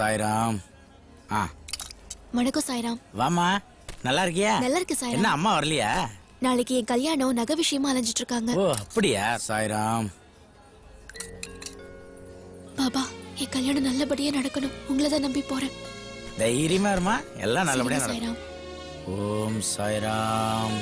சாய்ராம். வணக்கம் சாய்ராம். வாமா, நல்லா இருக்கியா? நல்லா இருக்கு சாய்ராம். என்ன அம்மா வரலையா? நாளைக்கு என் கல்யாணம், நகை விஷயமா அலைஞ்சிட்டு இருக்காங்க. ஓ அப்படியா? சாய்ராம். பாபா, என் கல்யாணம் நல்லபடியா நடக்கணும். உங்களை தான் நம்பி போறேன். தைரியமா இருமா, எல்லாம் நல்லபடியா சாய்ராம். ஓம் சாய்ராம்.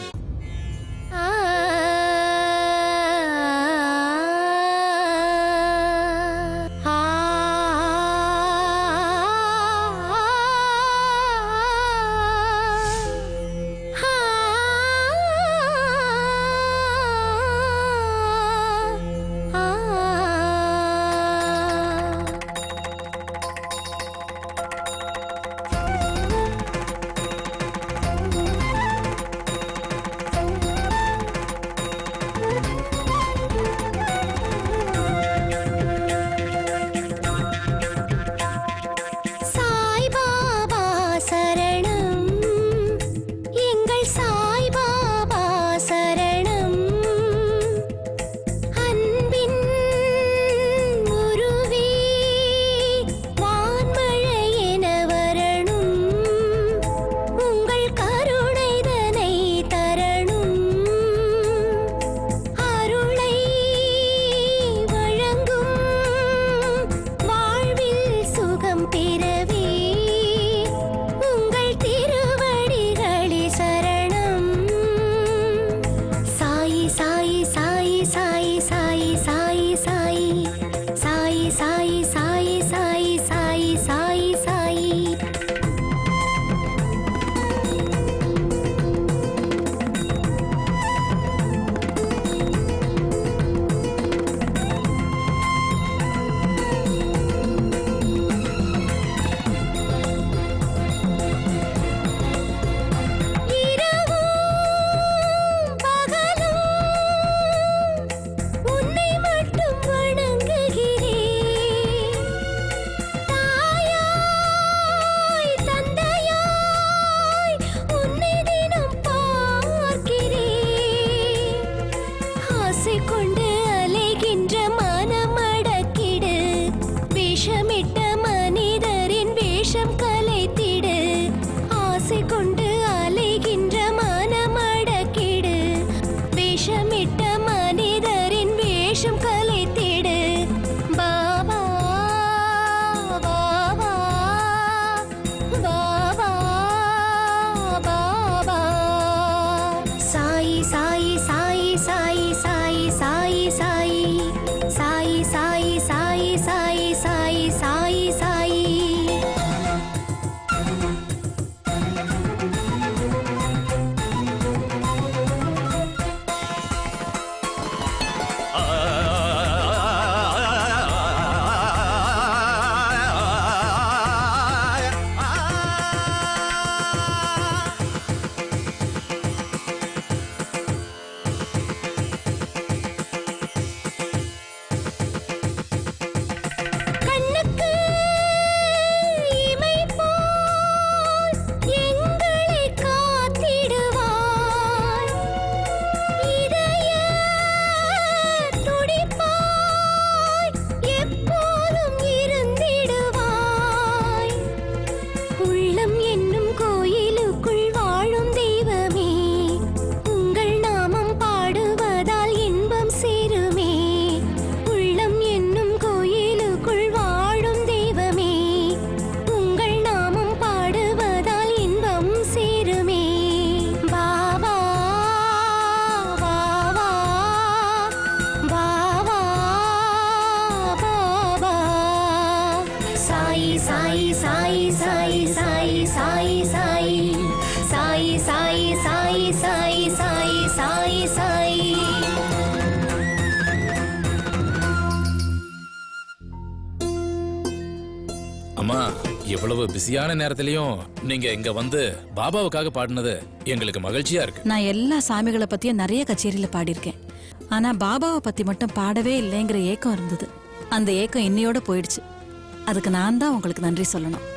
அம்மா, இவ்வளவு பிஸியான நேரத்திலயும் நீங்க இங்க வந்து பாபாவுக்காக பாடினது எங்களுக்கு மகிழ்ச்சியா இருக்கு. நான் எல்லா சாமிகளை பத்தியும் நிறைய கச்சேரியில பாடியிருக்கேன். ஆனா பாபாவை பத்தி மட்டும் பாடவே இல்லைங்கிற ஏக்கம் இருந்தது. அந்த ஏக்கம் இன்னையோட போயிடுச்சு. அதுக்கு நான் தான் உங்களுக்கு நன்றி சொல்லணும்.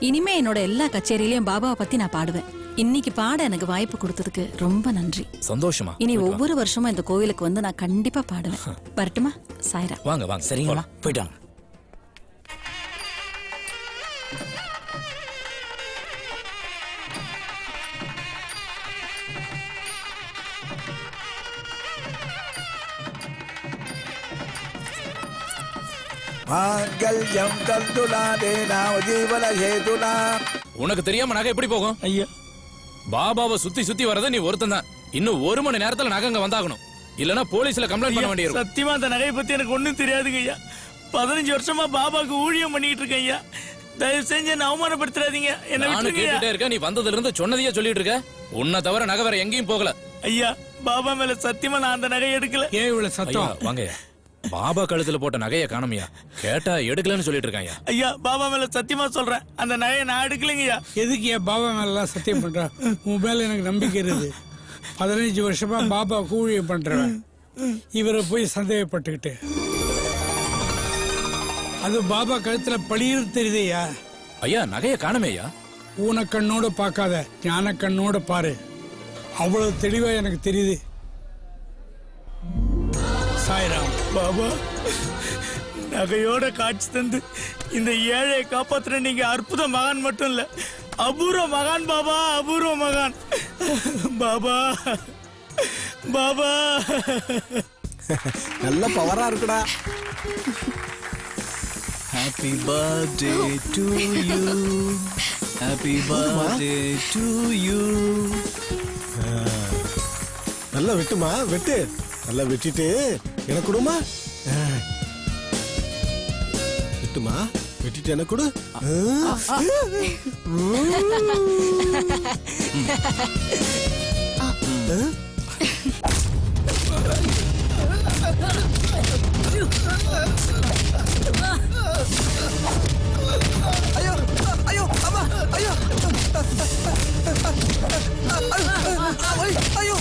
இனிமே என்னோட எல்லா கச்சேரியிலயும் பாபாவை பத்தி நான் பாடுவேன். இன்னைக்கு பாட எனக்கு வாய்ப்பு கொடுத்ததுக்கு ரொம்ப நன்றி. சந்தோஷமா. இனி ஒவ்வொரு வருஷமும் இந்த கோவிலுக்கு வந்து நான் கண்டிப்பா பாடுவேன். வரட்டுமா? சாய்ரா. வாங்க வாங்க. சரிங்களா? போயிட்டாங்க. மாங்கல்யம் தந்துலாதே நாம ஜீவன ஹேதுனா. உனக்கு தெரியாம நகை எப்படி போகும்? ஐயா பாபாவை சுத்தி சுத்தி வரத நீ ஒருத்தன் தான். இன்னும் 1 மணி நேரத்துல நகை அங்க வந்தாகணும். இல்லனா போலீஸ்ல கம்ப்ளைண்ட் பண்ண வேண்டியிருக்கும். சத்தியமா அந்த நகையை பத்தி எனக்கு ஒண்ணும் தெரியாதுங்க ஐயா. 15 வருஷமா பாபாக்கு ஊழியம் பண்ணிட்டு இருக்கேன் ஐயா. தயவு செஞ்சு என்ன அவமானப்படுத்தாதீங்க. என்ன நானும் விட்டுருங்க கேட்டுட்டே இருக்க. நீ வந்ததுல இருந்து சொன்னதையே சொல்லிட்டு இருக்க. உன்னை தவிர நகை வேற எங்கேயும் போகல. ஐயா. பாபா மேல சத்தியமா நான் அந்த நகையை எடுக்கல. ஏன் இவ்வளவு சத்தம்? ஐயா, வாங்க ஐயா. பாபா கழுத்துல போட்ட நகையை காணோமியா? கேட்டா எடுக்கலன்னு சொல்லிட்டு இருக்காங்க. ஐயா பாபா மேல சத்தியமா சொல்றேன், அந்த நகையை நான் எடுக்கலைங்க ஐயா. எதுக்கு என் பாபா மேலாம் சத்தியம் பண்ற? உன் மேல எனக்கு நம்பிக்கை இருக்குது. 15 வருஷமா பாபா ஊழியம் பண்றவன் இவரை போய் சந்தேகப்பட்டுக்கிட்டு, அது பாபா கழுத்துல படியிரு தெரியுதையா? ஐயா நகையை காணமேயா? ஊன கண்ணோட பார்க்காத, ஞான கண்ணோட பாரு. அவ்வளவு தெளிவா எனக்கு தெரியுது. சாய்ராம். பாபா நகையோட காட்சி தந்து இந்த ஏழையை காப்பாத்துற நீங்க அற்புத மகான் மட்டும் இல்ல, அபூர்வ மகான் பாபா, அபூர்வ மகான் பாபா. பாபா நல்ல பவரா இருக்குடா. Happy birthday to you. Happy birthday to you. நல்லா வெட்டுமா, வெட்டு. நல்லா வெட்டிட்டு எனக்கு கொடுமா. வெட்டுமா, வெட்டிட்டு எனக்கு கொடு. ஐயோ ஐயோ அம்மா ஐயோ ஐயோ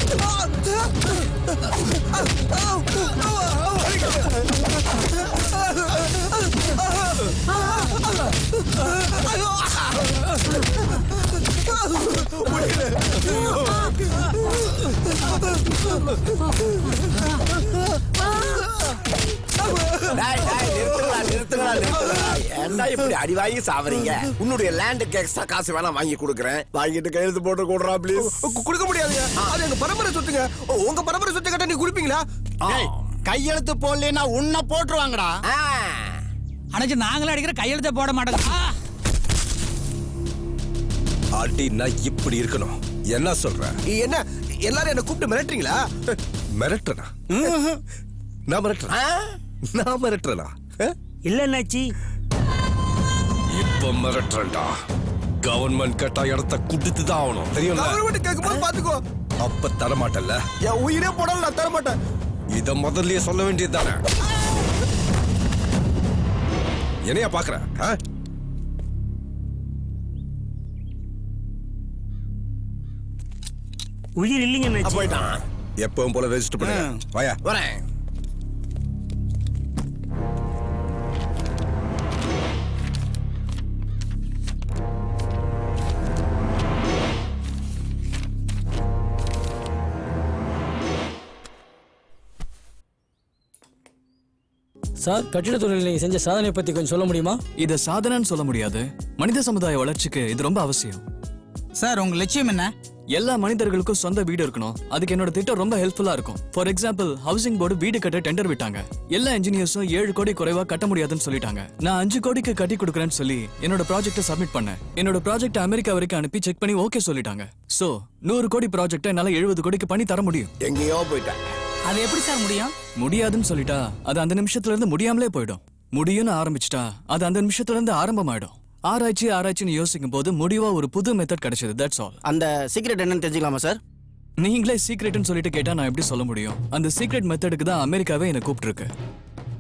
இப்படி அடி வாங்கி சாவறீங்க. உன்னுடைய லேண்டுக்கு எக்ஸ்ட்ரா காசு வேணா வாங்கி கொடுக்கறேன். வாங்கிட்டு கையெழுத்து போட்டு கொடுறா ப்ளீஸ். கொடுக்க முடியாதுங்க, அது எங்க பரம்பரை சொத்துங்க. உங்க பரம்பரை சொத்தை கேட்டா நீ குடிப்பீங்களா? கையெழுத்து போடலன்னா உன்னை போட்டுருவாங்கடா. அணைச்சு நாங்களே அடிக்கிற கையெழுத்த போட மாட்டோம். அடினா இப்படி இருக்கணும். என்ன சொல்ற? என்ன எல்லாரும் என்ன கூப்பிட்டு மிரட்டுறீங்களா? மிரட்டுறா? நான் மிரட்டுறேன்? நான் மிரட்டுறேனா? இல்ல என்னாச்சு? இப்ப மிரட்டுறா. கவர்மெண்ட் கட்டா இடத்த குடுத்துதான் ஆகணும், தெரியும்ல? கவர்மெண்ட் கேட்கும்போது பாத்துக்கோ. அப்ப தரமாட்டல்ல? என் உயிரே போடாலும் நான் தர மாட்டேன். இத முதல்லயே சொல்ல வேண்டியது தானே. என்னையா பாக்குற? உயிர் இல்லைங்க. போயிட்டான். எப்பவும் போல ரெஜிஸ்டர் பண்ணுங்க. வாயா. வரேன். சார், கட்டிடத்துறையில் நீங்க செஞ்ச சாதனை பத்தி கொஞ்சம் சொல்ல முடியுமா? இத சாதனைன்னு சொல்ல முடியாது. மனித சமுதாய வளர்ச்சிக்கு இது ரொம்ப அவசியம். சார் உங்க லட்சியம் என்ன? எல்லா மனிதர்களுக்கும் சொந்த வீடு இருக்கணும். அதுக்கு என்னோட திட்டம் ரொம்ப ஹெல்ப்ஃபுல்லா இருக்கும். ஃபார் எக்ஸாம்பிள், ஹவுசிங் போர்டு வீடு கட்ட டெண்டர் விட்டாங்க. எல்லா இன்ஜினியர்ஸும் 7 கோடி குறைவா கட்ட முடியாதுன்னு சொல்லிட்டாங்க. நான் 5 கோடிக்கு கட்டி கொடுக்குறேன்னு சொல்லி என்னோட ப்ராஜெக்ட்டை சப்மிட் பண்ணேன். என்னோட ப்ராஜெக்ட் அமெரிக்கா வரைக்கும் அனுப்பி செக் பண்ணி ஓகே சொல்லிட்டாங்க. சோ 100 கோடி ப்ராஜெக்ட்டை என்னால 70 கோடிக்கு பண்ணி தர முடியும். எங்கேயோ போயிட்டேன். அது எப்படி சார் முடியும்? முடியாதுன்னு சொல்லிட்டா அது அந்த நிமிஷத்துல இருந்து முடியாமலே போயிடும். முடியும்னு ஆரம்பிச்சிட்டா அது அந்த நிமிஷத்துல இருந்து ஆரம்பமாயிடும். ஆராய்ச்சின்னு யோசிக்கும் போது முடிவா ஒரு புது மெத்தட் கிடைச்சது. That's all. அந்த சீக்ரெட் என்னன்னு தெரிஞ்சுக்கலாமா சார்? நீங்களே சீக்ரெட்னு சொல்லிட்டு கேட்டா நான் எப்படி சொல்ல முடியும்? அந்த சீக்ரெட் மெத்தடுக்கு தான் அமெரிக்காவே என்ன கூப்பிட்டுருக்கு.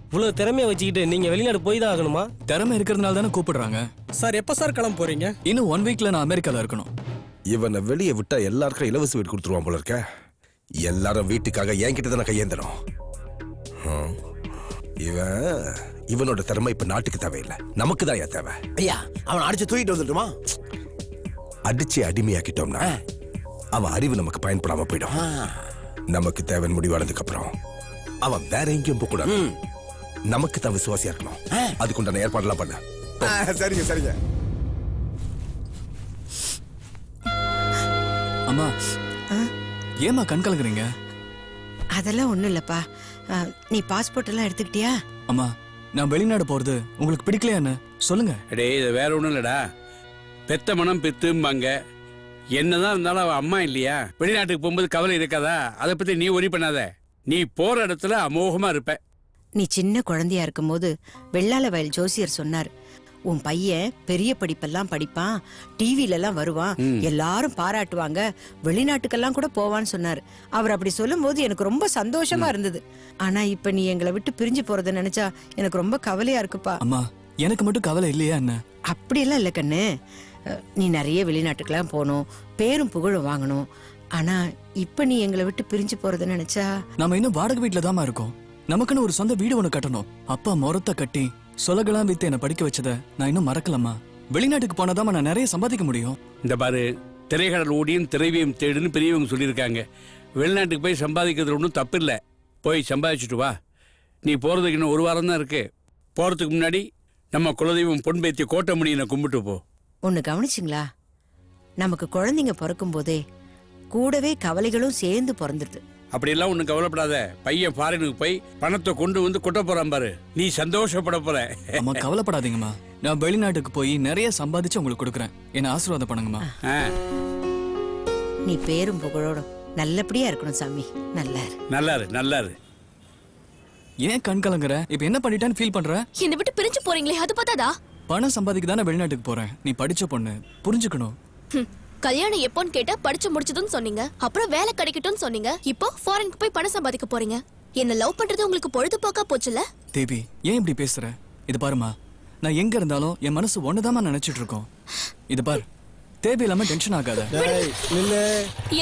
இவ்வளவு திறமையை வச்சுக்கிட்டு நீங்க வெளிநாடு போய் தான் ஆகணுமா? திறமை இருக்கிறதுனால தானே கூப்பிடுறாங்க. சார் எப்ப சார் கிளம்ப போறீங்க? இன்னும் 1 வீக்ல நான் அமெரிக்கால இருக்கணும். இவனை வெளியே விட்டா எல்லாருக்கும் இலவச வீடு கொடுத்துருவான் போல இருக்க. எல்லாரும் வீட்டுக்காக என்கிட்ட தானே கையேந்தணும். இவனோட திறமை இப்ப நாட்டுக்கு தேவையில்லை, நமக்கு தான் தேவை. ஐயா, அவன் அடிச்சு தூக்கிட்டு வந்துட்டுமா? அடிச்சு அடிமையாக்கிட்டோம்னா அவன் அறிவு நமக்கு பயன்படாம போயிடும். நமக்கு தேவைன்னு முடிவானதுக்கு அப்புறம் அவன் வேற எங்கேயும் போக கூடாது. நமக்கு தான் விசுவாசியா இருக்கணும். அதுக்குண்டான ஏற்பாடுலாம் பண்ண. சரிங்க சரிங்க. அம்மா, ஏமா கண் கலங்குறீங்க? அதெல்லாம் ஒண்ணும் இல்லப்பா. நீ பாஸ்போர்ட் எல்லாம் எடுத்துக்கிட்டியா? அம்மா, நான் வெளிநாடு போறது உங்களுக்கு பிடிக்கலையா என்ன சொல்லுங்க. அடே இது வேற ஒண்ணும் இல்லடா. பெத்த மனம் பெத்தும்பாங்க. என்னதான் இருந்தாலும் அவ அம்மா இல்லையா? வெளிநாட்டுக்கு போகும்போது கவலை இருக்காதா? அதை பத்தி நீ ஒரி பண்ணாத. நீ போற இடத்துல அமோகமா இருப்ப. நீ சின்ன குழந்தையா இருக்கும்போது வெள்ளாள வயல் ஜோசியர் சொன்னார், உன் பையன் பெரிய படிப்பெல்லாம் படிப்பான், டிவில எல்லாம் வருவான், எல்லாரும் பாராட்டுவாங்க, வெளிநாட்டுக்கெல்லாம் கூட போவான்னு சொன்னார். அவர் அப்படி சொல்லும் போது எனக்கு ரொம்ப சந்தோஷமா இருந்தது. ஆனா இப்ப நீ எங்களை விட்டு பிரிஞ்சு போறத நினைச்சா எனக்கு ரொம்ப கவலையா இருக்குப்பா. அம்மா எனக்கு மட்டும் கவலை இல்லையா என்ன? அப்படியெல்லாம் இல்ல கண்ணு. நீ நிறைய வெளிநாட்டுக்கெல்லாம் போகணும், பேரும் புகழும் வாங்கணும். ஆனா இப்ப நீ எங்களை விட்டு பிரிஞ்சு போறத நினைச்சா நாம இன்னும் வாடகை வீட்டுல தாமா இருக்கோம். நமக்குன்னு ஒரு சொந்த வீடு ஒண்ணு கட்டணும். அப்பா முறத்தை கட்டி சொலகலாம் வித்து என்ன படிக்க வச்சத நான் இன்னும் மறக்கலாமா? வெளிநாட்டுக்கு போனதாமா நான் நிறைய சம்பாதிக்க முடியும். இந்த பாரு, திரைக்கடல் ஓடியும் திரைவியம் தேடுன்னு பெரியவங்க சொல்லியிருக்காங்க. வெளிநாட்டுக்கு போய் சம்பாதிக்கிறது ஒன்றும் தப்பு இல்லை. போய் சம்பாதிச்சுட்டு வா. நீ போறதுக்கு இன்னும் ஒரு வாரம் தான் இருக்கு. போறதுக்கு முன்னாடி நம்ம குலதெய்வம் பொன் பேத்தி கோட்டை முடியின கும்பிட்டு போ. ஒண்ணு கவனிச்சிங்களா? நமக்கு குழந்தைங்க பிறக்கும் போதே கூடவே கவலைகளும் சேர்ந்து பிறந்துடுது. அப்படியெல்லாம் ஒன்றும் கவலைப்படாத. பையன் ஃபாரினுக்கு போய் பணத்தை கொண்டு வந்து கொட்ட போறான் பாரு. நீ சந்தோஷப்பட போற. அம்மா கவலைப்படாதீங்கம்மா. நான் வெளிநாட்டுக்கு போய் நிறைய சம்பாதிச்சு உங்களுக்கு கொடுக்குறேன். என்ன ஆசீர்வாதம் பண்ணுங்கம்மா. நீ பேரும் புகழோட நல்லபடியா இருக்கணும் சாமி. நல்லாரு நல்லாரு நல்லாரு. ஏன் கண் கலங்குற? இப்ப என்ன பண்ணிட்டேன்னு ஃபீல் பண்ற? என்னை விட்டு பிரிஞ்சு போறீங்களே, அது பார்த்தாதா? பணம் சம்பாதிக்க தானே வெளிநாட்டுக்கு போறேன். நீ படிச்ச பொண்ணு, புரிஞ்சுக்கணும். கல்யாணம் எப்போன்னு கேட்டா படிச்சு முடிச்சதுன்னு சொன்னீங்க. அப்புறம் வேலை கிடைக்கட்டும்னு சொன்னீங்க. இப்போ ஃபாரினுக்கு போய் பணம் சம்பாதிக்க போறீங்க. என்ன லவ் பண்றது உங்களுக்கு பொழுதுபோக்கா போச்சுல? தேவி ஏன் இப்படி பேசுற? இது பாருமா, நான் எங்க இருந்தாலும் என் மனசு ஒண்ணுதாமா நினைச்சிட்டு இருக்கோம். இது பாரு, தேவை இல்லாம டென்ஷன் ஆகாத.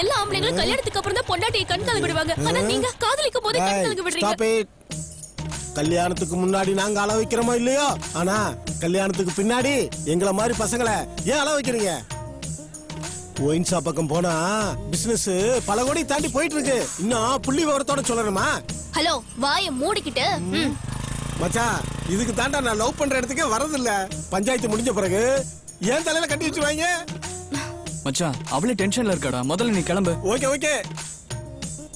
எல்லா ஆம்பளைங்களும் கல்யாணத்துக்கு அப்புறம் தான் பொண்டாட்டியை கண் கலங்க விடுவாங்க. ஆனா நீங்க காதலிக்கும் போதே கண் கலங்க விடுறீங்க. கல்யாணத்துக்கு முன்னாடி நாங்க அள வைக்கிறோமோ இல்லையோ, ஆனா கல்யாணத்துக்கு பின்னாடி எங்களை மாதிரி பசங்களை ஏன் அள வைக்கிறீங்க? ஒயின் ஷாப் பக்கம் போனா பிசினஸ் பல கோடி தாண்டி போயிட்டு இருக்கு. இன்னும் புள்ளி விவரத்தோட சொல்லணுமா? ஹலோ, வாயை மூடிக்கிட்டு. மச்சான், இதுக்கு தாண்டா நான் லவ் பண்ற இடத்துக்கே வரதில்ல. பஞ்சாயத்து முடிஞ்ச பிறகு ஏன் தலையில கட்டி வச்சுருவாங்க. மச்சான் அவளே டென்ஷன்ல இருக்காடா. முதல்ல நீ கிளம்பு. ஓகே ஓகே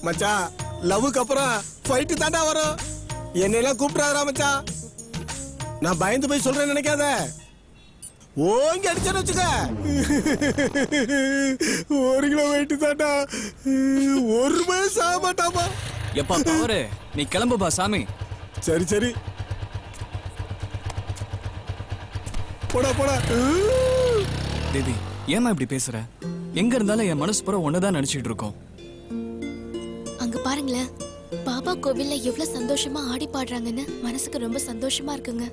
மச்சான், லவ்வுக்கு அப்புறம் ஃபைட்டு தாண்டா வரும். என்னையெல்லாம் கூப்பிடாதடா மச்சான். நான் பயந்து போய் சொல்றேன்னு நினைக்காத. ஓங்கி அடிச்சேன்னு வச்சுக்க, 1 கிலோ வெயிட் தாண்டா. 1 ரூபாய் சாக மாட்டாமா. எப்பா பவரே, நீ கிளம்புப்பா சாமி. சரி சரி, போடா போடா. தேவி ஏமா இப்படி பேசுற? எங்க இருந்தாலும் என் மனசு பூரா ஒன்னதான் நினைச்சிட்டு இருக்கோம். அங்க பாருங்களேன், பாபா கோவில்ல எவ்வளவு சந்தோஷமா ஆடி பாடுறாங்கன்னு மனசுக்கு ரொம்ப சந்தோஷமா இருக்குங்க.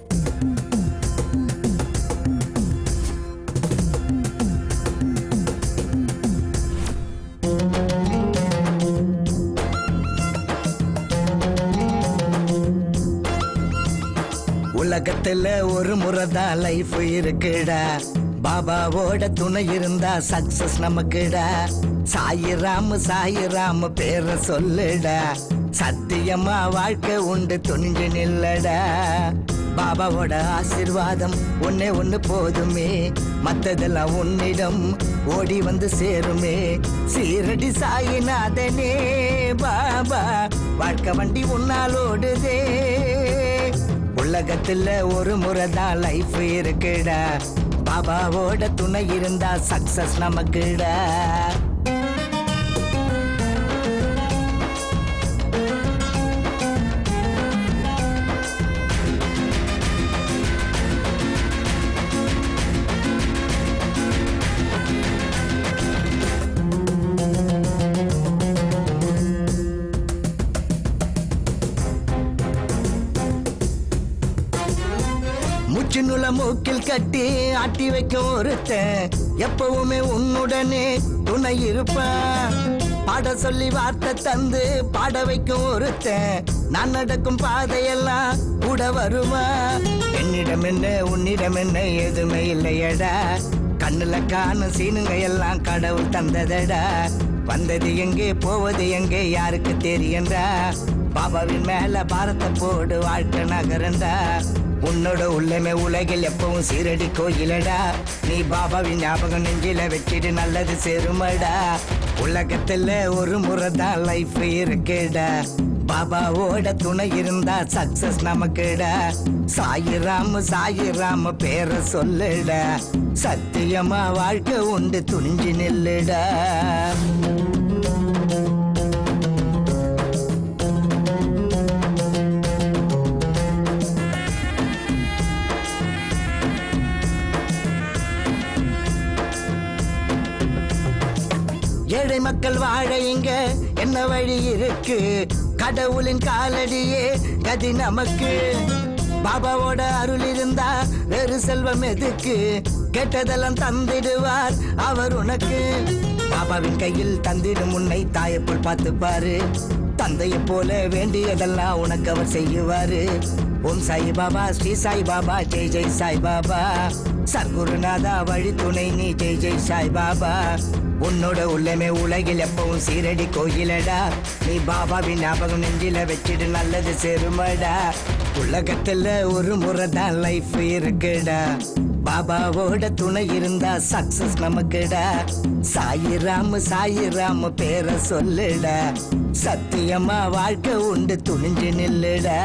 உலகத்துல ஒரு முறைதான் லைஃப் இருக்குடா. பாபாவோட துணை இருந்தா சக்சஸ் நமக்குடா. சாயிராம பேர சொல்லுடா. சத்தியமா வாழ்க்கை உண்டு, துணிஞ்சு நில்லடா. பாபாவோட ஆசீர்வாதம் ஒன்னே ஒண்ணு போதுமே, மத்ததெல்லாம் உன்னிடம் ஓடி வந்து சேருமே. சீரடி சாயிநாதனே பாபா, வாழ்க்கை வண்டி உன்னால் ஓடுதே. உலகத்துல ஒரு முறைதான் லைஃப் இருக்குடா. பாபாவோட துணை இருந்தா சக்சஸ் நமக்குடா. சின்னுல மூக்கில் கட்டி ஆட்டி வைக்கும் ஒருத்தன் எப்பவுமே உன்னுடனே துணை இருப்பான். பாட சொல்லி வார்த்தை தந்து பாட வைக்கும் ஒருத்தன் நான் நடக்கும் பாதையெல்லாம் கூட வருவான். என்னிடம் என்ன உன்னிடம் என்ன எதுவுமே இல்லையடா. கண்ணுல காணும் சீனுங்க எல்லாம் கடவுள் தந்ததடா. வந்தது எங்கே போவது எங்கே யாருக்கு தெரியண்டா. பாபாவின் மேல பாரத்தை போடு, வாழ்க்கை நகரண்டா. உன்னோட உள்ளமே உலகில் எப்பவும் சீரடி கோயிலடா. நீ பாபாவின் ஞாபகம் நெஞ்சில வச்சிட்டு நல்லது சேருமடா. உலகத்துல ஒரு முறைதான் லைஃப் இருக்குடா. பாபாவோட துணை இருந்தா சக்சஸ் நமக்குடா. சாயிராம பேரை சொல்லுடா. சத்தியமா வாழ்க்கை உண்டு துணிஞ்சு நில்லுடா. ஏழை மக்கள் வாழ இங்க என்ன வழி இருக்கு? கடவுளின் காலடியே கதி நமக்கு. பாபாவோட அருள் இருந்தா வேறு செல்வம் எதுக்கு? கேட்டதெல்லாம் தந்திடுவார் அவர் உனக்கு. பாபாவின் கையில் தந்திடும் உன்னை தாயப்போல் பார்த்து பாரு. தந்தையை போல வேண்டியதெல்லாம் உனக்கு அவர் செய்யுவாரு. ஓம் சாய் பாபா, ஸ்ரீ சாய் பாபா, ஜெய் ஜெய் சாய் பாபா. சர்க்குருநாதா வழி துணை நீ, ஜெய் ஜெய் சாய் பாபா. உன்னோட உள்ளமே உலகில் எப்பவும் சீரடி கோயிலடா. நீ பாபாவின் ஞாபகம் நெஞ்சில வச்சிடு, நல்லது சேருமடா. உலகத்துல ஒரு முறை தான் லைஃப் இருக்குடா. பாபாவோட துணை இருந்தா சக்சஸ் நமக்குடா. சாயிராம பேரை சொல்லுடா. சத்தியமா வாழ்க்கை உண்டு துணிஞ்சு நில்லுடா.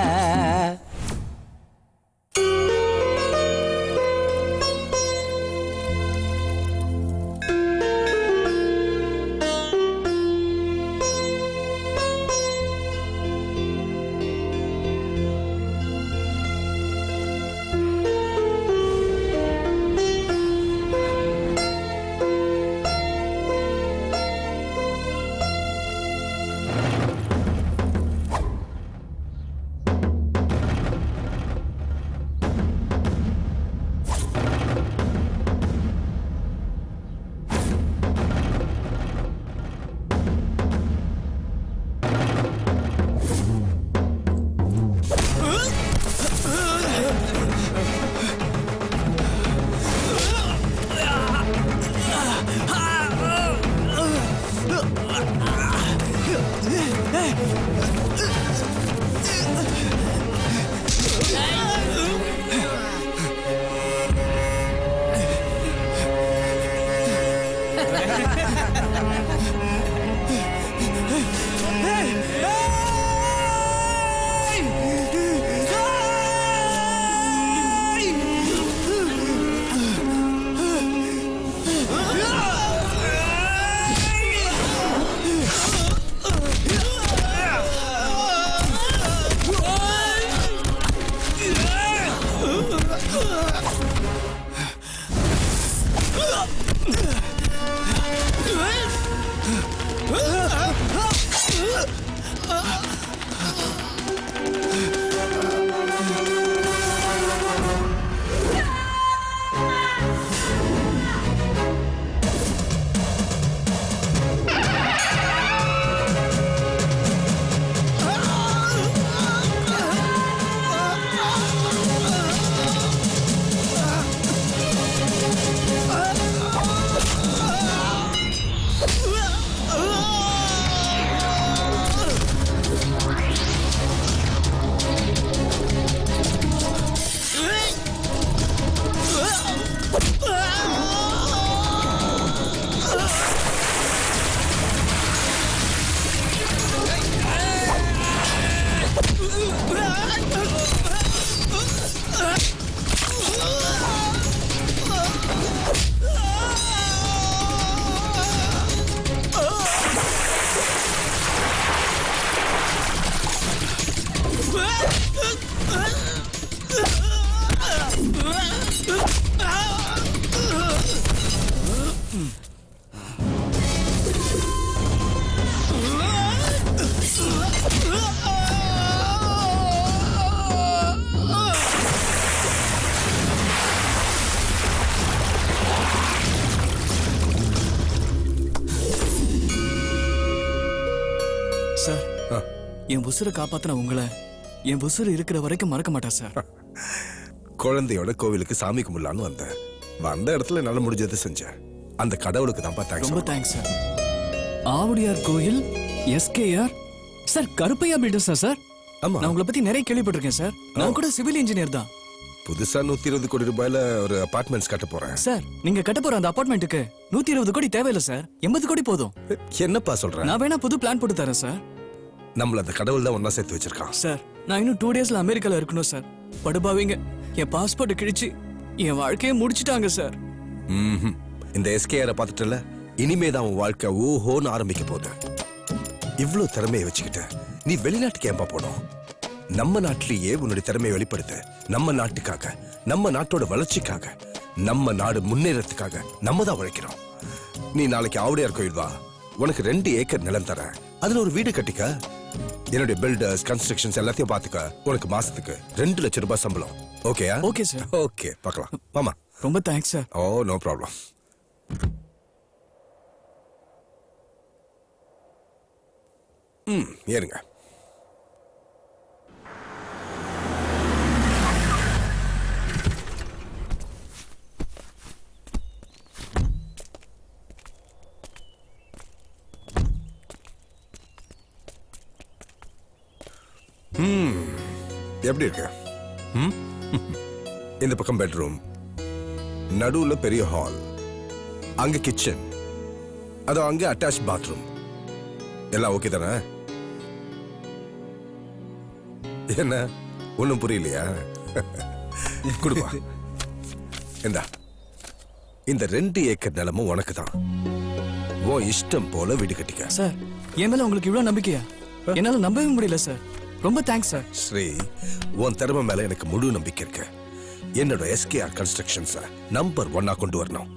சார், என் உசுரை காப்பாத்தின உங்களை என் உசுறு இருக்கிற வரைக்கும் மறக்க மாட்டேன் சார். குழந்தையோட கோவிலுக்கு சாமி கும்பிடலான்னு வந்தேன். வந்த இடத்துல என்னால முடிஞ்சதை செஞ்சேன். அந்த கடவுளுக்கு தான் தேங்க்ஸ். ரொம்ப thanks sir. Avudaiyar Koil, SKR sir, Karuppaiya பில்டர்ஸா சார்? ஆமா, நான் உங்களை பத்தி நிறைய கேள்விப்பட்டிருக்கேன் சார். நான் கூட சிவில் இன்ஜினியர் தான். புதுசா 120 கோடி ரூபாயில ஒரு அபார்ட்மெண்ட்ஸ் கட்ட போறேன். சார், நீங்க கட்ட போற அந்த அபார்ட்மெண்ட்டுக்கு 120 கோடி தேவையில்லை சார், 80 கோடி போதும். என்னப்பா சொல்ற? நான் வேணா புது பிளான் போட்டு தரேன் சார். நம்மள அந்த கடவுள் தான் ஒன்னா சேர்த்து வச்சிருக்கான். சார் நான் இன்னும் 2 டேஸ்ல அமெரிக்கால இருக்கணும் சார். படுபாவீங்க என் பாஸ்போர்ட் கிழிச்சு என் வாழ்க்கையை முடிச்சிட்டாங்க சார். இந்த எஸ்கேஆரை பார்த்துட்டல, இனிமே தான் உன் வாழ்க்கை ஓஹோன்னு ஆரம்பிக்க போகுது. இவ்வளவு திறமையை வச்சுக்கிட்டு நீ வெளிநாட்டுக்கு ஏன்பா போனோம்? நம்ம நாட்டிலேயே உன்னுடைய திறமையை வெளிப்படுத்த, நம்ம நாட்டுக்காக, நம்ம நாட்டோட வளர்ச்சிக்காக, நம்ம நாடு முன்னேறதுக்காக நம்ம தான் உழைக்கிறோம். நீ நாளைக்கு ஆவுடையார் கோயில் வா, உனக்கு 2 ஏக்கர் நிலம் தரேன், அதுல ஒரு வீடு கட்டிக்க. என்னுடைய பில்டர்ஸ் கன்ஸ்ட்ரக்ஷன்ஸ் எல்லாத்தையும் பாத்துக்க. உனக்கு மாசத்துக்கு 2 லட்சம் ரூபாய் சம்பளம். ஓகேயா? Okay sir. ஓகே, பார்க்கலாம். மாமா ரொம்ப thanks sir. Oh no problem. ஏறுங்க. எப்படி இருக்கு? இந்த பக்கம் பெட்ரூம், நடுவுல பெரிய ஹால், அங்க கிச்சன், அதோ அங்க அட்டாச் பாத்ரூம். எல்லாம் ஓகே தானே? என்ன ஒண்ணும் புரியலையா? குடுப்பா. இந்த 2 ஏக்கர் நிலமும் உனக்கு தான். உன் இஷ்டம் போல வீடு கட்டிக்க. சார் என் மேல உங்களுக்கு இவ்வளவு நம்பிக்கையா? என்னால நம்பவே முடியல சார். ரொம்ப தேங்க்ஸ் சார். ஸ்ரீ, உன் திறமை மேல எனக்கு முழு நம்பிக்கை இருக்கு. என்னோட எஸ்கேஆர் கன்ஸ்ட்ரக்ஷன்ஸ் நம்பர் 1 கொண்டு வரணும்.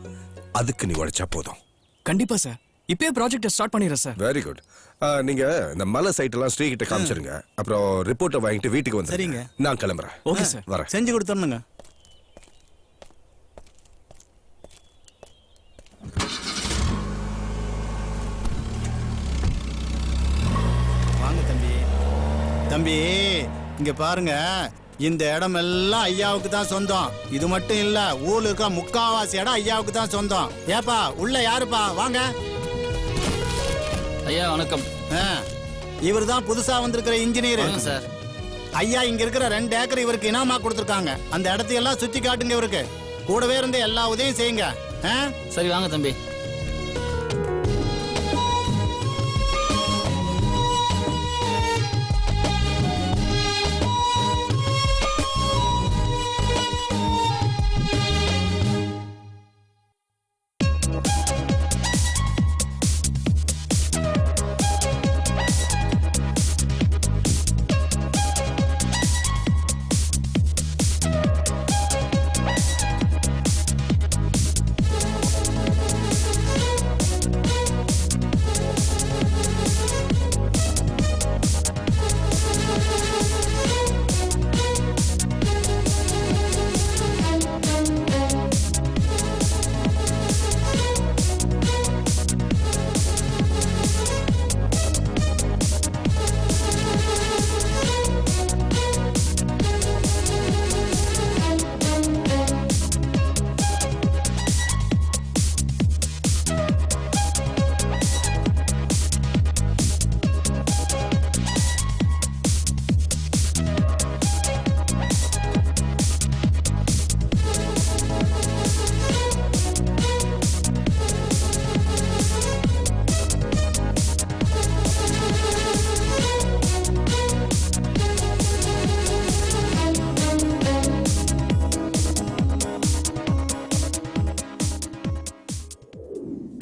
அதுக்கு நீ உழைச்சா போதும். கண்டிப்பா சார். இப்பயே ப்ராஜெக்ட் ஸ்டார்ட் பண்ணிடுறேன் சார். Very good. நீங்க இந்த மலை சைட் எல்லாம் ஸ்ரீ கிட்ட காமிச்சிருங்க. அப்புறம் ரிப்போர்ட்டை வாங்கிட்டு வீட்டுக்கு வந்து. சரிங்க. நான் கிளம்புறேன். Okay sir. வரேன். செஞ்சு கொடுத்துருங்க. வாங்க தம்பி. தம்பி இங்க பாருங்க, இந்த இடம் எல்லாம் ஐயாவுக்கு தான் சொந்தம். இது மட்டும் இல்ல, ஊர்ல இருக்க முக்காவாசி இடம் ஐயாவுக்கு தான் சொந்தம். ஏப்பா உள்ள யாருப்பா? வாங்க. ஐயா வணக்கம். இவர் தான் புதுசா வந்திருக்கிற இன்ஜினியர் சார். ஐயா இங்க இருக்கிற 2 ஏக்கர் இவருக்கு இனாமா கொடுத்துருக்காங்க. அந்த இடத்தையெல்லாம் சுத்தி காட்டுங்க. இவருக்கு கூடவே இருந்து எல்லா உதவியும் செய்யுங்க. சரி வாங்க தம்பி.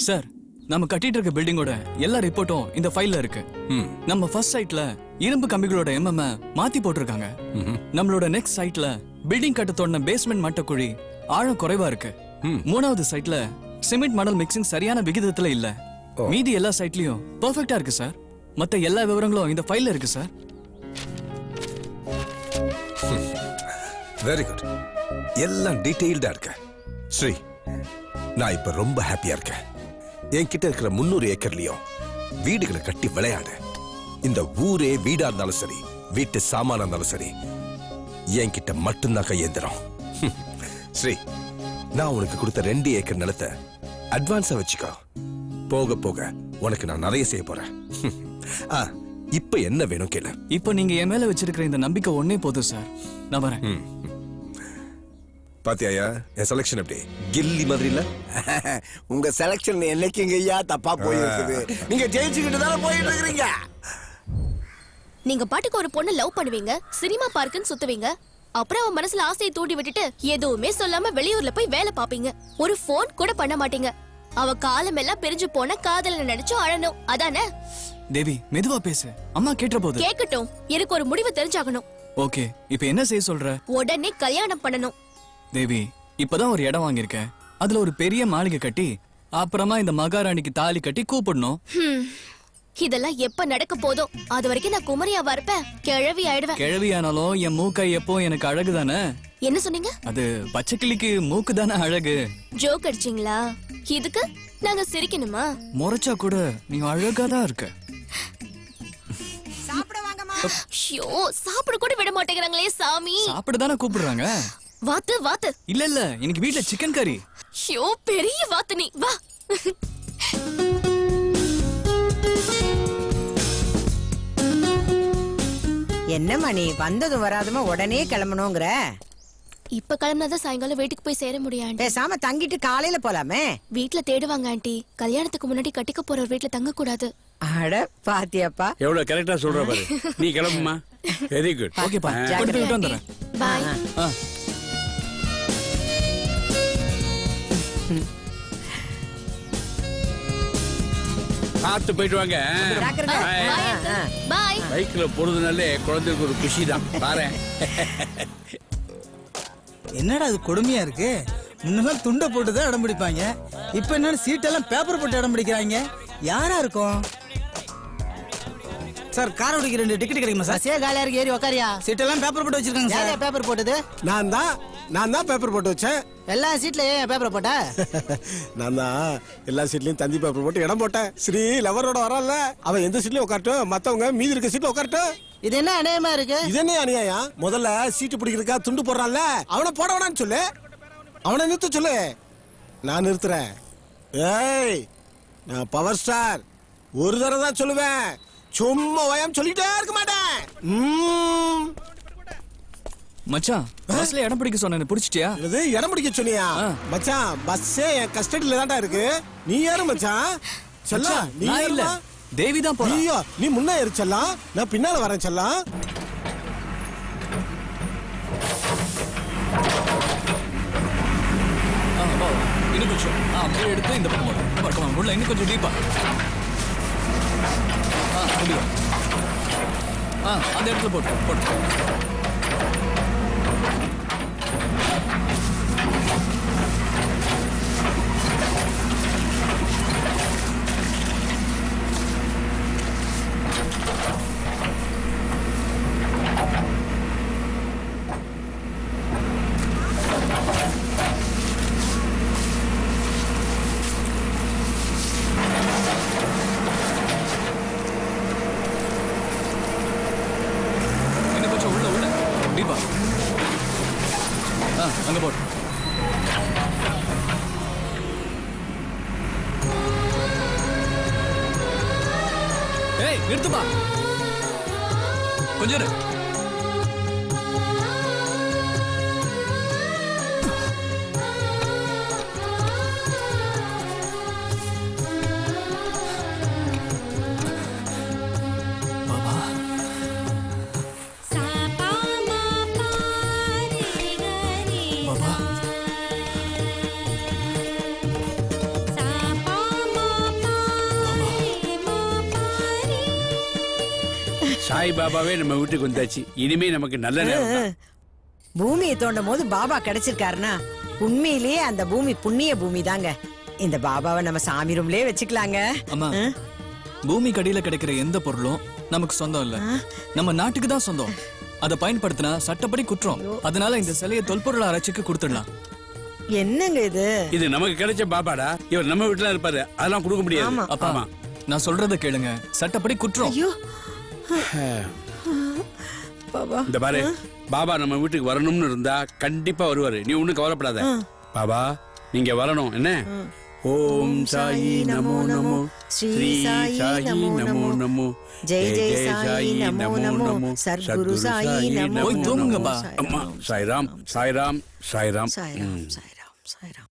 சார் நம்ம கட்டிட்டு இருக்க பில்டிங்கோட எல்லா ரிப்போர்ட்டும் இந்த ஃபைல்ல இருக்கு. நம்ம ஃபர்ஸ்ட் சைட்ல இரும்பு கம்பிகளோட எம்எம் மாத்தி போட்டிருக்காங்க. நம்மளோட நெக்ஸ்ட் சைட்ல பில்டிங் கட்ட தொடர்ன பேஸ்மெண்ட் மட்டக்குழி ஆழம் குறைவா இருக்கு. 3வது சைட்ல சிமெண்ட் மணல் மிக்சிங் சரியான விகிதத்துல இல்ல. மீதி எல்லா சைட்லயும் பெர்ஃபெக்ட்டா இருக்கு சார். மத்த எல்லா விவரங்களும் இந்த ஃபைல்ல இருக்கு சார். Very good. எல்லாம் டீடைல்டா இருக்கு. ஸ்ரீ, நான் இப்ப ரொம்ப ஹாப்பியா இருக்கேன். என்கிட்ட இருக்கிற 300 ஏக்கர்லயும் வீடுகளை கட்டி விளையாடு. இந்த ஊரே வீடா இருந்தாலும் சரி, வீட்டு சாமானா இருந்தாலும் சரி, என்கிட்ட மட்டும்தான் கையேந்திரம். ஸ்ரீ, நான் உனக்கு கொடுத்த 2 ஏக்கர் நிலத்தை அட்வான்ஸா வச்சுக்கோ. போக போக உனக்கு நான் நிறைய செய்ய போறேன். இப்ப என்ன வேணும் கேளு. இப்ப நீங்க என் மேல வச்சிருக்கிற இந்த நம்பிக்கை ஒன்னே போதும் சார். நான் வரேன். பாத்தியா என் செலக்ஷன் எப்படி கில்லி மாதிரி இல்ல? உங்க செலக்ஷன் என்னைக்குங்க ஐயா தப்பா போயிருக்குது? நீங்க ஜெயிச்சுக்கிட்டு தானே போயிட்டு இருக்கிறீங்க. நீங்க பாட்டுக்கு ஒரு பொண்ணு லவ் பண்ணுவீங்க, சினிமா பார்க்குன்னு சுத்துவீங்க, அப்புறம் அவன் மனசுல ஆசையை தூண்டி விட்டுட்டு எதுவுமே சொல்லாம வெளியூர்ல போய் வேலை பாப்பீங்க. ஒரு போன் கூட பண்ண மாட்டீங்க. அவ காலம் எல்லாம் பிரிஞ்சு போன காதல நினைச்சும் அழணும், அதானே? தேவி மெதுவா பேசு, அம்மா கேட்ட போது. கேக்கட்டும், எனக்கு ஒரு முடிவு தெரிஞ்சாகணும். ஓகே, இப்போ என்ன செய்ய சொல்ற? உடனே கல்யாணம் பண்ணணும். தேவி, இப்பதான் ஒரு இடம் வாங்கியிருக்கேன். அதுல ஒரு பெரிய மாளிகை கட்டி அப்புறமா இந்த மகாராணிக்கு தாலி கட்டி கூப்பிடணும். இதெல்லாம் எப்ப நடக்க போதோ அது வரைக்கும் நான் குமரியாவா இருப்பேன், கிழவி ஆயிடுவேன். கிழவி ஆனாலும் என் மூக்கை எப்போ எனக்கு அழகு தானே. என்ன சொன்னீங்க? அது பச்சைக்கிளிக்கு மூக்கு தானே அழகு. ஜோக் அடிச்சீங்களா? இதுக்கு நாங்க சிரிக்கணுமா? முறைச்சா கூட நீ அழகா தான் இருக்க. ஐயோ, சாப்பிட கூட விட மாட்டேங்கிறாங்களே சாமி. சாப்பிட தானே கூப்பிடுறாங்க. வாத்து வாத்து. இல்ல இன்னைக்கு வீட்ல சிக்கன் கறி. ஐயோ, பெரிய வாத்து நீ, வா. என்னம்மா நீ வந்ததும் வராதமா உடனே கிளம்பணுங்கிற? இப்ப கிளம்பினாதான் சாயங்காலம் வீட்டுக்கு போய் சேர முடியும். பேசாம தங்கிட்டு காலையில போலாமே. வீட்ல தேடுவாங்க ஆண்டி. கல்யாணத்துக்கு முன்னாடி கட்டிக்க போற ஒரு வீட்ல தங்க கூடாது. அட பாத்தியாப்பா, எவ்வளவு கரெக்டா சொல்ற பாரு. நீ கிளம்புமா. Very good. ஓகேப்பா, கொண்டு போய் விட்டு வந்துறேன். பாய். பார்த்து போயிட்டு வாங்க. பாய். பைக்ல போறதுனாலே குழந்தைக்கு ஒரு குஷி தான். பாரு. என்னடா அது கொடுமையா இருக்கு. முன்னெல்லாம் துண்டை போட்டுதான் இடம் பிடிப்பாங்க, இப்ப என்னன்னு சீட்டெல்லாம் பேப்பர் போட்டு இடம் பிடிக்கிறாங்க. யாரா இருக்கும்? சார், கார் ஓடிக்கு 2 டிக்கெட் கிடைக்குமா சார்? சே காலியா இருக்கு, ஏறி உக்காரியா. சீட்டெல்லாம் பேப்பர் போட்டு வச்சிருக்காங்க சார். யாரா பேப்பர் போட்டது? நான் தான் பேப்பர் போட்டு வச்சேன். எல்லா சீட்ல ஏன் பேப்பர் போட்ட? நான் தான் எல்லா சீட்லயும் தந்தி பேப்பர் போட்டு இடம் போட்டேன். ஸ்ரீ லவரோட வரல, அவன் எந்த சீட்லயும் உட்காரட்டும், மத்தவங்க மீதி இருக்க சீட்ல உட்காரட்டும். இது என்ன அநியாயமா இருக்கு? இது என்ன அநியாயம்? முதல்ல சீட்டு பிடிக்கிறதுக்கா துண்டு போடுறான்ல, அவனை போட வேணான்னு சொல்லு. அவனை நிறுத்த சொல்லு, நான் நிறுத்துறேன். ஏய், நான் பவர் ஸ்டார். ஒரு தடவை தான் சொல்லுவேன், சும்மா வயம் சொல்லிட்டே இருக்க மாட்டேன். மச்சான், பஸ்ல இடம் பிடிக்க சொன்னேன், பிடிச்சிட்டியா? இது இடம் பிடிக்க சொன்னியா? மச்சான், பஸ்ஸே என் கஸ்டடியில தான்டா இருக்கு. நீ ஏறு மச்சான். செல்லா, நீ இல்ல, ஏறுமா? தேவி தான் போறா. ஐயோ, நீ முன்ன ஏறு செல்லாம், நான் பின்னால வரேன் செல்லாம். இன்னும் கொஞ்சம் அப்படியே எடுத்து இந்த பக்கம் உள்ள இன்னும் கொஞ்சம் டீப்பா. முடியும். அந்த இடத்துல போட்டு அங்க போடு. ஏய், நிறுத்துப்பா, கொஞ்சம் இரு. சாய் பாபாவே நம்ம வீட்டுக்கு வந்தாச்சு. இனிமே நமக்கு நல்ல நேரம். பூமியை தோண்டும் போது பாபா கிடைச்சிருக்காருன்னா உண்மையிலேயே அந்த பூமி புண்ணிய பூமி தாங்க. இந்த பாபாவை நம்ம சாமி ரூம்லயே வச்சுக்கலாங்க. அம்மா, பூமி கடியில கிடைக்கிற எந்த பொருளும் நமக்கு சொந்தம் இல்ல, நம்ம நாட்டுக்கு தான் சொந்தம். அதை பயன்படுத்தினா சட்டப்படி குற்றம். அதனால இந்த சிலையை தொல்பொருள் ஆராய்ச்சிக்கு கொடுத்துடலாம். என்னங்க இது? இது நமக்கு கிடைச்ச பாபாடா. இவர் நம்ம வீட்டுல இருப்பாரு, அதெல்லாம் கொடுக்க முடியாது. அப்பா, நான் சொல்றத கேளுங்க, சட்டப்படி குற்றம். இந்த பாரு, பாபா நம்ம வீட்டுக்கு வரணும்னு இருந்தா கண்டிப்பா வருவாரு. நீ ஒண்ணும் கவலைப்படாத. பாபா நீங்க வரணும். என்ன? ஓம் சாயி நமோ நமோ, ஸ்ரீ சாயி நமோ நமோ, ஜெய் ஜெய் சாயி நமோ நமோ, சத்குரு சாயி நமோ நமோ. அம்மா, சாய்ராம் சாய்ராம் சாய்ராம் சாய்ராம் சாய்ராம் சாய்ராம்.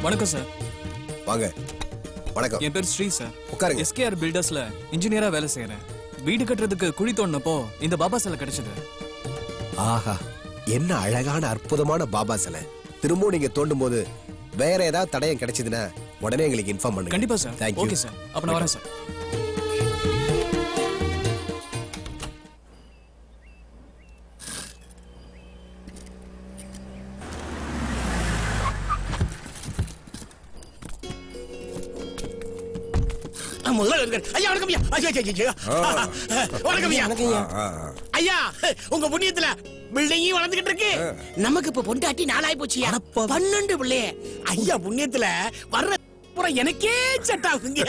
வணக்கம் சார். வாங்க. வணக்கம். என் பேர் ஸ்ரீ சார். உட்காருங்க. எஸ்கேஆர் பில்டர்ஸ்ல இன்ஜினியரா வேலை செய்யறேன். வீடு கட்டுறதுக்கு குழி தோண்டினப்போ இந்த பாபா சிலை கிடைச்சது. ஆஹா, என்ன அழகான அற்புதமான பாபா சிலை. திரும்பவும் நீங்க தோண்டும் போது வேற ஏதாவது தடயம் கிடைச்சதுன்னா உடனே எங்களுக்கு இன்ஃபார்ம் பண்ணுங்க. கண்டிப்பா சார். தேங்க்யூ. Okay sir. அப்ப நான் வரேன் சார். ஐயா வணக்கம் ஐயா. வணக்கம் ஐயா. ஐயா உங்க புண்ணியத்துல பில்டிங்கும் வளர்ந்துகிட்டு இருக்கு. நமக்கு இப்ப பொண்டாட்டி 4 ஆயி போச்சு. 12 பிள்ளைய ஐயா புண்ணியத்துல வர்ற எனக்கே செட் ஆகுங்க.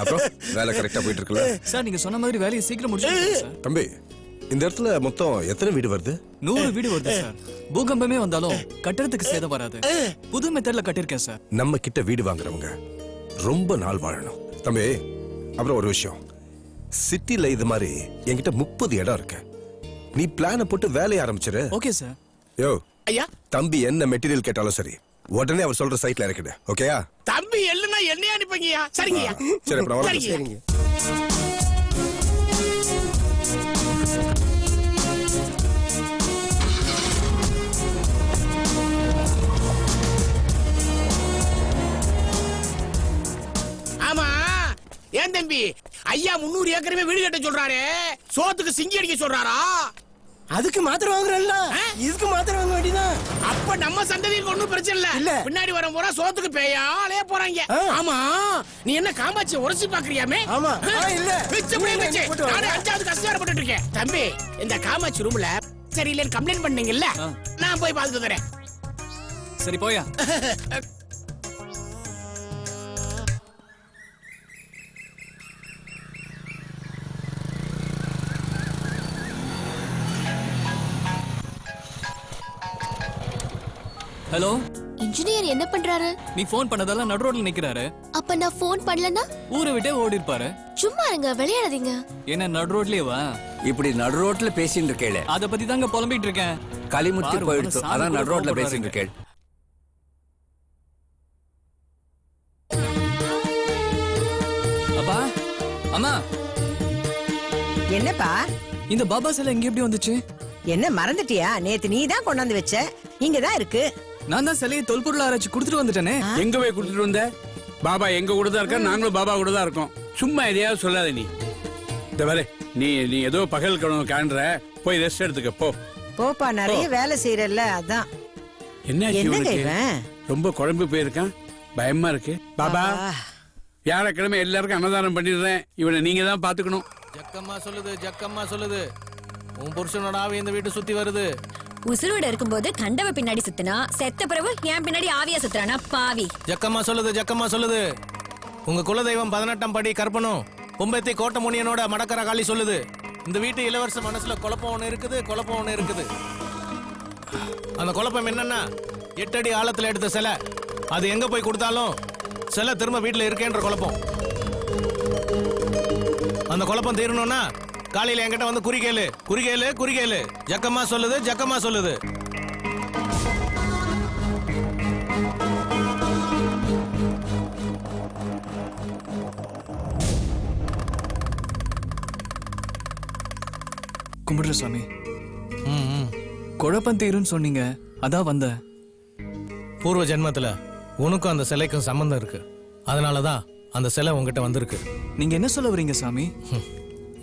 அப்புறம் வேலை கரெக்டா போயிட்டு இருக்குல்ல சார்? நீங்க சொன்ன மாதிரி வேலையை சீக்கிரம் முடிச்சிடுங்க சார். தம்பி, இந்த இடத்துல மொத்தம் எத்தனை வீடு வருது? 100 வீடு வருது சார். பூகம்பமே வந்தாலும் கட்டடத்துக்கு சேதம் வராது. புது மெத்தட்ல கட்டிருக்கேன் சார். நம்ம கிட்ட வீடு வாங்குறவங்க ரொம்ப நாள் வாழணும் தம்பி. அப்புறம் ஒரு விஷயம், சிட்டில இது மாதிரி என்கிட்ட 30 இடம் இருக்கு. நீ பிளான போட்டு வேலைய ஆரம்பிச்சிரு. Okay sir. யோ ஐயா, தம்பி என்ன மெட்டீரியல் கேட்டாலும் சரி, உடனே அவர் சொல்ற சைட்ல இறக்கிடு. ஓகேயா? தம்பி எல்லுனா என்னைய அனுப்புங்கய்யா. சரிங்கய்யா. சரி, அப்புறம் வரேன். சரிங்க. ஆமா ஏன் தம்பி, ஐயா 300 ஏக்கரமே வீடு கட்ட சொல்றாரு. சோத்துக்கு சிங்கி அடிக்க சொல்றாரா? அதுக்கு மாத்திரம் வாங்குறல்ல, இதுக்கு மாத்திரம் வாங்க வேண்டியதான். அப்ப நம்ம சந்ததிக்கு ஒண்ணும் பிரச்சனை இல்ல. பின்னாடி வர போறா சோத்துக்கு பேயாலே போறாங்க. ஆமா, நீ என்ன காமாட்சி உரசி பாக்குறியாமே? ஆமா. இல்ல நானே 5வது கஷ்டப்பட்டு இருக்கேன். தம்பி, இந்த காமாட்சி ரூம்ல சரியில்லைன்னு கம்ப்ளைண்ட் பண்ணீங்கல்ல, நான் போய் பார்த்துட்டு வரேன். சரி போயா. ஹலோ, இன்ஜினியர் என்ன பண்றாரு? நீ போன் பண்ணதெல்லாம் நடு ரோட்ல நிக்கிறாரு. அப்ப நான் போன் பண்ணலனா ஊரை விட்டே ஓடி இருப்பாரு. சும்மா இருங்க, விளையாடாதீங்க. என்ன நடு ரோட்லயே வா? இப்படி நடு ரோட்ல பேசிட்டு இருக்கேளே, அத பத்தி தாங்க புலம்பிட்டு இருக்கேன். களிமுத்தி போயிடுச்சு, அதான் நடு ரோட்ல பேசிட்டு இருக்கேள். அப்பா, அம்மா. என்னப்பா இந்த பாபா சிலை எங்க எப்படி வந்துச்சு? என்ன மறந்துட்டியா? நேத்து நீ தான் கொண்டாந்து வச்ச. இங்கதான் இருக்கு. நான் தான் சிலையை தொல்பொருள் ஆராய்ச்சி கொடுத்துட்டு வந்துட்டேனே. எங்க போய் கொடுத்துட்டு வந்த? பாபா எங்க கூட தான் இருக்கா, நாங்களும் பாபா கூட தான் இருக்கோம். சும்மா எதையாவது சொல்லாத நீ. இந்த வேலை நீ நீ ஏதோ பகல் கனவு காண்ற, போய் ரெஸ்ட் எடுத்துக்க போ. போப்பா, நிறைய வேலை செய்யறல்ல, அதான். என்ன ரொம்ப குழம்பு போயிருக்கான், பயமா இருக்கு. பாபா, வியாழக்கிழமை எல்லாருக்கும் அன்னதானம் பண்ணிடுறேன். இவனை நீங்க தான் பாத்துக்கணும். ஜக்கம்மா சொல்லுது, ஜக்கம்மா சொல்லுது, உன் புருஷனோட ஆவி இந்த வீட்டை சுத்தி வருது. உசுரோட இருக்கும்போது கண்டவ பின்னாடி சுத்தினா, செத்த பிறகு என் பின்னாடி ஆவியா சுத்துறானா பாவி. ஜக்கம்மா சொல்லுது, ஜக்கம்மா சொல்லுது, உங்க குலதெய்வம் 18ஆம் படி கற்பனும் பொம்பத்தி கோட்டை முனியனோட மடக்கர காளி சொல்லுது. இந்த வீட்டு இளவரச மனசுல குழப்பம் ஒண்ணு இருக்குது, குழப்பம் ஒண்ணு இருக்குது. அந்த குழப்பம் என்னன்னா, 8 அடி ஆழத்துல எடுத்த சிலை அது எங்க போய் கொடுத்தாலும் சிலை திரும்ப வீட்டுல இருக்கேன்ற குழப்பம். அந்த குழப்பம் தீரணும்னா காலையில என்கிட்ட வந்து குறிகேளு, குறிகேளு, குறிகேளு. ஜக்கம்மா சொல்லுது, ஜக்கம்மா சொல்லுது. கும்பிடுற சாமி. குழப்பம் தீருன்னு சொன்னீங்க, அதான் வந்த. பூர்வ ஜென்மத்துல உனக்கும் அந்த சிலைக்கும் சம்பந்தம் இருக்கு. அதனாலதான் அந்த சிலை உங்ககிட்ட வந்திருக்கு. நீங்க என்ன சொல்ல வரீங்க சாமி?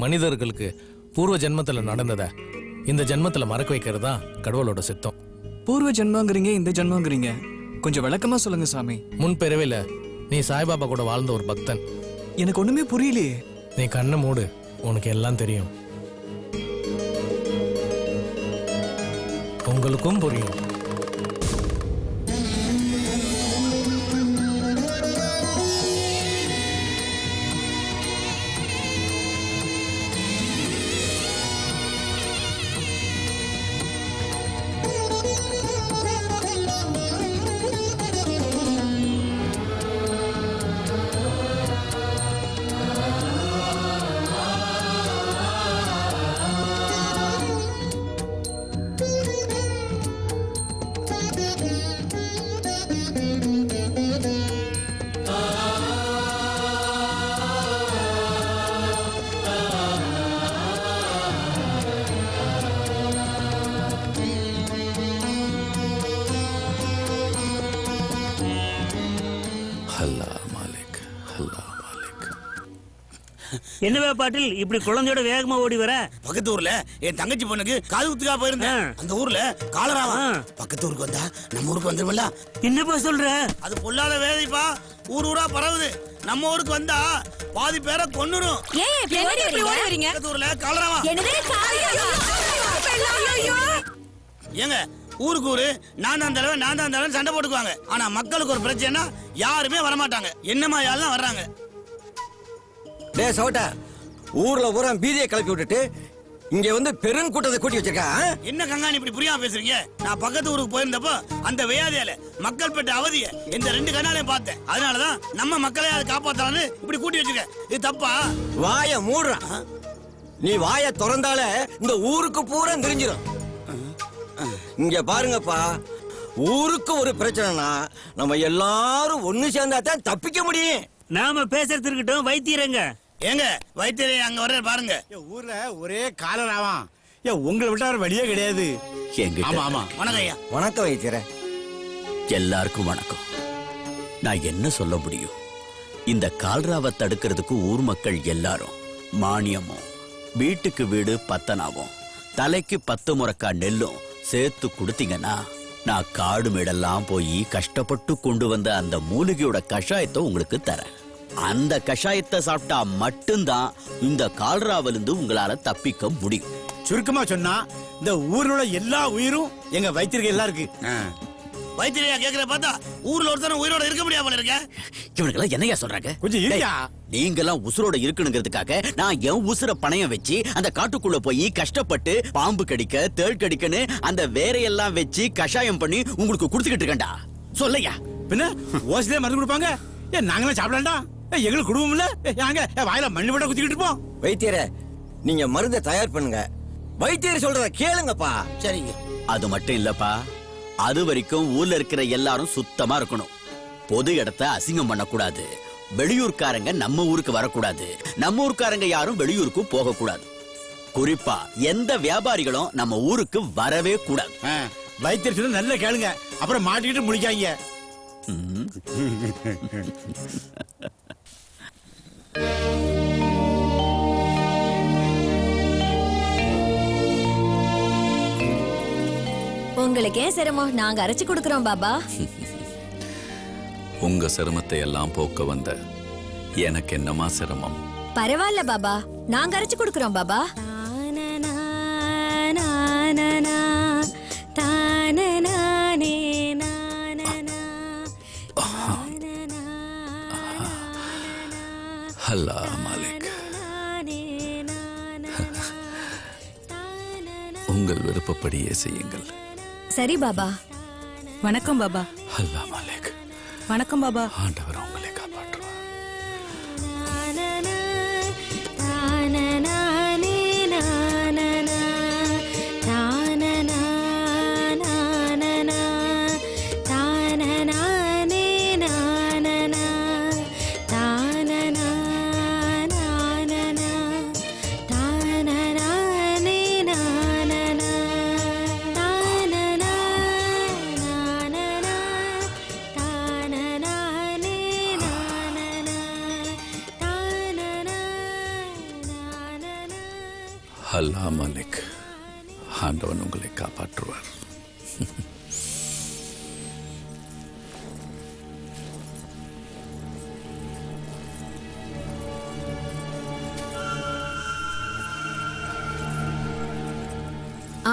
மனிதர்களுக்கு பூர்வ ஜென்மத்துல நடந்தத இந்த ஜென்மத்துல மறக்க வைக்கிறது தான் கடவுளோட சித்தம். பூர்வ ஜென்மங்கிறீங்க, இந்த ஜென்மங்கிறீங்க, கொஞ்சம் விளக்கமா சொல்லுங்க சாமி. முன் பிறவில நீ சாய்பாபா கூட வாழ்ந்த ஒரு பக்தன். எனக்கு ஒண்ணுமே புரியலையே. நீ கண்ணை மூடு, உனக்கு எல்லாம் தெரியும். உங்களுக்கும் புரியும். அல்லா மாலிக், அல்லா மாலிக். என்னவே பாட்டில் இப்படி குழந்தையோட வேகமா ஓடி வர? பக்கத்து ஊர்ல என் தங்கச்சி பொண்ணுக்கு காது குத்துக்கா போயிருந்தேன். அந்த ஊர்ல காலராவா. பக்கத்து ஊருக்கு வந்தா நம்ம ஊருக்கு வந்துருமில்ல. என்னப்பா சொல்ற? அது பொல்லாத வேதைப்பா. ஊர் ஊரா பரவுது. நம்ம ஊருக்கு வந்தா பாதி பேரை கொன்னுரும். ஏன் இப்படி ஓடி வரீங்க? பக்கத்து ஊர்ல காலராவா. ஏங்க ஊருக்கு ஊரு நான் தான் தலைவன் சண்டை போட்டுக்குவாங்க. ஆனா மக்களுக்கு ஒரு பிரச்சனைனா யாருமே வரமாட்டாங்க. என்னமா யாரெல்லாம் வர்றாங்க. டே சவட்ட, ஊர்ல பூரா பீதியை கிளப்பி விட்டுட்டு இங்க வந்து பெரும் கூட்டத்தை கூட்டி வச்சிருக்கா. என்ன கங்காணி இப்படி புரியாம பேசுறீங்க? நான் பக்கத்து ஊருக்கு போயிருந்தப்போ அந்த வேயாதியால மக்கள் பெற்ற அவதிய இந்த 2 கண்ணாலையும் பார்த்தேன். அதனாலதான் நம்ம மக்களை அதை காப்பாத்தலான்னு இப்படி கூட்டி வச்சிருக்கேன். இது தப்பா? வாய மூடுறா. நீ வாய திறந்தாலே இந்த ஊருக்கு பூரா தெரிஞ்சிடும். இங்க பாருங்கப்பா, ஊருக்கு ஒரு பிரச்சனைனா நம்ம எல்லாரும் ஒண்ணு சேர்ந்தா தான் தப்பிக்க முடியும். நாம பேசுறது இருக்கட்டும், வைத்தியரங்க. ஏங்க வைத்தியரை அங்க வர்ற பாருங்க. ஊர்ல ஒரே காலராவான். உங்களை விட்டா ஒரு வழியே கிடையாது. வணக்கம் ஐயா. வணக்கம் வைத்தியரே. எல்லாருக்கும் வணக்கம். நான் என்ன சொல்ல முடியும்? இந்த கால்ராவை தடுக்கிறதுக்கு ஊர் மக்கள் எல்லாரும் மானியமும் வீட்டுக்கு வீடு பத்தனாவும் தலைக்கு 10 முறக்கா நெல்லும் சேர்த்து கொடுத்தீங்கன்னா நான் காடு மேடெல்லாம் போய் கஷ்டப்பட்டு கொண்டு வந்த அந்த மூலிகையோட கஷாயத்தை உங்களுக்கு தரேன். அந்த கஷாயத்தை சாப்பிட்டா மட்டும்தான் இந்த கால்ராவிலிருந்து உங்களால தப்பிக்க முடியும். சுருக்கமா சொன்னா இந்த ஊர்ல எல்லா உயிரும் எங்க வைத்தியர்கள் எல்லாம் இருக்கு. வைத்தியரையா கேக்குற பார்த்தா ஊர்ல ஒருத்தரும் உயிரோட இருக்க முடியாம இருக்க. இவனுக்கெல்லாம் என்னையா சொல்றாங்க? கொஞ்சம் இருயா. நீங்க எல்லாம் உசுரோட இருக்கணுங்கிறதுக்காக நான் என் உசுர பணையம் வச்சு அந்த காட்டுக்குள்ள போய் கஷ்டப்பட்டு பாம்பு கடிக்க தேள் கடிக்கன்னு அந்த வேறையெல்லாம் வச்சு கஷாயம் பண்ணி உங்களுக்கு குடுத்துக்கிட்டு இருக்கேன்டா. சொல்லையா? பின்ன ஓசிலே மருந்து கொடுப்பாங்க. நாங்களாம் சாப்பிடலாம்டா. எங்களுக்கு குடும்பம் இல்ல. நாங்க வாயில மண்ணு போட்டா குத்திக்கிட்டு இருப்போம். வைத்தியரே, நீங்க மருந்தை தயார் பண்ணுங்க. வைத்தியர் சொல்றத கேளுங்கப்பா. சரிங்க. அது மட்டும் இல்லப்பா, அது வரைக்கும் ஊர்ல இருக்கிற எல்லாரும் சுத்தமா இருக்கணும். பொது இடத்தை அசிங்கம் பண்ணக்கூடாது. வெளியூர்காரங்க நம்ம ஊருக்கு வரக்கூடாது. நம்ம ஊர்க்காரங்க யாரும் வெளியூருக்கு போக கூடாது. குறிப்பா எந்த வியாபாரிகளும் நம்ம ஊருக்கு வரவே கூடாது. வைத்தியர் சொல்ல நல்ல கேளுங்க. அப்புறம் மாட்டிக்கிட்டு முடிக்காங்க. உங்களுக்கு ஏன் சிரமம்? நாங்க அரைச்சு கொடுக்கறோம் பாபா. உங்க சிரமத்தை எல்லாம் போக்க வந்த எனக்கு என்னமா சிரமம்? பரவாயில்ல பாபா, நாங்க அரைச்சு கொடுக்கறோம் பாபா. அல்லா மாலிக், உங்கள் விருப்பப்படியே செய்யுங்கள். சரி பாபா. வணக்கம் பாபா. அல்லா மாலிக். வணக்கம் பாபா. ஆண்டவர் உங்களை காப்பாற்றுவார். அல்லா மாலிக், ஆண்டவன் உங்களை காப்பாற்றுவார்.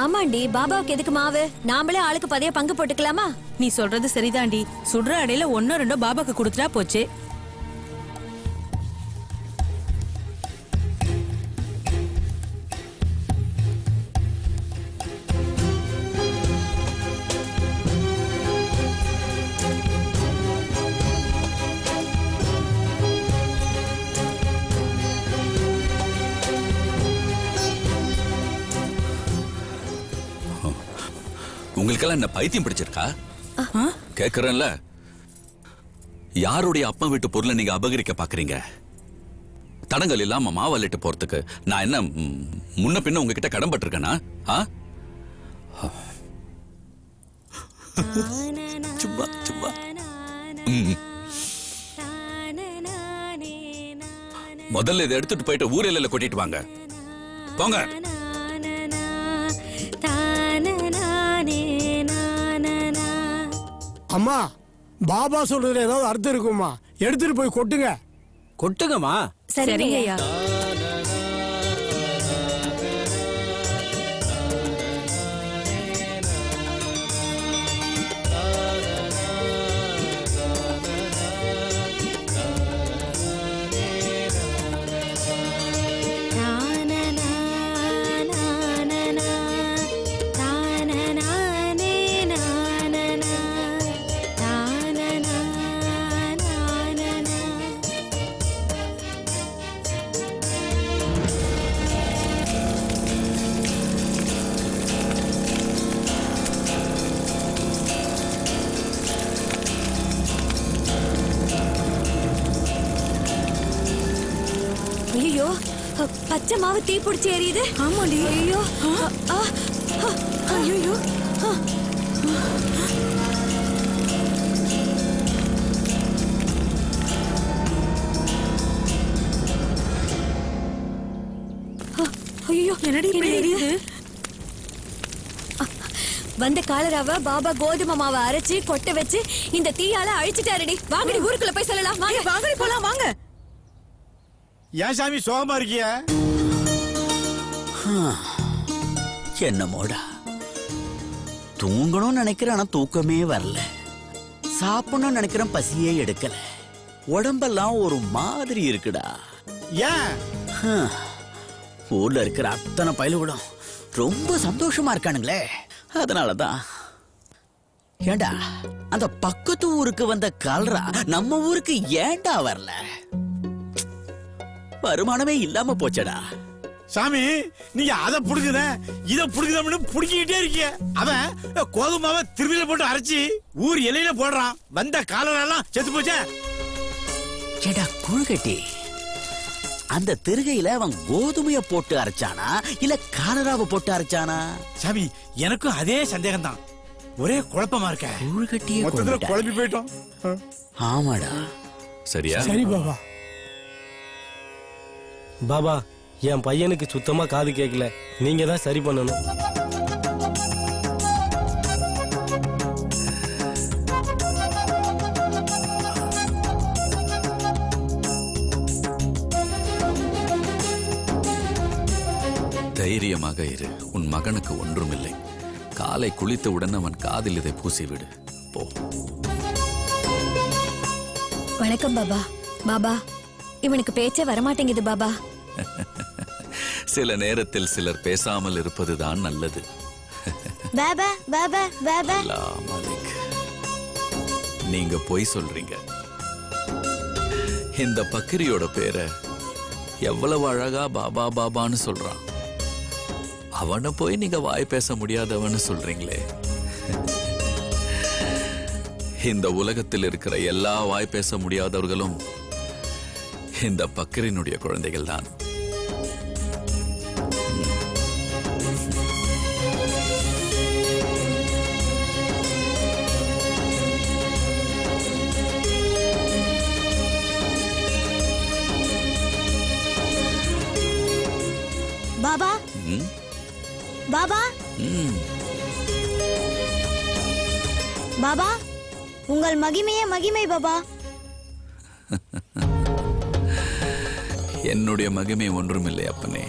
ஆமாண்டி, பாபாவுக்கு எதுக்கு மாவு? நாமளே ஆளுக்கு பதைய பங்கு போட்டுக்கலாமா? நீ சொல்றது சரிதாண்டி. சுடுற அடையில 1-2 பாபாக்கு கொடுத்துட்டா போச்சு. உங்களுக்கெல்லாம் என்ன பைத்தியம் பிடிச்சிருக்கா? கேக்குறேன்ல, யாருடைய அப்பா வீட்டு பொருளை நீங்க அபகரிக்க பாக்குறீங்க? தடங்கள் இல்லாம மாவல்லிட்டு போறதுக்கு நான் என்ன முன்ன பின்ன உங்ககிட்ட கடன் பட்டிருக்கேனா? சும்மா சும்மா. முதல்ல இதை எடுத்துட்டு போயிட்டு ஊரெல்ல கொட்டிட்டு வாங்க. போங்க. அம்மா, பாபா சொல்றதுல ஏதாவது அர்த்தம் இருக்குமா? எடுத்துட்டு போய் கொட்டுங்க. கொட்டுங்கம்மா. சரிங்கய்யா. ஐயோ, பச்சை மாவு தீ பிடிச்சி எரியுது. ஆமாடி. ஐயோ ஐயோ. ஐயோ, என்னடி எரியுது? வந்த காலராவ பாபா கோதுமை மாவை அரைச்சு கொட்டை வச்சு இந்த தீயால அழிச்சிட்டாருடி. வாங்கடி, ஊருக்குள்ள போய் சொல்லலாம். வாங்கடி போலாம், வாங்க. ஏன் சாமி சோகமா இருக்கிய? என்னமோடா, தூங்கணும்னு நினைக்கிறேன், ஆனா தூக்கமே வரல. சாப்பிடணும்னு நினைக்கிறேன், பசியே எடுக்கல. உடம்பெல்லாம் ஒரு மாதிரி இருக்குடா. ஏன்? ஊர்ல இருக்கிற அத்தனை பயலுகளும் ரொம்ப சந்தோஷமா இருக்கானுங்களே, அதனாலதான். ஏண்டா, அந்த பக்கத்து ஊருக்கு வந்த கால்ரா நம்ம ஊருக்கு ஏண்டா வரல? வருமானமே இல்லாம போச்சடா. சாமி, நீங்க அதை புடுங்குத இதை புடுங்குதம்னு புடுங்கிக்கிட்டே இருக்கீங்க. அவன் கோதுமாவை திருவிழா போட்டு அரைச்சி ஊர் எல்லையில போடுறான். வந்த காலரெல்லாம் செத்து போச்சே. ஏண்டா குழுகட்டி, அந்த திருகையில அவன் கோதுமைய போட்டு அரைச்சானா இல்ல காலராவை போட்டு அரைச்சானா? சாமி, எனக்கும் அதே சந்தேகம் தான். ஒரே குழப்பமா இருக்க. குழுகட்டியே குழப்பி போயிட்டோம். ஆமாடா. சரியா? சரி பாபா. பாபா, என் பையனுக்கு சுத்தமா காது கேட்கல, நீங்க தான் சரி பண்ணணும். தைரியமாக இரு. உன் மகனுக்கு ஒன்றுமில்லை. காலை குளித்தவுடன் அவன் காதில் இதை பூசிவிடு. போ. வணக்கம் பாபா. பாபா, இவனுக்கு பேச்சே வரமாட்டேங்குது பாபா. சில நேரத்தில் சிலர் பேசாமல் இருப்பதுதான் நல்லது. பாபா பாபா பாபா. மாலிக், நீங்க பொய் சொல்றீங்க. இந்த பக்கிரியோட பேரை எவ்வளவு அழகா பாபா பாபான்னு சொல்றான். அவனை போய் நீங்க வாய் பேச முடியாதவன்னு சொல்றீங்களே. இந்த உலகத்தில் இருக்கிற எல்லா வாய் பேச முடியாதவர்களும் இந்த பக்கிரினுடைய குழந்தைகள் தான். பாபா பாபா பாபா, உங்கள் மகிமையே மகிமை பாபா. என்னுடைய மகிமை ஒன்றுமில்லை அப்பனே,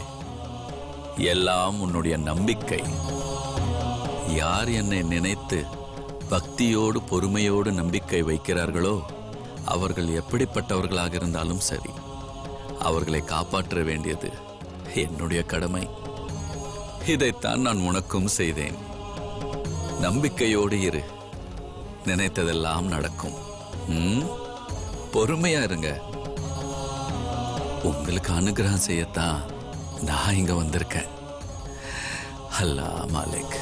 எல்லாம் உன்னுடைய நம்பிக்கை. யார் என்னை நினைத்து பக்தியோடு பொறுமையோடு நம்பிக்கை வைக்கிறார்களோ அவர்கள் எப்படிப்பட்டவர்களாக இருந்தாலும் சரி, அவர்களை காப்பாற்ற வேண்டியது என்னுடைய கடமை. இதைத்தான் நான் உனக்கும் செய்தேன். நம்பிக்கையோடு இரு, நினைத்ததெல்லாம் நடக்கும். பொறுமையா இருங்க. உங்களுக்கு அனுகிரகம் செய்யத்தான் நான் இங்க வந்திருக்கேன். அல்லாஹ் மாலிக்.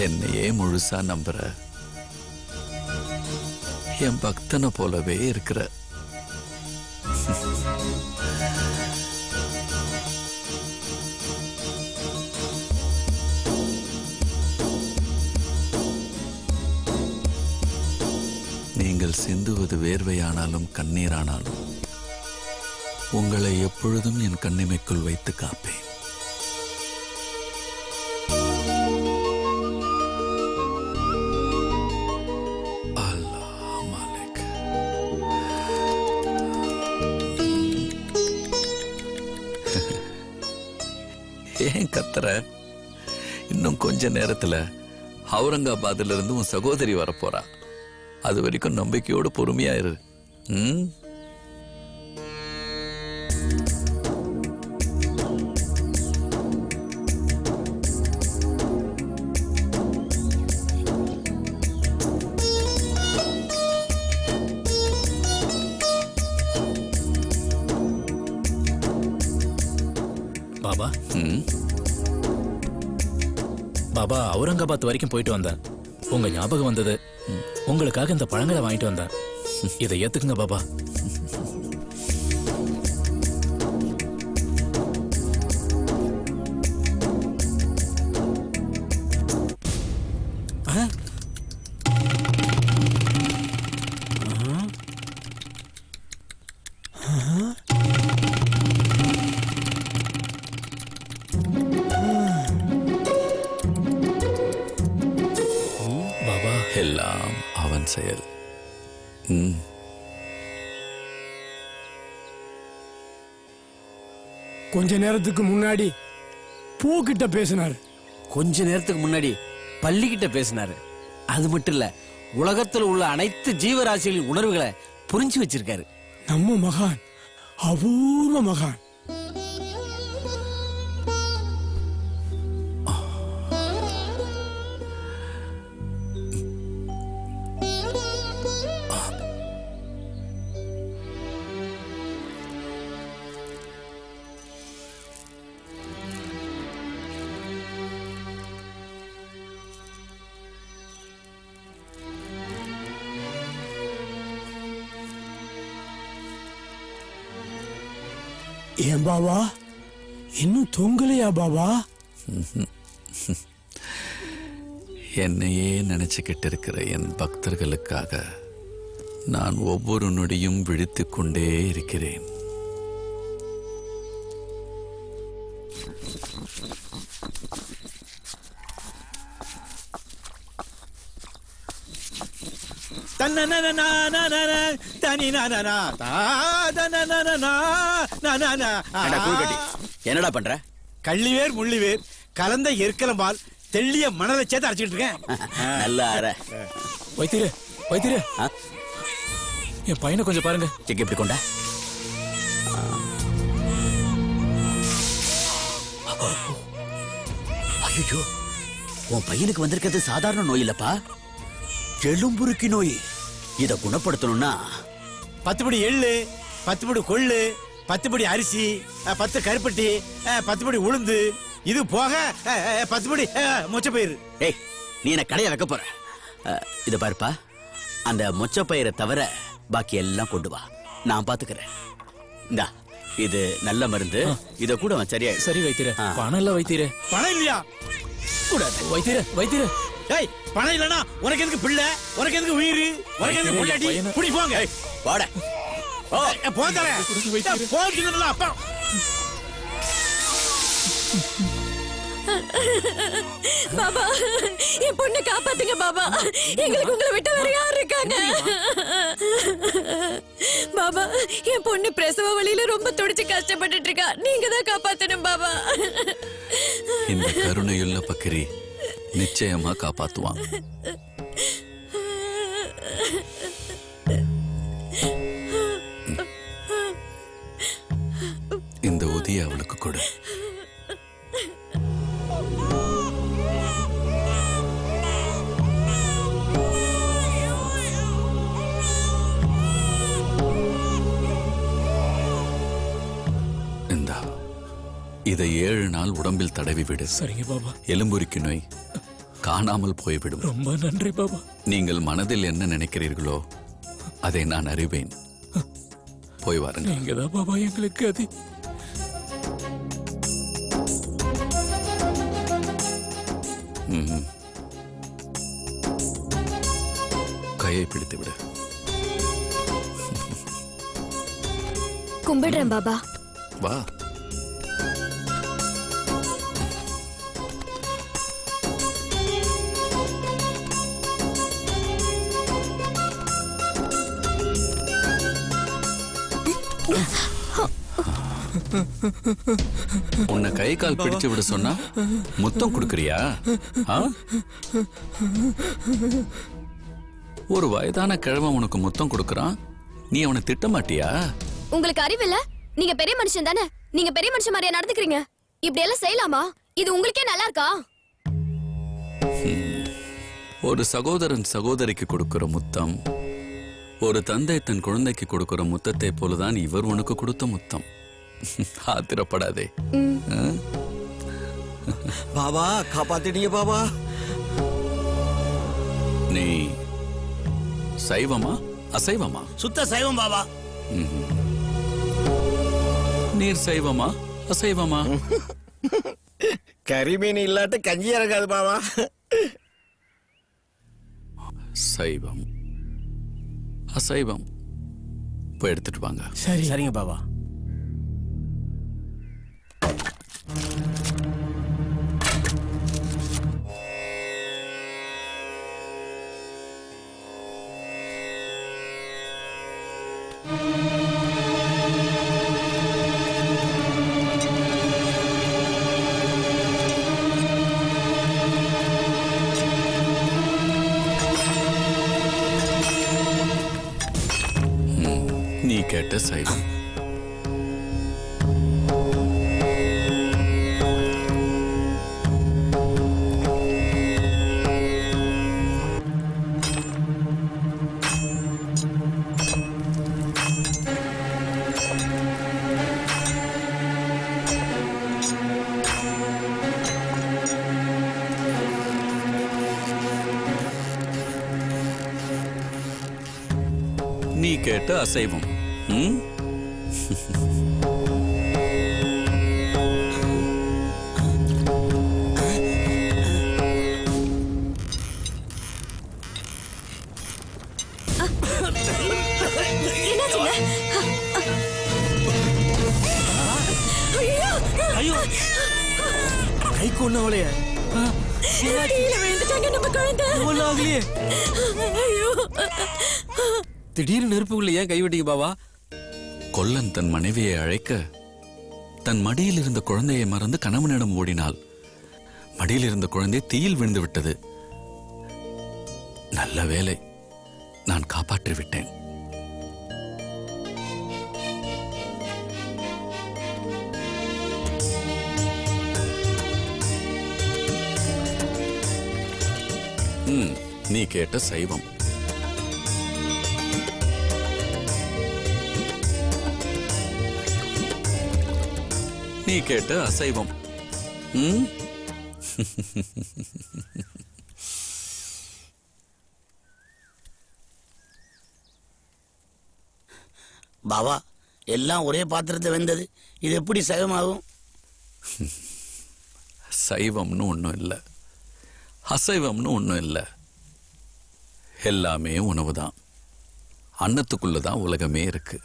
என்னையே முழுசா நம்புற, என் பக்தனை போலவே இருக்கிற. நீங்கள் சிந்துவது வேர்வையானாலும் கண்ணீரானாலும் உங்களை எப்பொழுதும் என் கண்ணிமைக்குள் வைத்து காப்பேன். ஏன் கத்துற? இன்னும் கொஞ்ச நேரத்துல அவுரங்காபாத்ல இருந்து உன் சகோதரி வரப்போறா. அது வரைக்கும் நம்பிக்கையோடு பொறுமையா இரு. பாபா பாபா அவுரங்காபாத் வரைக்கும் போயிட்டு வந்தேன். உங்க ஞாபகம் வந்தது. உங்களுக்காக இந்த பழங்களை வாங்கிட்டு வந்தேன். இதை ஏத்துக்குங்க பாபா. எல்லாம் அவன் செயல். கொஞ்ச நேரத்துக்கு முன்னாடி பூ கிட்ட பேசினாரு. கொஞ்ச நேரத்துக்கு முன்னாடி பள்ளிக்கிட்ட பேசினாரு. அது மட்டும் இல்ல, உலகத்துல உள்ள அனைத்து ஜீவராசிகளின் உணர்வுகளை புரிஞ்சு வச்சிருக்காரு. நம்ம மகான் அபூர்வ மகான். ஏன் பாபா இன்னும் தூங்கலையா பாபா? என்னையே நினைச்சுக்கிட்டு இருக்கிற என் பக்தர்களுக்காக நான் ஒவ்வொரு நொடியும் விழித்துக் கொண்டே இருக்கிறேன். என்னடா பண்ற? கள்ளிவேர் முள்ளிவேர் கலந்த எற்கலம்பால் தெள்ளிய மணலை சேர்த்து அரைச்சிட்டு இருக்கேன். நல்லா வைத்திரு வைத்திரு, என் பையனை கொஞ்சம் பாருங்க. செக் எப்படி கொண்டா? ஐயோ, உன் பையனுக்கு வந்திருக்கிறது சாதாரண நோய் இல்லப்பா, எலும்புருக்கி நோய். இத குணப்படுத்தணும்னா 10 படி எள்ளு, 10 படி கொள்ளு, 10 படி அரிசி, 10 கருப்பட்டி, 10 படி உளுந்து, இது போக 10 படி மொச்சப்பயிறு. ஏய், நீ என்ன கடையை வைக்க போற? இத பாருப்பா, அந்த மொச்சப்பயிரை தவிர பாக்கி எல்லாம் கொண்டு வா, நான் பாத்துக்கிறேன். இந்தா, இது நல்ல மருந்து. இத கூட சரியா. சரி வைத்திரு. பணம் இல்ல வைத்திரு. பணம் இல்லையா? கூடாது வைத்திரு வைத்திரு. ஏய், பணம் இல்லனா உனக்கு எதுக்கு பிள்ளை? உனக்கு எதுக்கு உயிர்? உனக்கு எதுக்கு புள்ளடி? புடி போங்க. வாடா. போங்கடா. போங்க அப்பா. பாபா, என் பொண்ணை காப்பாத்துங்க பாபா. எங்களுக்கு உங்களை விட்டு வேற யார் இருக்காங்க? பாபா, என் பொண்ணு பிரசவ வலியில ரொம்ப துடிச்சு கஷ்டப்பட்டுட்டு இருக்கா. நீங்க தான் காப்பாத்தணும் பாபா. இந்த கருணையுள்ள பக்கிரி நிச்சயமா காப்பாத்துவான். இந்த உதியை அவளுக்கு கொடு. இதை 7 நாள் உடம்பில் தடவி விடு. சரிங்க பாபா. எலும்புருக்கி நோய் காணாமல் போய்விடும். ரொம்ப நன்றி பாபா. நீங்கள் மனதில் என்ன நினைக்கிறீர்களோ அதை நான் அறிவேன். போய் வாருங்கள். நீங்க தான் பாபா எங்களுக்கு அது. கையை பிடித்து விடு. கும்பிடுறேன் பாபா. வா. உன்னை கை கால் பிடிச்சு விட சொன்னா முத்தம் கொடுக்கறியா? ஒரு வயதான கிழவன் உனக்கு முத்தம் கொடுக்கறான், நீ அவனை திட்ட மாட்டியா? உங்களுக்கு அறிவில்ல? நீங்க பெரிய மனுஷன் தானே? நீங்க பெரிய மனுஷன் மாதிரியா நடந்துக்கிறீங்க? இப்படி எல்லாம் செய்யலாமா? இது உங்களுக்கே நல்லா இருக்கா? ஒரு சகோதரன் சகோதரிக்கு கொடுக்கிற முத்தம், ஒரு தந்தை தன் குழந்தைக்கு கொடுக்கிற முத்தத்தை போலதான் இவர் உனக்கு கொடுத்த முத்தம். ஆத்திரப்படாதே. பாபா காப்பாத்திட்டீங்க பாபா. நீ சைவமா அசைவமா? சுத்த சைவம் பாபா. நீர் சைவமா அசைவமா? கறிமீன் இல்லாட்ட கஞ்சி இறங்காது பாபா. சைவம் அசைவம் போய் எடுத்துட்டு வாங்க. சரி சரிங்க பாபா. நீ கேட்ட சைவம். நீ கேட்ட அசைவம். ஐயோ கைக்கு ஒண்ணவளைய திடீர்னு நெருப்புக்குள்ள ஏன் கைவிட்டீங்க பாபா? கொல்லன் தன் மனைவியை அழைக்க தன் மடியில் இருந்த குழந்தையை மறந்து கணவனிடம் ஓடினாள். மடியில் இருந்த குழந்தை தீயில் விழுந்து விட்டது. நல்ல வேலை, நான் காப்பாற்றி விட்டேன். நீ கேட்ட சைவம். நீ கேட்ட அசைவம். பாபா எல்லாம் ஒரே பாத்திரத்தை வெந்தது, இது எப்படி சைவமாகும்? சைவம்னு ஒண்ணும் இல்ல, அசைவம்னு ஒண்ணும் இல்ல. எல்லாமே உணவுதான். அன்னத்துக்குள்ளதான் உலகமே இருக்கு.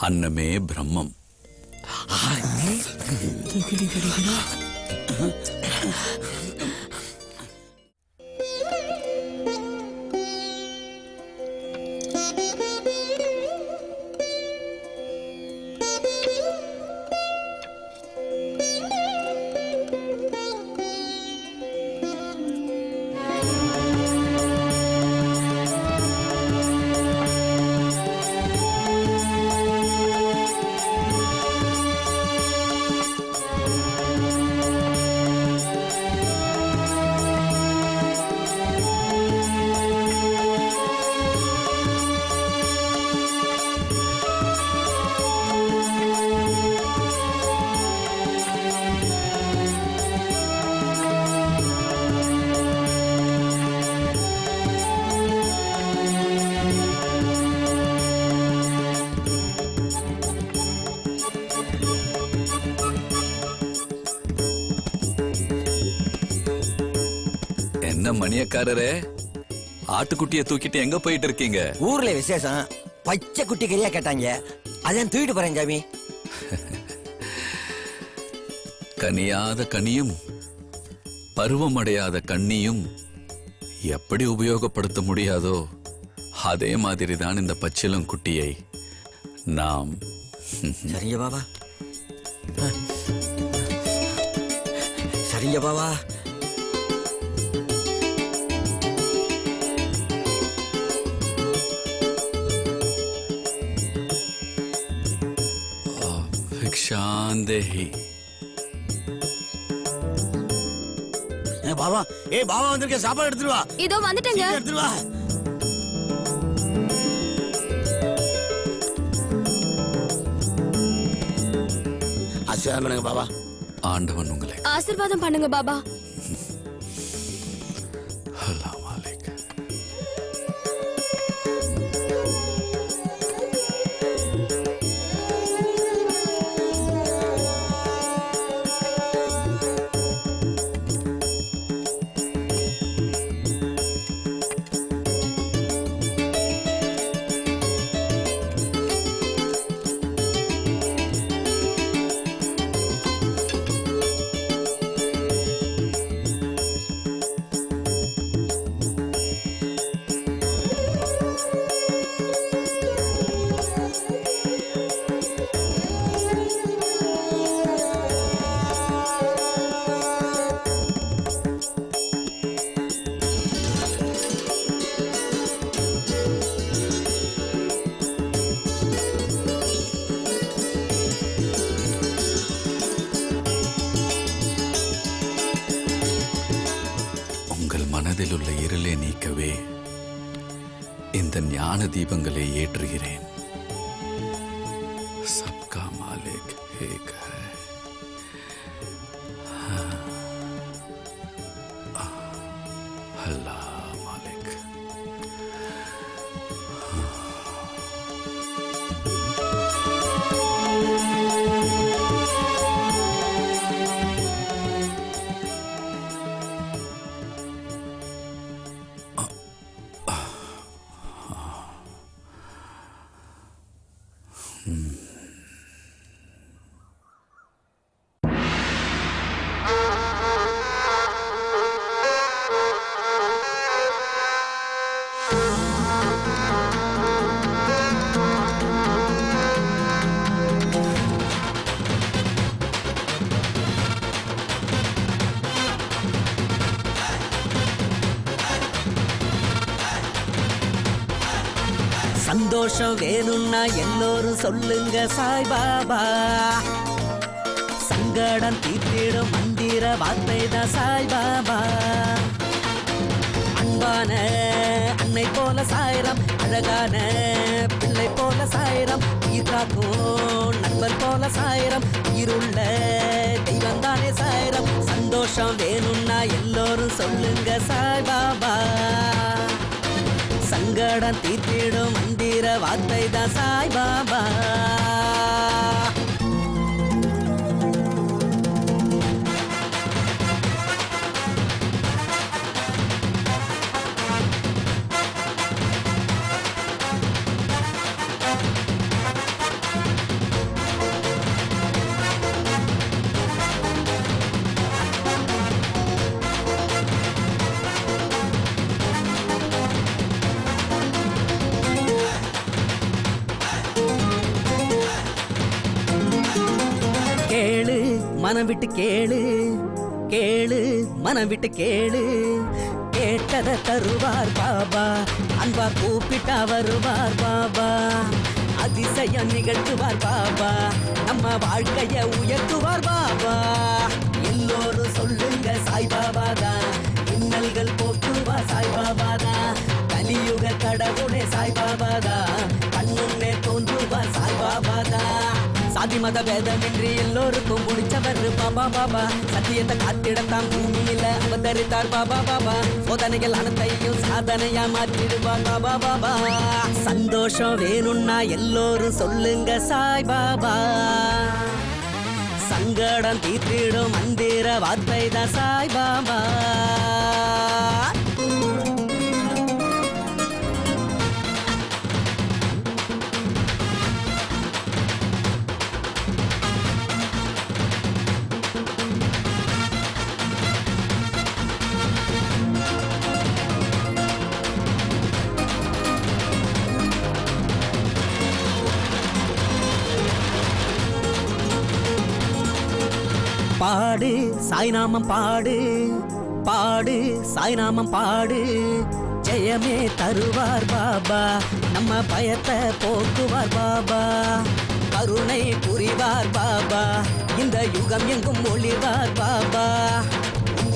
அன்னமே பிரம்மம். என்ன மணியக்காரரே, ஆட்டுக்குட்டியை தூக்கிட்டு எங்க போயிட்டு இருக்கீங்க? ஊர்ல விசேஷம், பச்சை குட்டி கறியா கேட்டாங்க, அதான் தூக்கிட்டு போறேன் சாமி. கனியாத கனியும் பருவமடையாத கண்ணியும் எப்படி உபயோகப்படுத்த முடியாதோ அதே மாதிரி தான் இந்த பச்சிளங்குட்டியை நாம். சரிங்க பாபா, சரிங்க பாபா. பிக்ஷாந்தேஹி. பாபா, பாபா வந்திருக்க, சாப்பாடு எடுத்துட்டு வா. இதோ வந்துட்டேங்க. எடுத்துட்டு வா. ஆசீர்வாதம் பண்ணுங்க பாபா. ஆண்டவன் உங்களை ஆசீர்வாதம் பண்ணுங்க பாபா. மனதில் உள்ள இருளை நீக்கவே இந்த ஞான தீபங்களை ஏற்றுகிறேன். சப்கா மாலிக் ஏக் ஹை. அல்லாஹ் மாலிக். சந்தோஷம் வேணும்னா எல்லோரும் சொல்லுங்க சாய்பாபா. சங்கடம் தீர்த்திடும் மந்திர வார்த்தை தான் சாய்பாபா. அன்பான அன்னை போல சாயிரம், அழகான பிள்ளை போல சாயிரம், ஈர்க்காக்கும் நண்பர் போல சாயிரம், இருள்ள தெய்வம் தானே சாயிரம். சந்தோஷம் வேணும்னா எல்லோரும் சொல்லுங்க சாய்பாபா. சங்கடம் தீர்த்திடும் மந்திர வார்த்தை தான் சாய்பாபா. கேளு மனம் விட்டு கேளு, கேளு மனம் விட்டு கேளு, கேட்டதை தருவார் பாபா, அன்பா கூப்பிட்டா வருவார் பாபா, அதிசயம் நிகழ்த்துவார் பாபா, நம்ம வாழ்க்கைய உயர்த்துவார் பாபா. எல்லோரும் சொல்லுங்க சாய்பாபா தான், இன்னல்கள் போக்குவார் சாய்பாபா தான், கலியுக கடவுளே சாய்பாபா தான், கண்ணுன்னே தோன்றுவார் சாய்பாபா தான். சாதி மத பேதமின்றி எல்லோருக்கும் முடிச்சவர் பாபா பாபா, சத்தியத்தை காத்திடத்தான் பூமியில அவதரித்தார் பாபா பாபா, சோதனைகள் அனைத்தையும் சாதனையா மாற்றிடுவார் பாபா பாபா. சந்தோஷம் வேணும்னா எல்லோரும் சொல்லுங்க சாய் பாபா. சங்கடம் தீர்த்திடும் மந்திர வார்த்தை தான் சாய் பாபா. பாடு சாய்நாமம் பாடு பாடு சாய்நாமம் பாடு ஜெயமே தருவார் பாபா நம்ம பயத்தை போக்குவார் பாபா கருணை புரிவார் பாபா இந்த யுகம் எங்கும் ஒளிவார் பாபா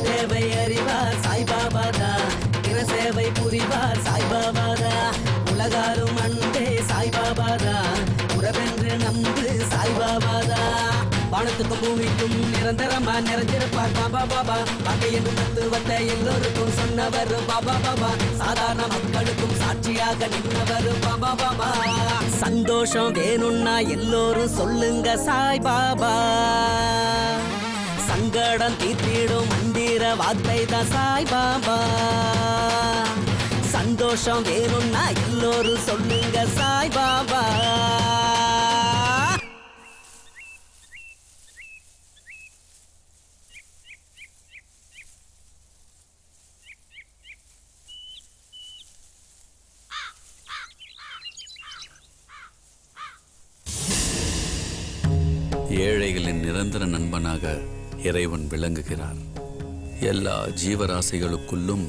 சேவை அறிவார் சாய்பாபா தான் பிற சேவை புரிவார் சாய்பாபா தான் உலகாரும் அன்பே சாய்பாபா தான் உறவென்று நம்பு சாய்பாபா தான் வானத்துக்கும் பூமிக்கும் நிரந்தரமா நிறைஞ்சிருப்பார் பாபா பாபா பாக்கை என்று தத்துவத்தை எல்லோருக்கும் சொன்னவர் பாபா பாபா சாதாரண மக்களுக்கும் சாட்சியாக நின்றவர் பாபா பாபா சந்தோஷம் வேணும்னா எல்லோரும் சொல்லுங்க சாய் பாபா சங்கடம் தீர்த்திடும் மந்திர வார்த்தை தான் சாய் பாபா சந்தோஷம் வேணும்னா எல்லோரும் சொல்லுங்க சாய் பாபா ஏழைகளின் நிரந்தர நண்பனாக இறைவன் விளங்குகிறான். எல்லா ஜீவராசிகளுக்குள்ளும்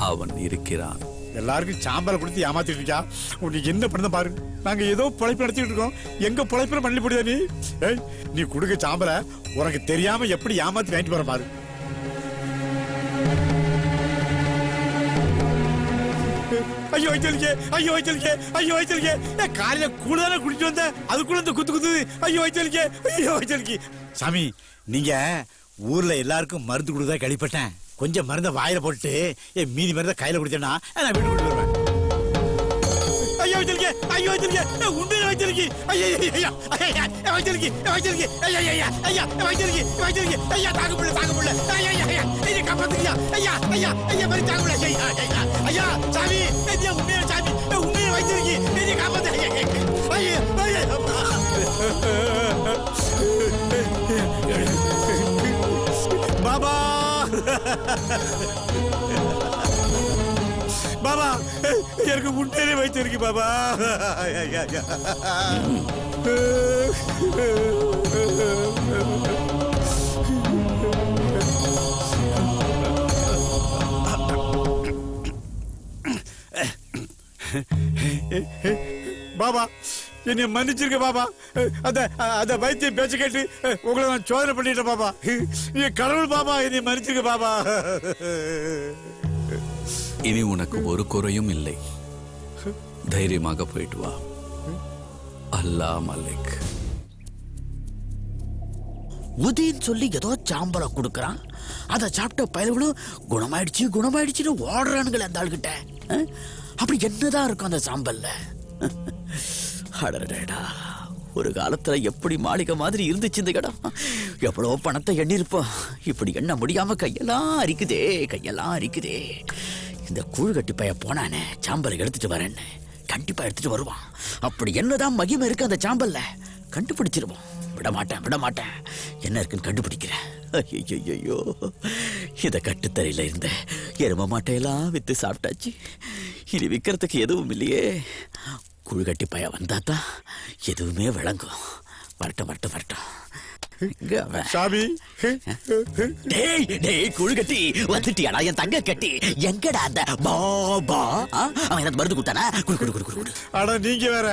அவன் இருக்கிறான். எல்லாருக்கும் சாம்பலை கொடுத்து ஏமாத்திட்டு இருக்கா. உனக்கு என்ன பண்ண பாரு. நாங்க ஏதோ பொழைப்பு நடத்திட்டு இருக்கோம். எங்க பொழைப்புல மண்ணி போடுதா நீ? ஏய், நீ கொடுக்க சாம்பலை உனக்கு தெரியாம எப்படி ஏமாத்தி வாங்கிட்டு போற பாரு. ஐயோ வச்சிருக்கே, ஐயோ வச்சிருக்கே, ஐயோ வச்சிருக்கே. காலையில கூடுதலா குடிச்சு வந்த அதுக்குள்ள இந்த குத்து குத்துது. ஐயோ வச்சிருக்கே, ஐயோ வச்சிருக்கே. சாமி, நீங்க ஊர்ல எல்லாருக்கும் மருந்து கொடுத்தா கேள்விப்பட்டேன். கொஞ்சம் மருந்த வாயில போட்டு மீதி மருந்த கையில குடிச்சேன்னா நான் வீட்டு கொண்டு வருவேன். ஐயோ வச்சிருக்கே, ஐயோ வச்சிருக்கே, உண்மையில வச்சிருக்கே. ஐயா ஐயா ஐயா வச்சிருக்கே, வச்சிருக்கே. ஐயா ஐயா ஐயா வச்சிருக்கே, வச்சிருக்கே. ஐயா தாங்க முடியல, தாங்க முடியல. ஐயா ஐயா ஐயா இதை காப்பாத்துறியா? ஐயா ஐயா ஐயா மாதிரி தாங்க முடியல. ஐயா ஐயா ஐயா சாமி, ஐயா உண்மையில சாமி, உண்மையில வச்சிருக்கே. இதை காப்பாத்து. ஐயா ஐயா ஐயா பாபா பாபா எனக்கு முன்னேறி வச்சிருக்கு பாபா. பாபா என்னை மன்னிச்சிருக்க பாபா. அந்த வைத்தியம் பேச்சு கேட்டு உங்களை நான் சோதனை பண்ணிட்டேன் பாபா. நீ கடவுள் பாபா, என்னை மன்னிச்சிருக்க பாபா. இனி உனக்கு ஒரு குறையும் இல்லை. தைரியமாக போயிட்டு வா. அல்லாஹ் மலிக். உதின்னு சொல்லி ஏதோ சாம்பலை கொடுக்கறான். அதை சாப்பிட்ட பயல்களும் குணமாயிடுச்சு குணமாயிடுச்சுன்னு ஓடுறானுங்களே அந்த ஆளுகிட்ட. அப்படி என்னதான் இருக்கும் அந்த சாம்பல்ல? அடடா, ஒரு காலத்துல எப்படி மாளிகை மாதிரி இருந்துச்சு இந்த இடம். எவ்வளவு பணத்தை எண்ணிருப்போம். இப்படி எண்ண முடியாம கையெல்லாம் அரிக்குதே, கையெல்லாம் அரிக்குதே. இந்த கூழ்கட்டி பைய போனானே சாம்பலை எடுத்துட்டு வரேன்னு, கண்டிப்பா எடுத்துட்டு வருவான். அப்படி என்னதான் மகிமை இருக்கு அந்த சாம்பல்ல கண்டுபிடிச்சிருவோம். விடமாட்டேன் விடமாட்டேன், என்ன இருக்குன்னு கண்டுபிடிக்கிறேன். ஐயோ, இத கட்டுத்தரையில இருந்த எரும மாட்டையெல்லாம் வித்து சாப்பிட்டாச்சு. இனி விற்கிறதுக்கு எதுவும் இல்லையே. குழுகட்டி பைய வந்தாதான் எதுவுமே விளங்கும். வரட்டும் வரட்டும் வரட்டும். சாமி, டேய் டேய் குழுகட்டி வந்துட்டியாடா என் தங்க கட்டி. எங்கடா அந்த பாபா? அவன் எனக்கு மருந்து கொடுத்தானா? குடு குடு குடு குடு. ஆனா நீங்க வேற,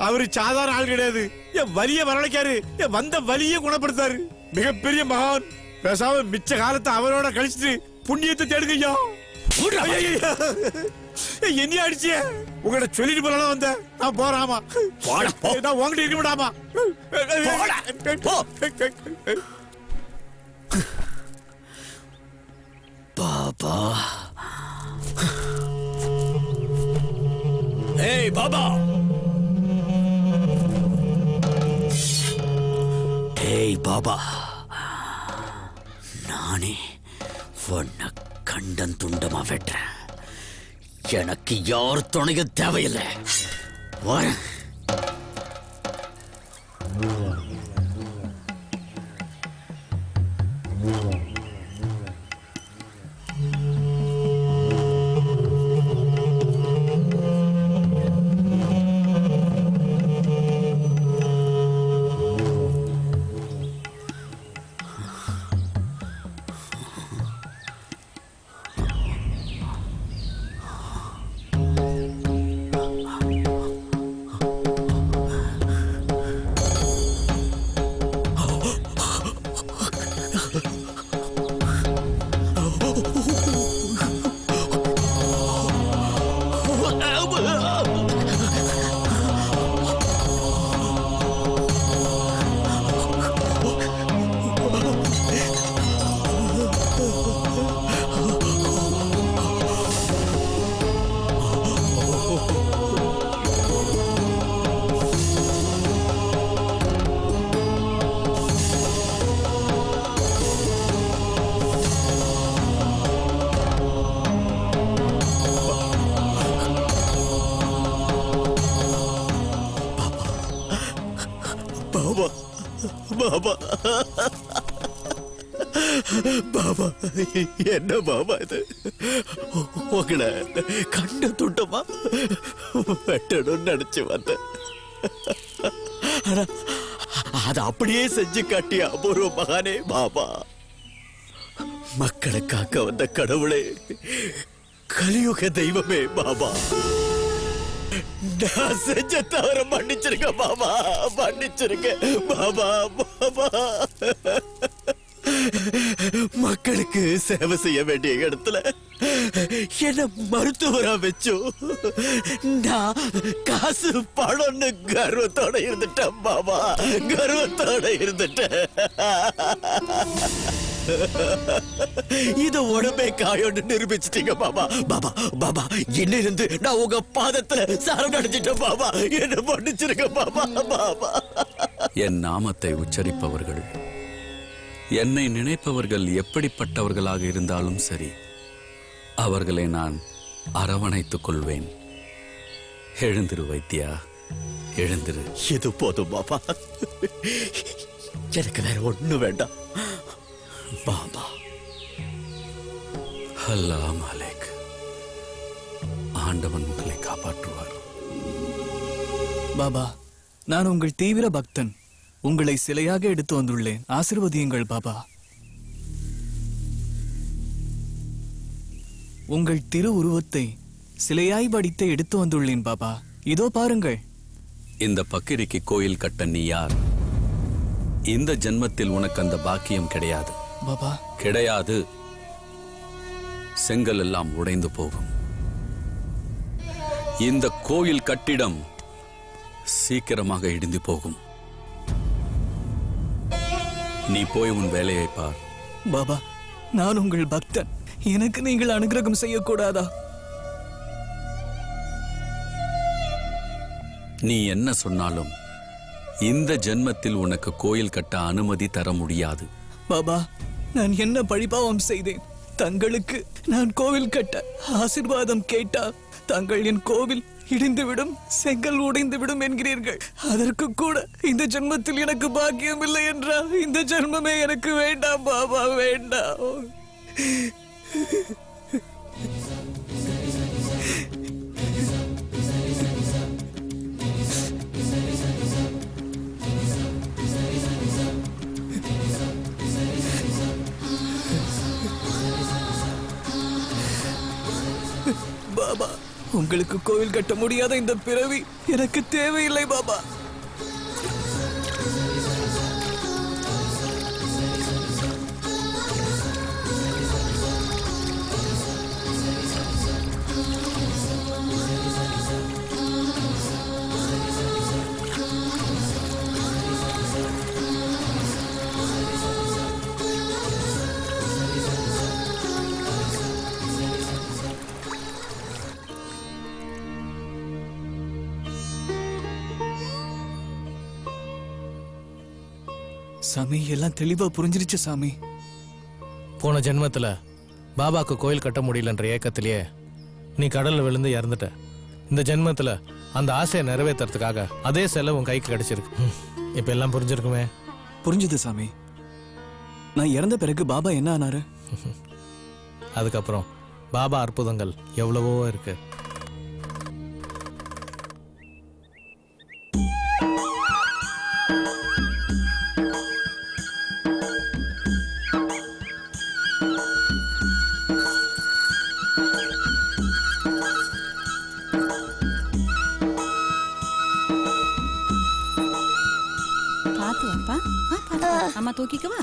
அவரு சாதாரண ஆள் கிடையாது. என் வலிய வரவழைக்காரு, என் வந்த வலிய குணப்படுத்தாரு. மிகப்பெரிய மகான். பேசாம மிச்ச காலத்தை அவரோட கழிச்சிட்டு புண்ணியத்தை தேடுங்கய்யா. என்ன அடிச்சு உங்கள்ட்ட சொல்லிட்டு போலாம் வந்த. நான் போறேன். ஆமா நான் உங்ககிட்ட இருக்க விடாமா. பாபா, ஏய் பாபா, ஏய் பாபா, நானே உன்னை கண்டன் துண்டமா வெட்டுறேன். எனக்கு யார் துணையும் தேவையில்லை. வரேன். பாபா பாபா பாபா என்ன பாபா இது உங்களை கண்ட துண்டமா வெட்டணும்னு நினைச்சு வந்தேன். அதை அப்படியே செஞ்சு காட்டிய அபூர்வ மகானே பாபா. மக்களை காக்க வந்த கடவுளே, கலியுக தெய்வமே பாபா, நான் செஞ்ச தவற மன்னிச்சிருக்க பாபா, மன்னிச்சிருக்க பாபா. பாபா மக்களுக்கு சேவை செய்ய வேண்டிய இடத்துல என்ன மருத்துவரா வச்சோ நான் காசு பணம்னு கர்வத்தோட இருந்துட்டேன் பாபா, கர்வத்தோட இருந்துட்டேன். இத உடம்பே காயோன்னு நிரூபிச்சிட்டீங்க பாபா. பாபா பாபா இன்னிலிருந்து நான் உங்க பாதத்துல சரணடைஞ்சிட்டேன் பாபா, என்ன மன்னிச்சிருக்க பாபா. பாபா என் நாமத்தை உச்சரிப்பவர்கள், என்னை நினைப்பவர்கள் எப்படிப்பட்டவர்களாக இருந்தாலும் சரி, அவர்களை நான் அரவணைத்துக் கொள்வேன். எழுந்திரு வைத்தியா, எழுந்திரு. இது போதும் பாபா, எனக்கு வேற ஒண்ணு வேண்டாம் பாபா. அல்லாஹ் மாலிக், ஆண்டவன் உங்களை காப்பாற்றுவார். பாபா, நான் உங்கள் தீவிர பக்தன். உங்களை சிலையாக எடுத்து வந்துள்ளேன், ஆசீர்வதியுங்கள் பாபா. உங்கள் திரு உருவத்தை சிலையாய் படித்து எடுத்து வந்துள்ளேன் பாபா, இதோ பாருங்கள். இந்த பக்கிரிக்கு கோயில் கட்ட நீ யார்? இந்த ஜென்மத்தில் உனக்கு அந்த பாக்கியம் கிடையாது பாபா. கிடையாது. செங்கல் எல்லாம் உடைந்து போகும். இந்த கோயில் கட்டிடம் சீக்கிரமாக இடிந்து போகும். நீ போய் உன் வேலையை பார். பாபா, நான் உங்கள் பக்தன், எனக்கு நீங்கள் அனுகிரகம் செய்யக்கூடாதா? நீ என்ன சொன்னாலும் இந்த ஜென்மத்தில் உனக்கு கோயில் கட்ட அனுமதி தர முடியாது. பாபா, நான் என்ன பழிபாவம் செய்தேன்? தங்களுக்கு நான் கோவில் கட்ட ஆசீர்வாதம் கேட்டா தங்கள் என் கோவில் இடிந்துவிடும், செங்கல் உடைந்துவிடும் என்கிறீர்கள். அதற்கு கூட இந்த ஜென்மத்தில் எனக்கு பாக்கியம் இல்லை என்றால் இந்த ஜென்மமே எனக்கு வேண்டாம் பாபா, வேண்டாம். பாபா, உங்களுக்கு கோவில் கட்ட முடியாத இந்த பிறவி எனக்கு தேவையில்லை பாபா. சாமி, எல்லாம் தெளிவா புரிஞ்சிருச்சு சாமி. போன ஜென்மத்துல பாபாக்கு கோயில் கட்ட முடியலன்ற ஏக்கத்திலேயே நீ கடல்ல விழுந்து இறந்துட்ட. இந்த ஜென்மத்துல அந்த ஆசையை நிறைவேற்றுறதுக்காக அதே செலவு உன் கைக்கு கிடைச்சிருக்கு. இப்ப எல்லாம் புரிஞ்சிருக்குமே? புரிஞ்சுது சாமி. நான் இறந்த பிறகு பாபா என்ன ஆனாரு? அதுக்கப்புறம் பாபா அற்புதங்கள் எவ்வளவோ இருக்கு. அம்மா தூக்கிக்கவா?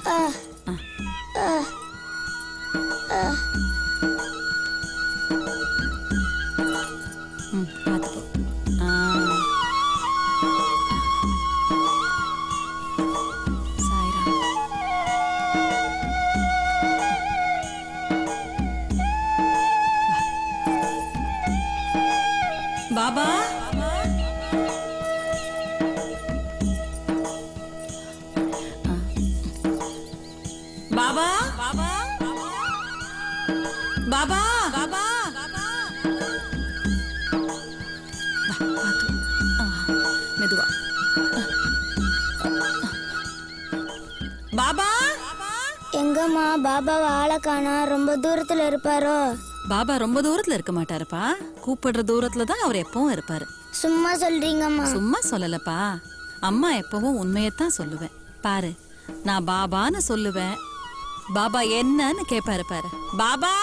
பாபா, பாபா, பாபா, பாபா, மெதுவா. பாபா எங்கம்மா பாபாவை ஆளை காணா? ரொம்ப தூரத்துல இருப்பாரோ? பாபா ரொம்ப தூரத்துல இருக்க மாட்டாருப்பா. கூப்பிடுற தூரத்துல தான் அவர் எப்பவும் இருப்பாரு. சும்மா சொல்றீங்கம்மா. சும்மா சொல்லலப்பா, அம்மா எப்பவும் உண்மையத்தான் சொல்லுவேன். பாரு, நான் பாபான்னு சொல்லுவேன், பாபா என்னன்னு கேட்பாரு. பாரு பாபா.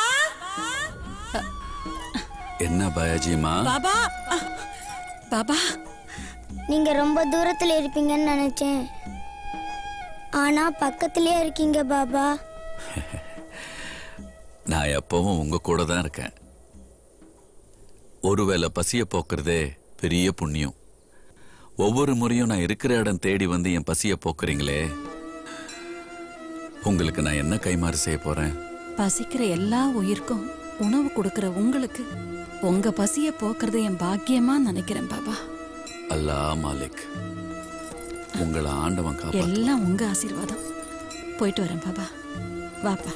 என்ன பயாஜிமா? பாபா பாபா, நீங்க ரொம்ப தூரத்துல இருப்பீங்கன்னு நினைச்சேன், ஆனா பக்கத்திலே இருக்கீங்க பாபா. நான் எப்பவும் உங்க கூட தான் இருக்கேன். ஒருவேளை பசிய போக்குறதே பெரிய புண்ணியம். ஒவ்வொரு முறையும் நான் இருக்கிற இடம் தேடி வந்து என் பசிய போக்குறீங்களே, உங்களுக்கு நான் என்ன கைமாறு செய்ய போறேன்? பசிக்கிற எல்லா உயிர்க்கும் உணவு கொடுக்கிற உங்களுக்கு உங்க பசிய போக்குறது என் பாக்கியமா நினைக்கிறேன் பாபா. அல்லாஹ் மாலிக், உங்களை ஆண்டவன் காப்பாத்து. எல்லாம் உங்க ஆசீர்வாதம். போயிட்டு வரேன் பாபா. வாப்பா.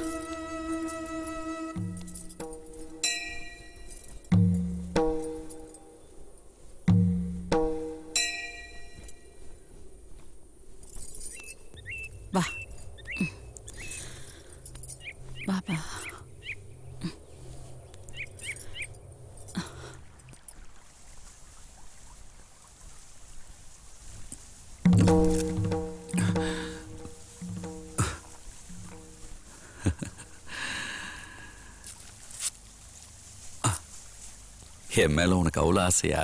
வா பாபா. என் மேல உனக்கு அவ்வளவு ஆசையா?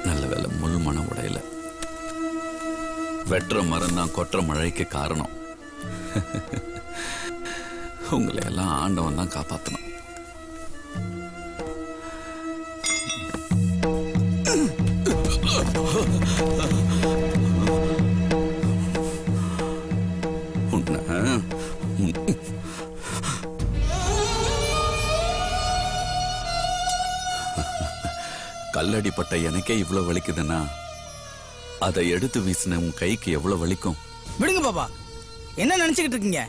நல்ல வேலை முள் மனம் உடையல. வெற்ற மரம் தான் கொற்ற மழைக்கு காரணம். உங்களை எல்லாம் ஆண்டவன் தான் காப்பாத்தணும். கல்லடிப்பட்ட எனக்கே இவ்வளவு வலிக்குதுன்னா அதை எடுத்து வீசின உன் கைக்கு எவ்வளவு வலிக்கும்? விடுங்க பாப்பா, என்ன நினைச்சுக்கிட்டு இருக்கீங்க?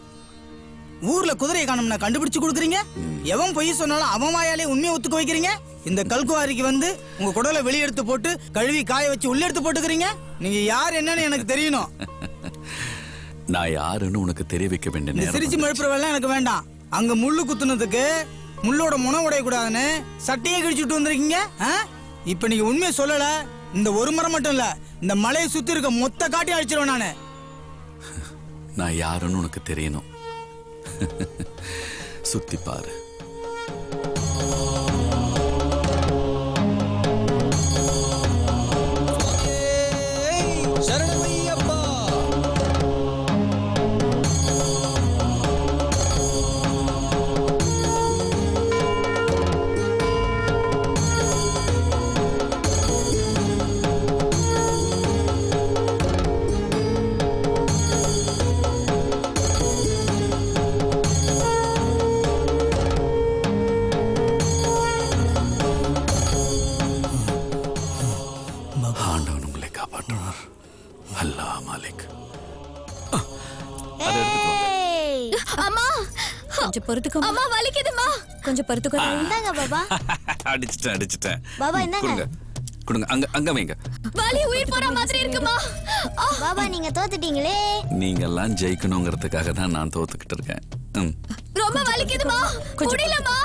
ஊர்ல குதிரையை காணும்னா கண்டுபிடிச்சு கொடுக்குறீங்க, எவன் பொய் சொன்னாலும் அவன் வாயாலே உண்மையை ஒத்துக்க வைக்கிறீங்க. இந்த கல்குவாரிக்கு வந்து உங்க குடலை வெளியெடுத்து போட்டு கழுவி காய வச்சு உள்ள எடுத்து போட்டுக்கிறீங்க. நீங்க யார் என்னன்னு எனக்கு தெரியணும். நான் யாருன்னு உனக்கு தெரிய வைக்க வேண்டிய இந்த நேரம் சிரிச்சு மழுப்புற வேலை எனக்கு வேண்டாம். அங்க முள்ளு குத்துனதுக்கு முள்ளோட முனை உடைய கூடாதுன்னு சட்டையே கிழிச்சுட்டு வந்திருக்கீங்க. இப்ப நீங்க உண்மையை சொல்லல, இந்த ஒரு மரம் மட்டும் இல்ல, இந்த மலையை சுத்தி இருக்க மொத்த காட்டி அழிச்சிருவேன் நானு. நான் யாருன்னு உனக்கு தெரியணும். சுத்தி பாரு. ஆண்டவன் உங்களை காப்பாற்றுவார். அல்லாஹ் மாலிக். அம்மா கொஞ்சம் பொறுத்துக்கோ. அம்மா வலிக்குதுமா. கொஞ்சம் பொறுத்துக்கோ. இந்தாங்க பாபா. அடிச்சிட்டேன். பாபா இந்தாங்க. கொடுங்க, அங்க வைங்க. வலி உயிர் போற மாதிரி இருக்குமா? பாபா நீங்க தோத்துட்டீங்களே. நீங்க எல்லாம் ஜெயிக்கணுங்கிறதுக்காக தான் நான் தோத்துக்கிட்டு இருக்கேன். ரொம்ப வலிக்குதுமா, முடியலமா.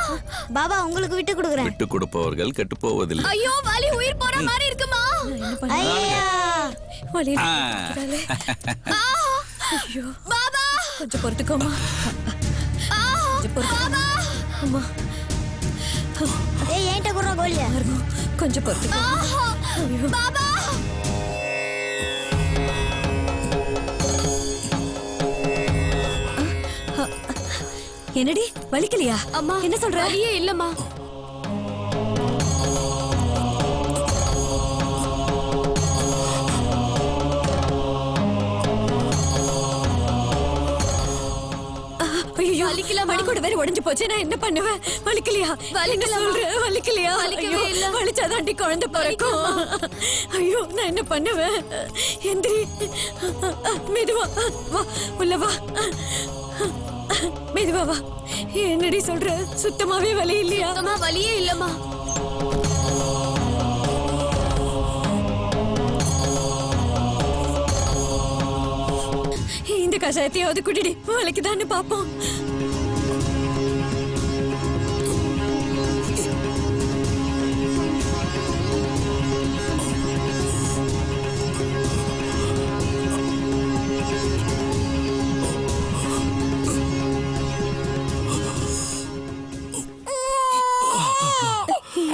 பாபா உங்களுக்கு விட்டு கொடுக்குறேன். விட்டு கொடுப்பவர்கள் கெட்டு போவதில்லை. ஐயோ வலி உயிர் போற மாதிரி இருக்குமா? ஐயா வலி. ஐயோ பாபா கொஞ்சம் பொறுத்துக்கோமா. கொஞ்சம் பொறுத்துக்கோமா. அம்மா ஏய் ஏன்ட்ட குறா கோலியா. கொஞ்சம் பொறுத்துக்கோ. பாபா என்னடி வலிக்கலையா? அம்மா என்ன சொல்ற? வலியே இல்லம்மா. ஐயோ மணிக்கூட வேற உடைஞ்சு போச்சு. நான் என்ன பண்ணுவேன்? வலிக்கலையா? என்ன சொல்ற? வலிக்கலையா? வலிக்கவே இல்ல. வலிச்சாதாண்டி குழந்தை பிறக்கும். ஐயோ நான் என்ன பண்ணுவேன்? எந்திரி, மெதுவா வா, உள்ள வா, மெதுவா வா. என்னடி சொல்ற? சுத்தமாவே வலி இல்லையா? சுத்தமா வலியே இல்லம்மா. கஷாயத்தையாவது குடிடி, வலிக்குதான்னு பாப்போம்.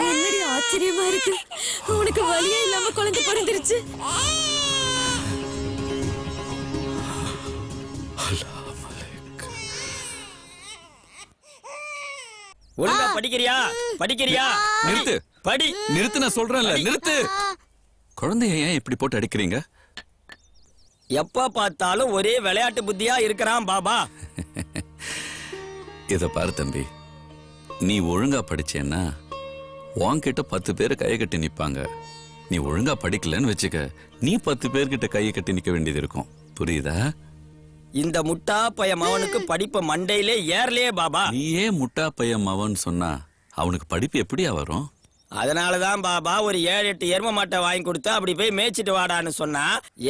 என்னடி ஆச்சரியமா இருக்கு, உனக்கு வலியே இல்லாம குழந்தை பிறந்துருச்சு. ஒழுங்கா படிக்கிறியா? படிக்கிறியா? நிறுத்து. படி. நிறுத்து, நான் சொல்றேன்ல, நிறுத்து. குழந்தைய ஏன் இப்படி போட்டு அடிக்கிறீங்க? எப்ப பார்த்தாலும் ஒரே விளையாட்டு புத்தியா இருக்கிறான் பாபா. இத பாரு தம்பி, நீ ஒழுங்கா படிச்சேன்னா உன்கிட்ட 10 பேர் கையை கட்டி நிப்பாங்க. நீ ஒழுங்கா படிக்கலன்னு வச்சுக்க, நீ 10 பேர்கிட்ட கையை கட்டி நிக்க வேண்டியது இருக்கும். புரியுதா? இந்த முட்டா பையன் அவனுக்கு படிப்பு மண்டையிலே ஏறலையே பாபா. நீ ஏன் முட்டா பையன் அவன் சொன்னா அவனுக்கு படிப்பு எப்படியா வரும்? அதனாலதான் பாபா ஒரு 7-8 எரும மாட்டை வாங்கி கொடுத்தா அப்படி போய் மேய்ச்சிட்டு வாடான்னு சொன்னா,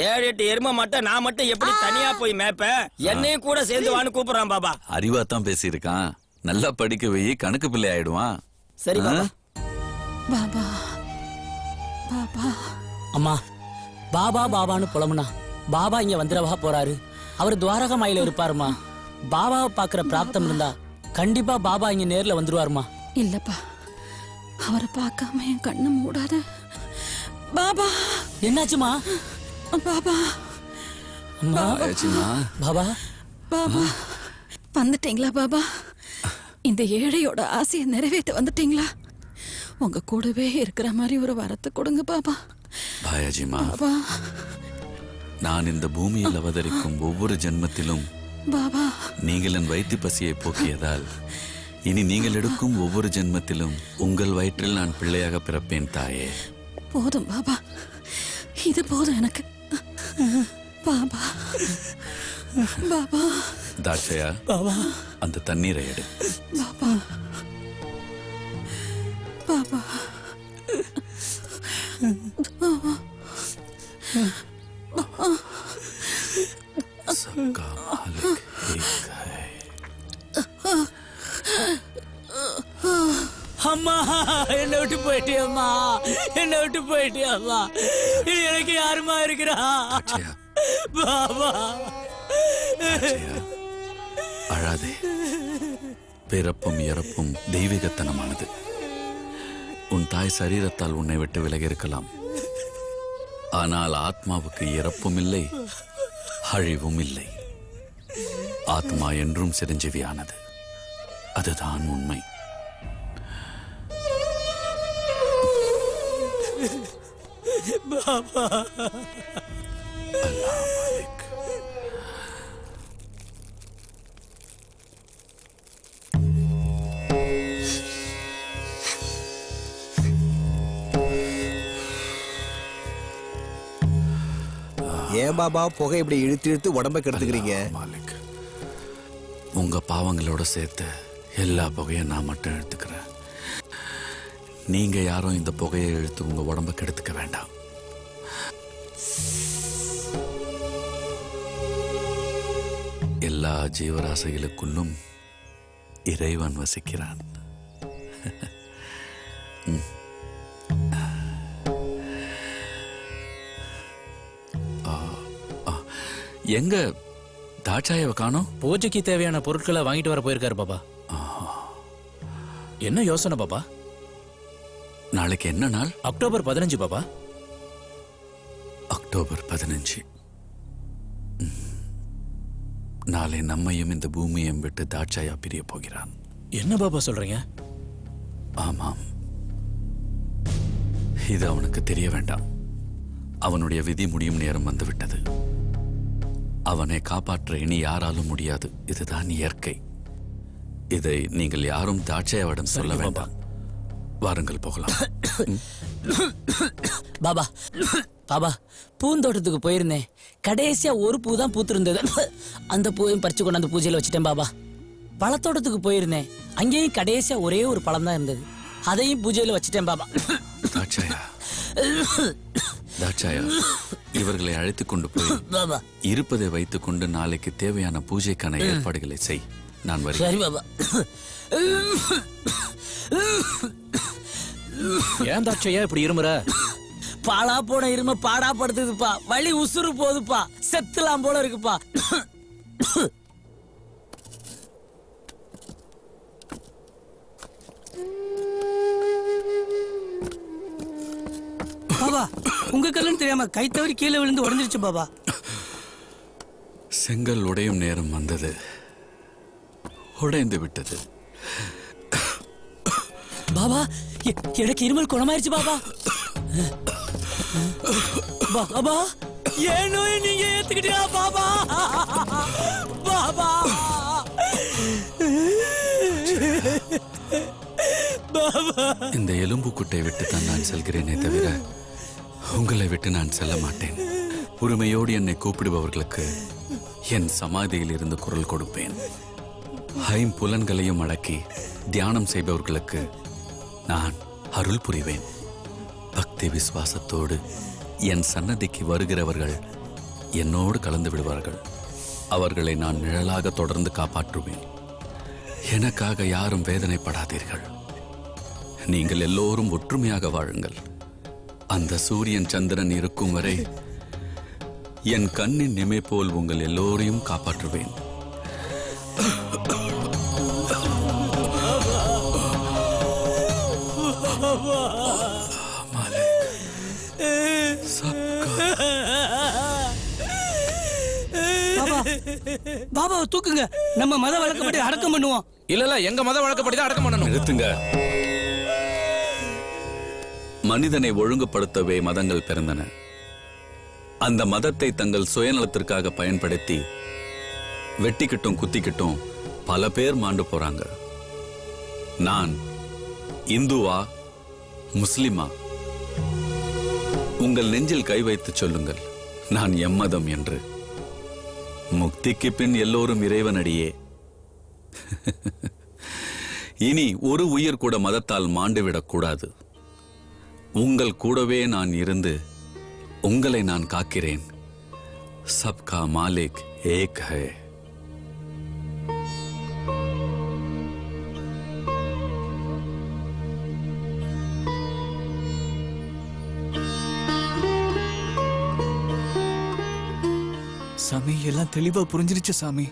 7-8 எரும மாட்டை நான் மட்டும் எப்படி தனியா போய் மேய்ப்பேன்? என்னையும் கூட சேர்ந்து வான்னு கூப்பிடுறான் பாபா. அறிவா தான் பேசியிருக்கான். நல்லா படிக்க வை, கணக்கு பிள்ளை ஆயிடுவான். சரி பாபா. பாபா பாபா அம்மா, பாபா பாபான்னு புலம்புனா பாபா இங்க வந்துடவா போறாரு? அவர் துவாரகா மாயில இருப்பாருமா. பாபாவை பாக்குற பிராப்தம் இருந்தா கண்டிப்பா பாபா இங்க நேர்ல வந்துருவாருமா. இல்லப்பா, அவரை பார்க்காம என் கண்ணு மூடாத. பாபா என்னாச்சுமா? பாபா அம்மா, பாபா பாபா வந்துட்டீங்களா? பாபா, இந்த ஏழையோட ஆசையை நிறைவேற்ற வந்துட்டீங்களா? உங்க கூடவே இருக்கிற மாதிரி ஒரு வரத்தை கொடுங்க பாபா. பாயாஜிமா, பாபா நான் இந்த பூமியில் அவதரிக்கும் ஒவ்வொரு ஜென்மத்திலும் பாபா நீங்கள் என் வயிற்று பசியை போக்கியதால் இனி நீங்கள் எடுக்கும் ஒவ்வொரு ஜென்மத்திலும் உங்கள் வயிற்றில் நான் பிள்ளையாக பிறப்பேன் தாயே. போதும் பாபா, இது போதும் எனக்கு. பாபா பாபா தாட்சயா, பாபா அந்த தண்ணீரை எடு. பாபா பாபா பாபா सबका मालिक एक है. அம்மா, என்னை விட்டு போயிட்டியம்மா, என்னை விட்டு போயிட்டியம்மா. எனக்கு யாருமா இருக்கிறா? பாபா அழாதே. பிறப்பும் இறப்பும் தெய்வீகத்தனமானது. உன் தாய் சரீரத்தால் உன்னை விட்டு விலகி இருக்கலாம், ஆனால் ஆத்மாவுக்கு இறப்பும் இல்லை, அழிவும் இல்லை. ஆத்மா என்றும் சிரஞ்சீவியானது. அதுதான் உண்மை. பாபா அல்லாஹ் மாலிக். ஏன் பாபா புகை இப்படி இழுத்து இழுத்து உடம்ப கெடுத்துக்கிறீங்க? மாலிக், உங்க பாவங்களோட சேர்த்து எல்லா புகையும் நான் மட்டும் எடுத்துக்கிறேன். நீங்க யாரும் இந்த புகையை இழுத்து உங்க உடம்ப கெடுத்துக்க வேண்டாம். எல்லா ஜீவராசிகளுக்குள்ளும் இறைவன் வசிக்கிறான். எங்க தாட்சாயவை காணோம்? பூஜைக்கு தேவையான பொருட்களை வாங்கிட்டு வர போயிருக்காரு பாபா. என்ன யோசனை பாபா? நாளைக்கு என்ன நாள்? அக்டோபர் 15 பாபா. அக்டோபர் 15. நாளை நம்மையும் இந்த பூமியையும் விட்டு தாட்சாயா பிரிய போகிறான். என்ன பாபா சொல்றீங்க? ஆமாம், இது அவனுக்கு தெரிய வேண்டாம். அவனுடைய விதி முடியும் நேரம் வந்துவிட்டது. அவனை காப்பாற்ற இனி யாராலும் முடியாது. இதுதான் இயற்கை. இதை நீங்கள் யாரும் தாட்சாயாவிடம் சொல்ல வேண்டாம். வாருங்கள் போகலாம். பாபா பாபா, பூந்தோட்டத்துக்கு போயிருந்தேன். கடைசியா ஒரு பூ தான் பூத்திருந்தது. அந்த பூவையும் பறிச்சு கொண்டு அந்த பூஜையில வச்சுட்டேன் பாபா. பழத்தோட்டத்துக்கு போயிருந்தேன். அங்கேயும் கடைசியா ஒரே ஒரு பழம் தான் இருந்தது. அதையும் பூஜையில வச்சுட்டேன் பாபா. தாட்சாயா இவர்களை அழைத்துக் கொண்டு போய் பாபா இருப்பதை வைத்துக் கொண்டு நாளைக்கு தேவையான பூஜைக்கான ஏற்பாடுகளை செய். நான் சரி வருகிறேன். பாபா. ஏன் தாட்சையா இப்படி இருமுற? பாலா போன இரும பாடா படுத்துதுப்பா. வலி உசுறு போகுதுப்பா. செத்துலாம் போல இருக்குப்பா. பாபா உங்க கல்லுன்னு தெரியாம கை தவறி கீழே விழுந்து உடஞ்சிருச்சு பாபா. செங்கல் உடையும் நேரம் வந்தது, உடைந்து விட்டது. பாபா எனக்கு இருமல் குணமாயிருச்சு பாபா. பாபா ஏன் நோயை நீங்க ஏத்துக்கிட்டீங்களா பாபா? பாபா பாபா இந்த எலும்பு குட்டை விட்டு தான் நான் செல்கிறேனே தவிர உங்களை விட்டு நான் செல்ல மாட்டேன். உரிமையோடு என்னை கூப்பிடுபவர்களுக்கு என் சமாதியில் இருந்து குரல் கொடுப்பேன். ஐம்புலன்களையும் அடக்கி தியானம் செய்பவர்களுக்கு நான் அருள் புரிவேன். பக்தி விசுவாசத்தோடு என் சன்னதிக்கு வருகிறவர்கள் என்னோடு கலந்து விடுவார்கள். அவர்களை நான் நிழலாக தொடர்ந்து காப்பாற்றுவேன். எனக்காக யாரும் வேதனைப்படாதீர்கள். நீங்கள் எல்லோரும் ஒற்றுமையாக வாழுங்கள். அந்த சூரியன் சந்திரன் இருக்கும் வரை என் கண்ணின் நிமை போல் உங்கள் எல்லோரையும் காப்பாற்றுவேன். பாபாவை தூக்குங்க, நம்ம மத வழக்கப்படி அடக்கம் பண்ணுவோம். இல்ல எங்க மத வழக்கப்படி தான் அடக்கம் பண்ணணும். நிறுத்துங்க. மனிதனை ஒழுங்குபடுத்தவே மதங்கள் பிறந்தன. அந்த மதத்தை தங்கள் சுயநலத்திற்காக பயன்படுத்தி வெட்டிக்கிட்டும் குத்திக்கிட்டும் பல பேர் மாண்டு போறாங்க. நான் இந்துவா முஸ்லிமா? உங்கள் நெஞ்சில் கை வைத்து சொல்லுங்கள், நான் எம்மதம் என்று. முக்திக்கு பின் எல்லோரும் இறைவனடியே. இனி ஒரு உயிர் கூட மதத்தால் மாண்டுவிடக் கூடாது. உங்கள் கூடவே நான் இருந்து உங்களை நான் காக்கிறேன். சப்கா மாலிக் ஏக் ஹை. சாமி எல்லாம் தெளிவா புரிஞ்சிருச்சு சாமி.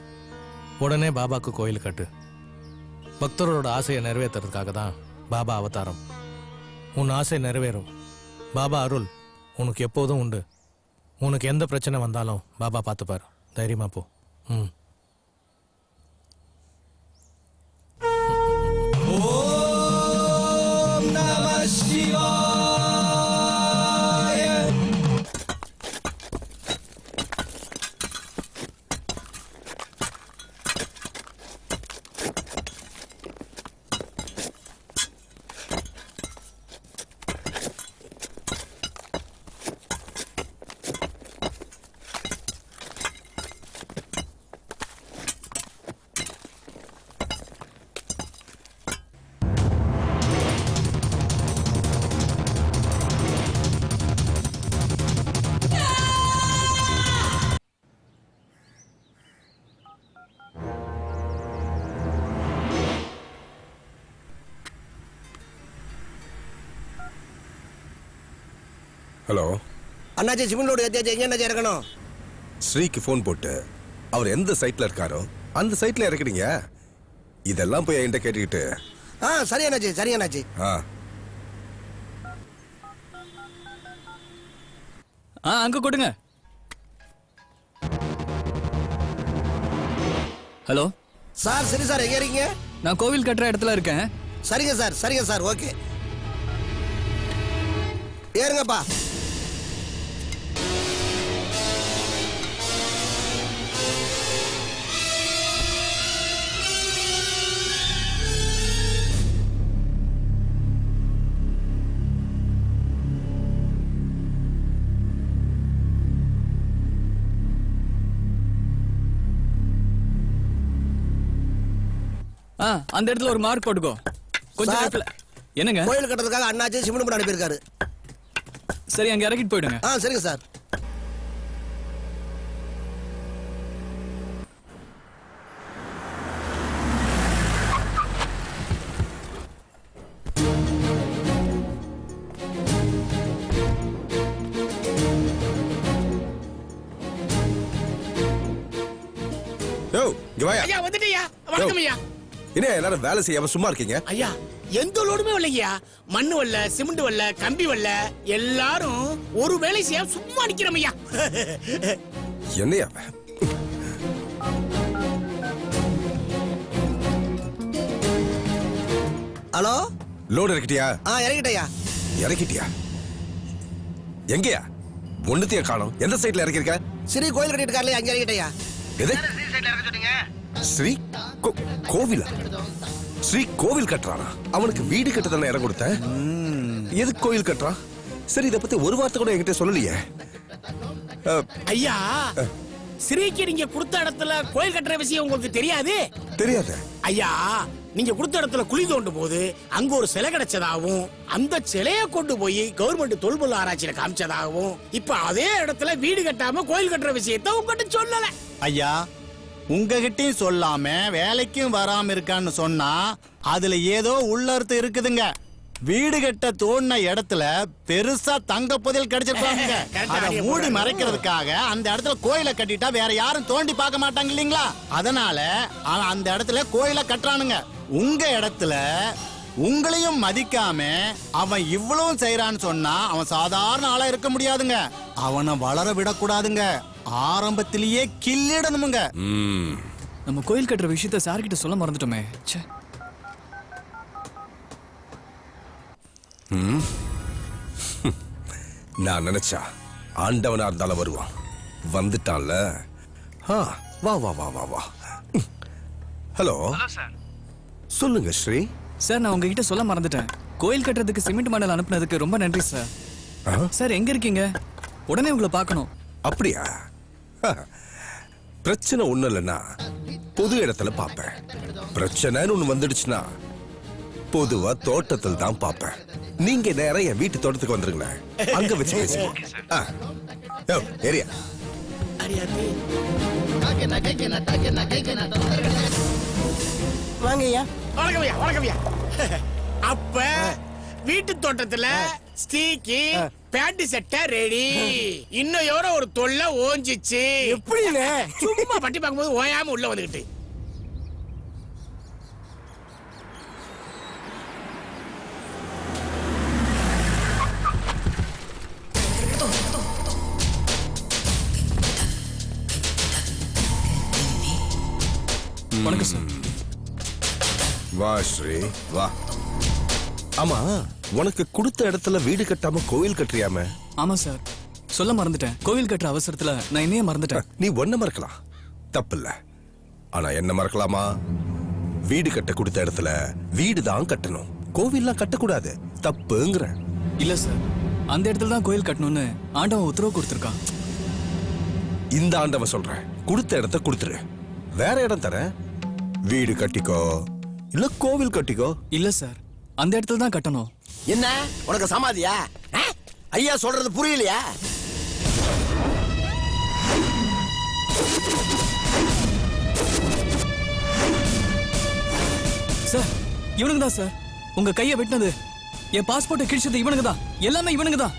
உடனே பாபாக்கு கோயில் கட்டு. பக்தரோட ஆசையை நிறைவேற்றுறதுக்காக தான் பாபா அவதாரம். உன் ஆசை நிறைவேறும். பாபா அருள் உனக்கு எப்போதும் உண்டு. உனக்கு எந்த பிரச்சனை வந்தாலும் பாபா பார்த்துப்பார். தைரியமா போ. ஓம் நம சிவாய. ஹலோ அண்ணாச்சி, சிமெண்ட் லோடு ஏத்தியாச்சு. எங்க அண்ணாச்சி இறக்கணும்? ஸ்ரீக்கு ஃபோன் போட்டு அவர் எந்த சைட்ல இருக்காரோ அந்த சைட்ல இறக்கிடுங்க. இதெல்லாம் போய் என்கிட்ட கேட்டுக்கிட்டு. சரி அண்ணாச்சி, சரி அண்ணாச்சி. அங்க கொடுங்க. Hello sir. சரி சார், எங்க இருக்கீங்க? நான் கோவில் கட்டுற இடத்துல இருக்கேன். சரிங்க சார், சரிங்க சார், ஓகே. ஏறுங்கப்பா. அந்த இடத்துல ஒரு மார்க் போட்டுக்கோ. கொஞ்சம் நேரத்துல. என்னங்க? கோயில் கட்டுறதுக்காக அண்ணாச்சி சிமெண்ட் போட்டு அனுப்பியிருக்காரு. சரி அங்க இறக்கிட்டு போயிடுங்க. சரிங்க சார். ஐயா வந்துட்டியா? வணக்கம் ஐயா. என்ன எல்லாரும் வேலை செய்யாம சும்மா இருக்கீங்க? ஐயா எந்த லோடுமே வரலையா? மண்ணு வரல, சிமெண்ட் வரல, கம்பி வரல, எல்லாரும் ஒரு வேலை செய்யாம சும்மா நிக்கிறோம் ஐயா. என்னையா? ஹலோ, லோடு இறக்கிட்டியா? இறக்கிட்டயா. இறக்கிட்டியா? எங்கயா? ஒண்ணுத்தையே காணோம். எந்த சைட்ல இறக்கிருக்க? ஸ்ரீ கோயில் கட்டிட்டு இருக்காருல, அங்க இறக்கிட்டயா. எது? ஸ்ரீ கோவிலா? ஸ்ரீ கோவில் கட்டுறானா? அவனுக்கு வீடு கட்ட தானே இடம் கொடுத்த. எதுக்கு கோயில் கட்டுறான்? சரி, இத பத்தி ஒரு வார்த்தை கூட என்கிட்ட சொல்லலையே. ஐயா, ஸ்ரீக்கு நீங்க கொடுத்த இடத்துல கோயில் கட்டுற விஷயம் உங்களுக்கு தெரியாது? தெரியாது ஐயா. நீங்க கொடுத்த இடத்துல குழி தோண்டும் போது அங்க ஒரு சிலை கிடைச்சதாகவும், அந்த சிலையை கொண்டு போய் கவர்மெண்ட் தொல்பொருள் ஆராய்ச்சியில காமிச்சதாகவும், இப்ப அதே இடத்துல வீடு கட்டாம கோயில் கட்டுற விஷயத்தை உங்ககிட்ட சொல்லல. ஐயா, உங்ககிட்டயும் சொல்லாம வேலைக்கும் வராம இருக்கான்னு சொன்னா அதுல ஏதோ உள்ளர்த்தம் இருக்குதுங்க. வீடு கட்ட தோண்டின இடத்துல பெருசா தங்க புதையல் கிடைச்சிருப்பாங்க. அதை மூடி மறைக்கிறதுக்காக அந்த இடத்துல கோயிலை கட்டிட்டா வேற யாரும் தோண்டி பார்க்க மாட்டாங்க இல்லீங்களா? அதனால அந்த இடத்துல கோயிலை கட்டுறானுங்க. உங்க இடத்துல உங்களையும் மதிக்காம அவன் இவ்வளவு செய்யறான்னு சொன்னா அவன் சாதாரண ஆளா இருக்க முடியாதுங்க. அவனை வளர விடக்கூடாதுங்க. ஆரம்பத்திலேயே கில்லிடணுமுங்க. நம்ம கோயில் கட்டுற விஷயத்த சார் கிட்ட சொல்ல மறந்துட்டோமே. நான் நினைச்சா ஆண்டவனா இருந்தாலும் வருவான். வந்துட்டான்ல. வா வா வா வா வா. Hello sir. சொல்லுங்க ஸ்ரீ. சார், நான் உங்ககிட்ட சொல்ல மறந்துட்டேன். கோயில் கட்டுறதுக்கு சிமெண்ட் மணல் அனுப்புனதுக்கு ரொம்ப நன்றி சார். சார், எங்க இருக்கீங்க? உடனே உங்களை பார்க்கணும். அப்படியா? பிரச்சனை ஒண்ணு இல்லைன்னா பொது இடத்துல பாப்பேன். பிரச்சனைன்னு ஒண்ணு வந்துடுச்சுன்னா பொதுவா தோட்டத்தில் தான் பாப்பேன். நீங்க நேரம் என் வீட்டு தோட்டத்துக்கு வந்துருங்களேன். அங்க வச்சு பேசுவோம். ஏரியா வாங்கய்யா. வணக்கம் ஐயா. வணக்கம் ஐயா. அப்ப வீட்டு தோட்டத்துல ஸ்டீக்கி பேண்ட் செட்ட ரெடி. இன்னும் எவரோ ஒரு தொல்லை ஓஞ்சிச்சு. எப்படி சும்மா பட்டி பார்க்கும்போது ஓயாம உள்ள வந்துகிட்டு. வணக்கம் சார். வா ஸ்ரீ வா. ஆமா, உனக்கு கொடுத்த இடத்துல வீடு கட்டாம கோவில் கட்டுறியாம? ஆமா சார், சொல்ல மறந்துட்டேன். கோவில் கட்டுற அவசரத்துல நான் என்னையே மறந்துட்டேன். நீ ஒன்ன மறக்கலாம், தப்பில்ல. ஆனா என்ன மறக்கலாமா? வீடு கட்ட கொடுத்த இடத்துல வீடு தான் கட்டணும், கோவில்லாம் கட்டக்கூடாது. தப்புங்கிற. இல்ல சார், அந்த இடத்துல தான் கோயில் கட்டணும்னு ஆண்டவன் உத்தரவு கொடுத்திருக்கான். இந்த ஆண்டவன் சொல்றேன், கொடுத்த இடத்த கொடுத்துரு. வேற இடம் தர, வீடு கட்டிக்கோ இல்ல கோவில் கட்டிக்கோ. இல்ல சார், அந்த இடத்துல தான் கட்டணும். என்ன உனக்கு சமாதியா? ஐயா சொல்றது புரியலையா? சார், இவனுங்க தான் சார். உங்க கையை வெட்டினது, என் பாஸ்போர்ட்டை கிழிச்சது இவனுங்க தான். எல்லாமே இவனுங்க தான்.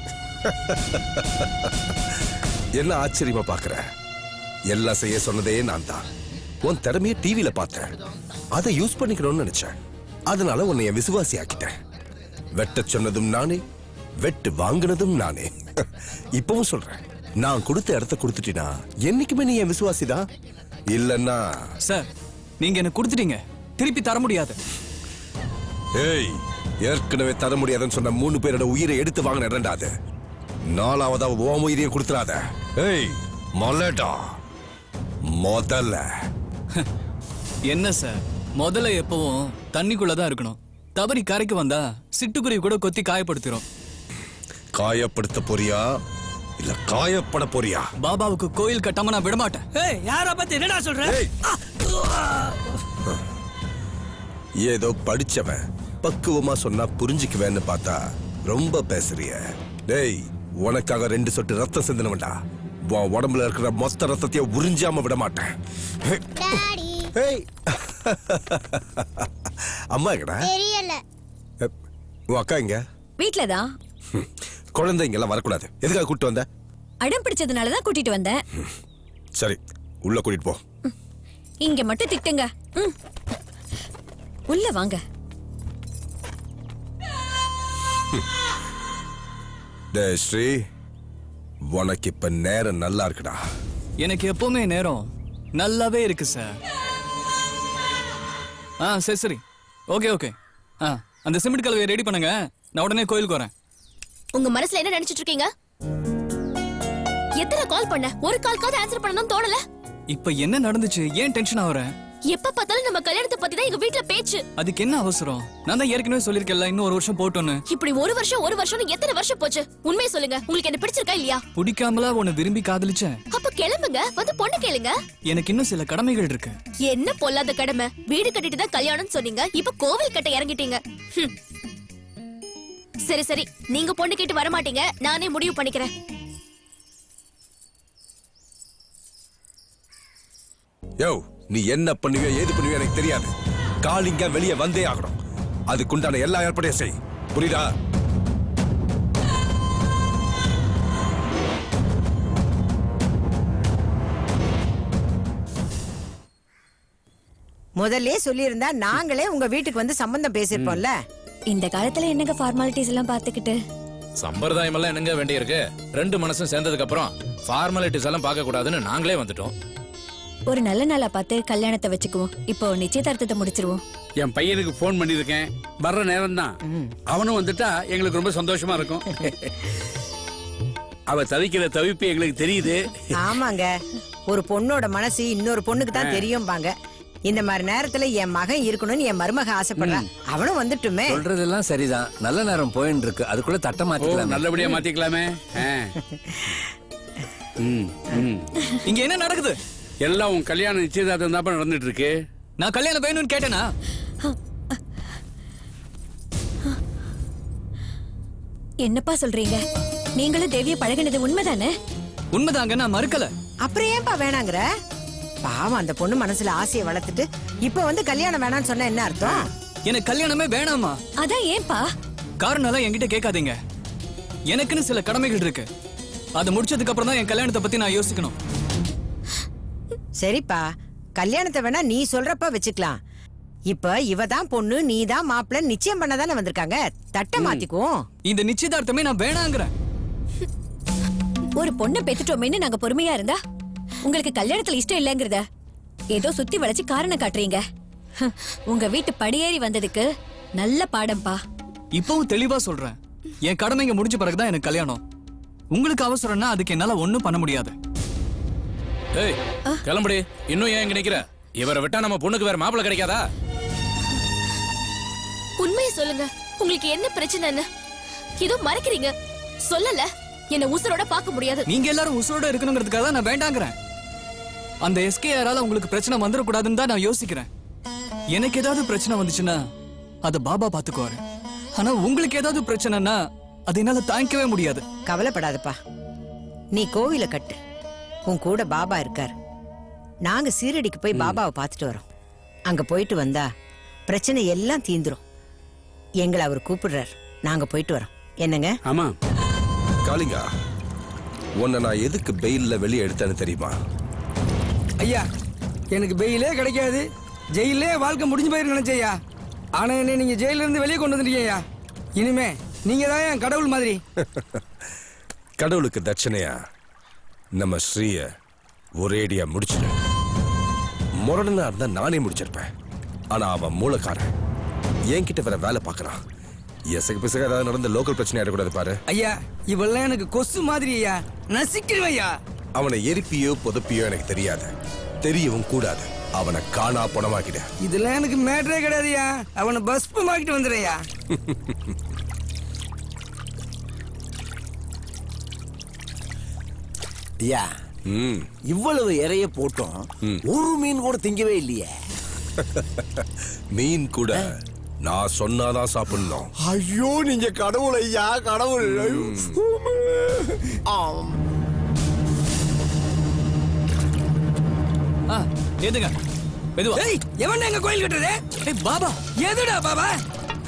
என்ன ஆச்சரியமா பாக்குற? எல்லாம் செய்ய சொன்னதே நான் தான். உன் திறமைய டிவில பார்த்தேன், அதை யூஸ் பண்ணிக்கணும்னு நினைச்சேன். அதனால உன்னை என் விசுவாசி ஆக்கிட்டேன். வெட்ட சொன்னதும் நானே, வெட்டு வாங்கினதும் நானே. இப்பவும் சொல்றேன், நான் கொடுத்த இடத்த கொடுத்துட்டீனா என்னைக்குமே நீ என் விசுவாசி தான். இல்லன்னா சார், நீங்க என்ன கொடுத்துட்டீங்க, திருப்பி தர முடியாது. ஏய், ஏற்கனவே தர முடியாதுன்னு சொன்ன 3 பேரோட உயிரை எடுத்து வாங்கின இரண்டாவது, 4ஆவதா உன் உயிரையும் கொடுத்துறாத. ஏய் மொல்லடா, முதல்ல என்ன சார், முதல்ல எப்பவும் தண்ணிக்குள்ளதான் இருக்கணும். தவறி கரைக்கு வந்தா சிட்டுக்குருவி கூட கொத்தி காயப்படுத்திரும். காயப்படுத்த போறியா இல்ல காயப்பட போறியா? பாபாவுக்கு கோயில் கட்டாம நான் விடமாட்டேன். ஏய், யார பத்தி என்னடா சொல்ற? ஏதோ படிச்சவன் பக்குவமா சொன்னா புரிஞ்சுக்குவேன்னு பார்த்தா ரொம்ப பேசுறிய. டேய், உனக்காக 2 சொட்டு ரத்தம் சிந்தனவன்டா. உன் உடம்புல இருக்கிற மொத்த ரத்தத்தையும் உறிஞ்சாம விட மாட்டேன். ஏய். அம்மா எங்கடா? தெரியல. உன் அக்கா எங்க? வீட்லதான். குழந்தைங்க எல்லாம் வரக்கூடாது. எதுக்காக கூட்டிட்டு வந்த? அடம் பிடிச்சதுனாலதான் கூட்டிட்டு வந்தேன். சரி, உள்ள கூட்டிட்டு போ. இங்க மட்டும் திட்டுங்க. உள்ள வாங்க. டேய் ஸ்ரீ, உனக்கு இப்ப நேரம் நல்லா இருக்குடா. எனக்கு எப்பவுமே நேரம் நல்லாவே இருக்கு சார். சரி சரி, ஓகே ஓகே. அந்த சிமெண்ட் கலவையை ரெடி பண்ணுங்க, நான் உடனே கோயிலுக்கு வரேன். உங்க மனசுல என்ன நினைச்சிட்டு இருக்கீங்க? எத்தனை கால் பண்ண, ஒரு கால்காவது ஆன்சர் பண்ணனும் தோணல. இப்ப என்ன நடந்துச்சு? ஏன் டென்ஷன் ஆவற? எப்ப பார்த்தாலும் நம்ம கல்யாணத்தை பத்தி தான் எங்க வீட்ல பேச்சு. அதுக்கு என்ன அவசரம்? நான் தான் ஏற்கனவே சொல்லிருக்கேன்ல, இன்னும் 1 வருஷம் போட்டோன்னு. இப்படி ஒரு வருஷம் எத்தனை வருஷம் போச்சு? உண்மையை சொல்லுங்க, உங்களுக்கு என்ன பிடிச்சிருக்கா இல்லையா? பிடிக்காமலா உன்னை விரும்பி காதலிச்சேன். அப்ப கிளம்புங்க, வந்து பொண்ணு கேளுங்க. எனக்கு இன்னும் சில கடமைகள் இருக்கு. என்ன பொல்லாத கடமை? வீடு கட்டிட்டு தான் கல்யாணம் சொன்னீங்க, இப்ப கோவில் கட்ட இறங்கிட்டீங்க. சரி சரி, நீங்க பொண்ணு கேட்டு வர மாட்டீங்க, நானே முடிவு பண்ணிக்கிறேன். யோ, நீ என்ன பண்ணுவியோ ஏது பண்ணுவியோ எனக்கு தெரியாது. காலிங்க வெளியே வந்தே ஆகணும். அதுக்குண்டான எல்லா ஏற்பாடையும் செய். புரியுதா? முதல்ல சொல்லியிருந்தா நாங்களே உங்க வீட்டுக்கு வந்து சம்பந்தம் பேசிருப்போம்ல. இந்த காலத்துல என்னங்க ஃபார்மாலிட்டிஸ் எல்லாம் பாத்துக்கிட்டு. சம்பிரதாயம் எல்லாம் என்னங்க வேண்டி இருக்கு? 2 மனசும் சேர்ந்ததுக்கு அப்புறம் ஃபார்மாலிட்டிஸ் எல்லாம் பார்க்க கூடாதுன்னு நாங்களே வந்துட்டோம். ஒரு நல்ல நாளா பார்த்து கல்யாணத்தை வச்சுக்குவோம். இப்போ நிச்சயதார்த்தத்தை முடிச்சிருவோம். என் பையனுக்கு போன் பண்ணிருக்கேன், வர்ற நேரம் தான். அவனும் வந்துட்டா எங்களுக்கு ரொம்ப சந்தோஷமா இருக்கும். அவ தவிக்கிற தவிப்பு எங்களுக்கு தெரியுது. ஆமாங்க, ஒரு பொண்ணோட மனசு இன்னொரு பொண்ணுக்கு தான் தெரியும்பாங்க. இந்த மாதிரி நேரத்துல என் மகன் இருக்கணும்னு என் மருமக ஆசைப்படுறான். அவனும் வந்துட்டுமே. சொல்றதெல்லாம் சரிதான். நல்ல நேரம் போயின்னு இருக்கு, அதுக்குள்ள தட்ட மாத்திக்கலாம். நல்லபடியா மாத்திக்கலாமே. இங்க என்ன நடக்குது? எல்லாம் உன் கல்யாணம் நிச்சயதார்த்தம் தான் நடந்துட்டு இருக்கு. நான் கல்யாணம் வேணும்னு கேட்டேனா? என்னப்பா சொல்றீங்க? நீங்களும் தேவிய பழகினது உண்மைதானே? உண்மைதாங்க, நான் மறுக்கல. அப்புறம் ஏன்பா வேணாங்கிற? பாவம், அந்த பொண்ணு மனசுல ஆசையை வளர்த்துட்டு இப்ப வந்து கல்யாணம் வேணாம்னு சொன்னா என்ன அர்த்தம்? எனக்கு கல்யாணமே வேணாமா? அதான் ஏன்பா? காரணம் எல்லாம் என்கிட்ட கேட்காதீங்க. எனக்குன்னு சில கடமைகள் இருக்கு. அதை முடிச்சதுக்கு அப்புறம் தான் என் கல்யாணத்தை பத்தி நான் யோசிக்கணும். சரிப்பா, கல்யாணத்தை வேணா நீ சொல்றப்ப வச்சுக்கலாம். இப்ப இவ தான் பொண்ணு, நீ தான் மாப்பிள்ள, நிச்சயம் பண்ணதானே வந்திருக்காங்க. தட்ட மாத்திக்குவோம். இந்த நிச்சயதார்த்தமே நான் வேணாங்கிறேன். ஒரு பொண்ணை பெத்துட்டோமேன்னு நாங்க பொறுமையா இருந்தா உங்களுக்கு கல்யாணத்துல இஷ்டம் இல்லங்கிறத ஏதோ சுத்தி வளைச்சு காரணம் காட்டுறீங்க. உங்க வீட்டு படியேறி வந்ததுக்கு நல்ல பாடம்பா. இப்பவும் தெளிவா சொல்றேன், என் கடமைங்க முடிஞ்ச பிறகுதான் எனக்கு கல்யாணம். உங்களுக்கு அவசரம்னா அதுக்கு என்னால ஒண்ணும் பண்ண முடியாது. ஏய், கிளம்புடி. இன்னும் ஏன் இங்க நிக்கிற? இவரை விட்டா நம்ம பொண்ணுக்கு வேற மாப்பிள்ளை கிடைக்காதா? உண்மையை சொல்லுங்க, உங்களுக்கு என்ன பிரச்சனைன்னு ஏதோ மறைக்கிறீங்க. சொல்லல, என்ன உசுரோட பார்க்க முடியாது. நீங்க எல்லாரும் உசுரோட இருக்கணுங்கிறதுக்காக தான் நான் வேண்டாங்கிறேன். அந்த எஸ்கேஆரால உங்களுக்கு பிரச்சனை வந்துடக்கூடாதுன்னு தான் நான் யோசிக்கிறேன். எனக்கு ஏதாவது பிரச்சனை வந்துச்சுன்னா அத பாபா பாத்துக்குவாரு. ஆனா உங்களுக்கு ஏதாவது பிரச்சனைனா அது என்னால தாங்கிக்கவே முடியாது. கவலைப்படாதப்பா, நீ கோவில கட்டு, உன் கூட பாபா இருக்காரு. நாங்க சீரடிக்கு போய் பாபாவை பார்த்துட்டு வரோம். அங்க போயிட்டு வந்தா பிரச்சனை எல்லாம் தீந்துரும். எங்களை அவர் கூப்பிடுறார், நாங்க போயிட்டு வரோம். என்னங்க? ஆமா காளிங்கா, உன்னை நான் எதுக்கு பெயில்ல வெளியே எடுத்தேன்னு தெரியுமா? ஐயா, எனக்கு பெயிலே கிடைக்காது, ஜெயிலே வாழ்க்கை முடிஞ்சு போயிரு நினைச்சையா. ஆனா என்ன நீங்க ஜெயில இருந்து வெளியே கொண்டு வந்துட்டீங்க. இனிமே நீங்க தான் என் கடவுள் மாதிரி. கடவுளுக்கு தட்சணையா நம்ம ஸ்ரீய ஒரேடியா முடிச்சிடு. முரடனா இருந்தா நானே முடிச்சிருப்பேன். ஆனா அவன் மூலக்காரன், என்கிட்ட வேற வேலை பார்க்கறான். எசகு பிசக ஏதாவது நடந்த லோக்கல் பிரச்சனை ஆயிடக்கூடாது பாரு. ஐயா, இவெல்லாம் எனக்கு கொசு மாதிரி ஐயா, நசிக்கிறேன் ஐயா. அவனை எரிப்பியோ புதப்பியோ எனக்கு தெரியாது, தெரியவும் கூடாது. அவனை காணா பணமாக்கிட. இதெல்லாம் எனக்கு மேட்டரே கிடையாதுயா. அவனை பஸ்பமாக்கிட்டு வந்துடுறேயா. ஐயா, இவ்வளவு இறைய போட்டோம், ஒரு மீன் கூட திங்கவே இல்லையே. மீன் கூட நான் சொன்னாதான் சாப்பிடணும். ஐயோ நீங்க கடவுள் ஐயா, கடவுள். ஏதுங்க மெதுவா. ஏய் எவன் எங்க கோயில் கட்டுறது? ஏய் பாபா. எதுடா பாபா?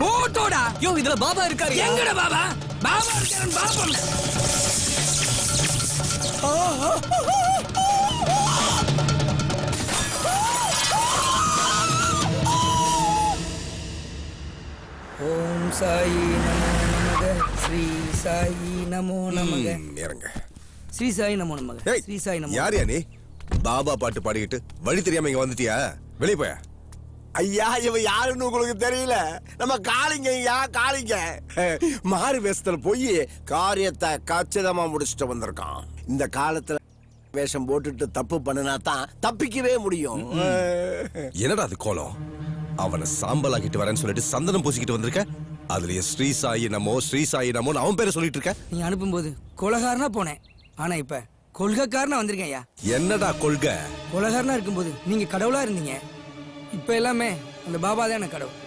போட்டோடா. யோ இதுல பாபா இருக்காரு. எங்கடா பாபா? பாபா இருக்காரன் பாப்போம். ஓம் சாயி நமோ நமக. ஸ்ரீ சாயி நமோ நமக. இறங்க. ஸ்ரீ சாயி நமோ நமக. ஸ்ரீ சாயி நமோ. யாரியா நீ? பாபா பாட்டு பாடிக்கிட்டு வழி தெரியாம இங்க வந்துட்டியா? வெளிய போயா? ஐயா இவன் யாருன்னு உங்களுக்கு தெரியல. நம்ம காளிங்க ஐயா, காளிங்க. மாறு வேஷத்துல போய் காரியத்தை கச்சிதமா முடிச்சுட்டு வந்திருக்கான். இந்த காலத்துல வேஷம் போட்டுட்டு தப்பு பண்ணினா தான் தப்பிக்கவே முடியும். என்னடா அது கோலம்? அவனை சாம்பல் ஆக்கிட்டு வரேன்னு சொல்லிட்டு சந்தனம் பூசிக்கிட்டு வந்திருக்க. அதுலயே ஸ்ரீ சாயி நமோ, ஸ்ரீ சாயி நமோன்னு அவன் பேரை சொல்லிட்டு இருக்க. நீ அனுப்பும்போது கொலகாரனா போனேன், ஆனா இப்ப கொள்கைக்காரனா வந்திருக்கேன் ஐயா. என்னடா கொள்கை? கொலகாரனா இருக்கும்போது நீங்க கடவுளா இருந்தீங்க. இப்ப எல்லாமே அந்த பாபா தான் எனக்கு கடவுள்.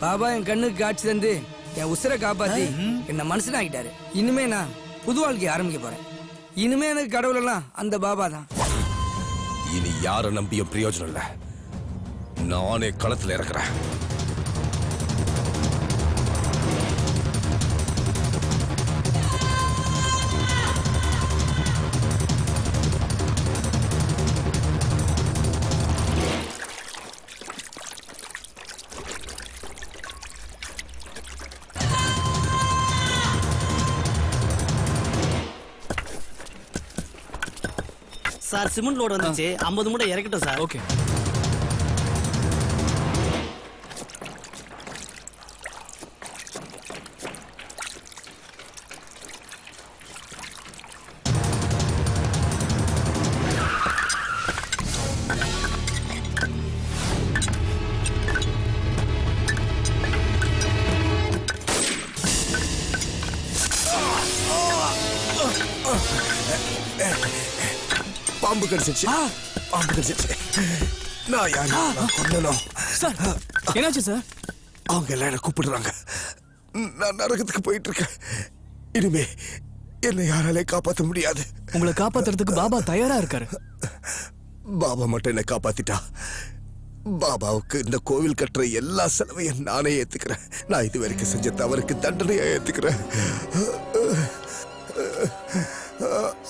பாபா என் கண்ணுக்கு காட்சி தந்து என் உசுரை காப்பாத்தி என்ன மனுஷனாகிட்டாரு. இனிமே நான் புது வாழ்க்கையை ஆரம்பிக்க போறேன். இனிமே எனக்கு கடவுள் எல்லாம் அந்த பாபா தான். இனி யார நம்பியும் பிரயோஜனம் இல்ல. நானே களத்துல இறக்குறேன். சார் சிமெண்ட் லோடு வந்துச்சு, 50 மூட்டை இறக்கட்டும் சார். ஓகே. பாம்பு கடிச்சிருச்சு. பாம்பு கடிச்சிருச்சு. நான் யாரு? கொல்லணும். சார் என்னாச்சு சார்? அவங்க எல்லாம் என்ன கூப்பிடுறாங்க. நான் நரகத்துக்கு போயிட்டு இருக்கேன். இனிமே என்னை யாராலே காப்பாற்ற முடியாது. உங்களை காப்பாத்துறதுக்கு பாபா தயாரா இருக்காரு. பாபா மட்டும் என்னை காப்பாத்திட்டா பாபாவுக்கு இந்த கோவில் கட்டுற எல்லா செலவையும் நானே ஏத்துக்கிறேன். நான் இது வரைக்கும் செஞ்ச தவறுக்கு தண்டனையா ஏத்துக்கிறேன்.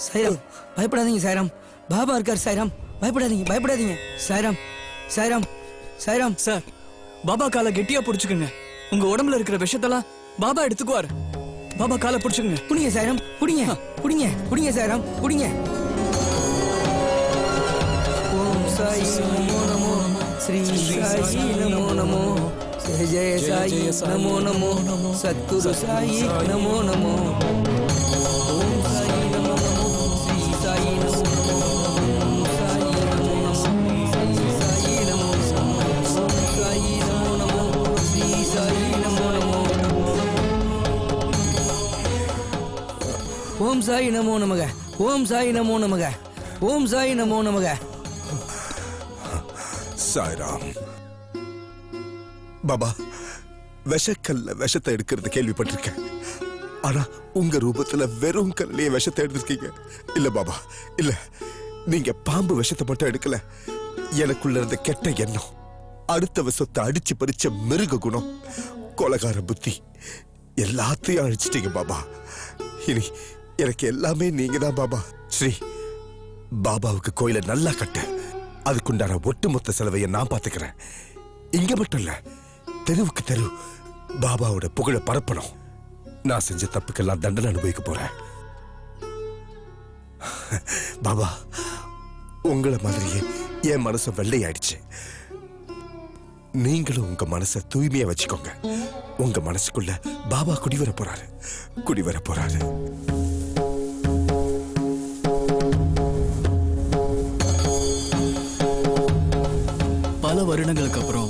சாய்ராம் பயப்படாதீங்க சாய்ராம். பாபா இருக்கார் சாய்ராம். பயப்படாதீங்க பயப்படாதீங்க சாய்ராம். சாய்ராம் சாய்ராம். சார் பாபா காலை கெட்டியா புடிச்சுக்குங்க. உங்க உடம்புல இருக்கிற விஷத்தெல்லாம் பாபா எடுத்துக்குவாரு. பாபா காலை புடிச்சுக்குங்க. புடிங்க சாய்ராம் புடிங்க புடிங்க புடிங்க சாய்ராம் புடிங்க. ஓம் சாய் நமோ நமோ. ஸ்ரீ சாயி நமோ நமோ. ஜெய ஜெய சாயி நமோ நமோ. சத்குரு சாயி நமோ நமோ. ஓம் சாயி நமோ நமோ. ஸ்ரீ சாயி நமோ நமோ. ஓம் சாயி நமோ நமோ. ஸ்ரீ சாயி நமோ நமோ. ஓம் சாயி நமோ நமோ. ஸ்ரீ சாயி நமோ நமோ. ஓம் சாயி நமோ நமக. ஓம் சாயி நமோ நமக. ஓம் சாயி நமோ நமக. சாய்ராம். பாபா விஷக்கல்ல விஷத்தை எடுக்கிறது கேள்விப்பட்டிருக்கேன். ஆனா உங்க ரூபத்துல வெறும் கல்லையே விஷத்தை எடுத்திருக்கீங்க. இல்ல பாபா இல்ல, நீங்க பாம்பு விஷத்தை மட்டும் எடுக்கல. எனக்குள்ள இருந்த கெட்ட எண்ணம், அடுத்தவ சொத்தை அடிச்சு பறிச்ச மிருக குணம், கொலகார புத்தி எல்லாத்தையும் அழிச்சிட்டீங்க பாபா. இனி எனக்கு எல்லாமே நீங்க தான் பாபா. ஸ்ரீ பாபாவுக்கு கோயிலை நல்லா கட்டு. அதுக்குண்டான ஒட்டுமொத்த செலவையை நான் பாத்துக்கிறேன். இங்க மட்டும் இல்ல, தெருவுக்கு தெரு பாபாவோட புகழ பரப்பணும். நான் செஞ்ச தப்புக்கெல்லாம் தண்டனை அனுபவிக்க போறேன். பாபா உங்களை மாதிரியே என் மனசு வெள்ளையாயிடுச்சு. நீங்களும் உங்க மனசை தூய்மையா வச்சுக்கோங்க. உங்க மனசுக்குள்ள பாபா குடிவர போறாரு, குடிவர போறாரு. பல வருடங்களுக்கு அப்புறம்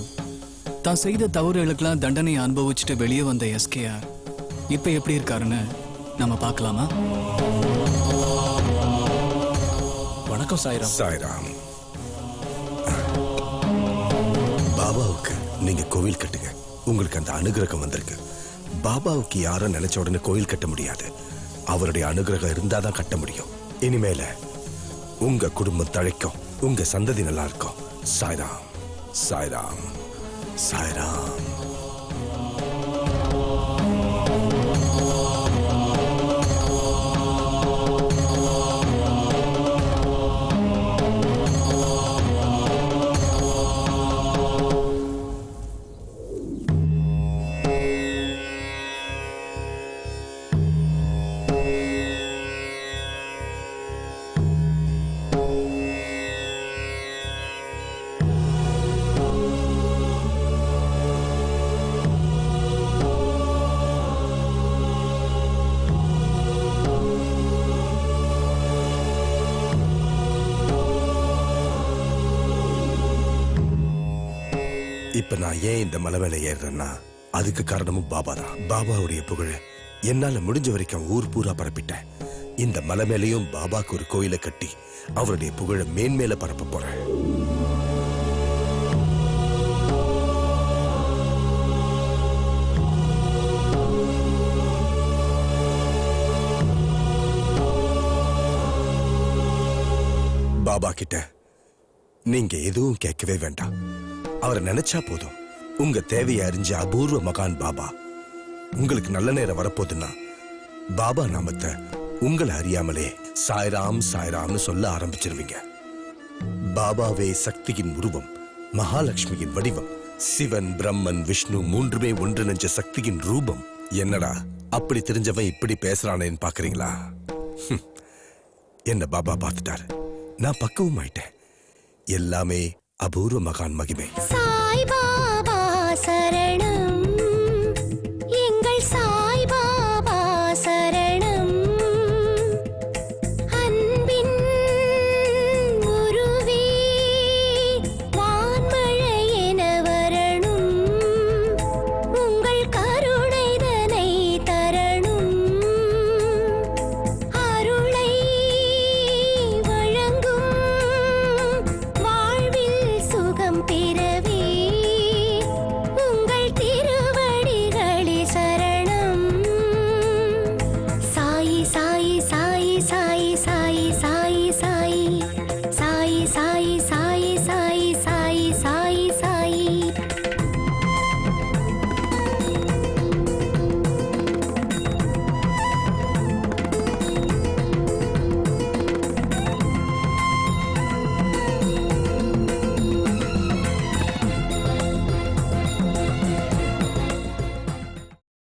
தான் செய்த தவறுகளுக்கெல்லாம் தண்டனையை அனுபவிச்சுட்டு வெளியே வந்த எஸ்கேஆர் இப்ப எப்படி இருக்காருன்னு நம்ம பார்க்கலாமா? வணக்கம் சாய்ராம். சாய்ராம். பாபாவுக்கு நீங்க கோவில் கட்டுங்க. உங்களுக்கு அந்த அனுகிரகம் வந்திருக்கு. பாபாவுக்கு யாரும் நினைச்ச உடனே கோயில் கட்ட முடியாது. அவருடைய அனுகிரகம் இருந்தாதான் கட்ட முடியும். இனிமேல உங்க குடும்பம் தழைக்கும், உங்க சந்ததி நல்லா இருக்கும். சாய்ராம், சாய்ராம், சாய்ராம். இப்ப நான் ஏன் இந்த மலை மேல ஏறுறேன்னா அதுக்கு காரணமும் பாபா தான். பாபாவுடைய புகழ என்னால முடிஞ்ச வரைக்கும் ஊர் பூரா பரப்பிட்டேன். இந்த மலை மேலையும் பாபாக்கு ஒரு கோயிலை கட்டி அவருடைய புகழ மேன்மேல பரப்ப போறேன். பாபா கிட்ட நீங்க எதுவும் கேட்கவே வேண்டாம். அவரை நினைச்சா போதும். உங்க தேவையை அறிஞ்ச அபூர்வ மகான் பாபா. உங்களுக்கு நல்ல நேரம் வரப்போதுன்னா பாபா நாமத்தை உங்களை அறியாமலே சாய்ராம் சாய்ராம்னு சொல்ல ஆரம்பிச்சிருவீங்க. பாபாவே சக்தியின் உருவம், மகாலட்சுமியின் வடிவம், சிவன் பிரம்மன் விஷ்ணு மூன்றுமே ஒன்றிணைஞ்ச சக்தியின் ரூபம். என்னடா அப்படி தெரிஞ்சவன் இப்படி பேசுறானேன்னு பாக்குறீங்களா? என்ன பாபா பார்த்துட்டாரு. நான் பக்குவம் ஆயிட்டேன். எல்லாமே அபூர்வ மகான் மகிமை.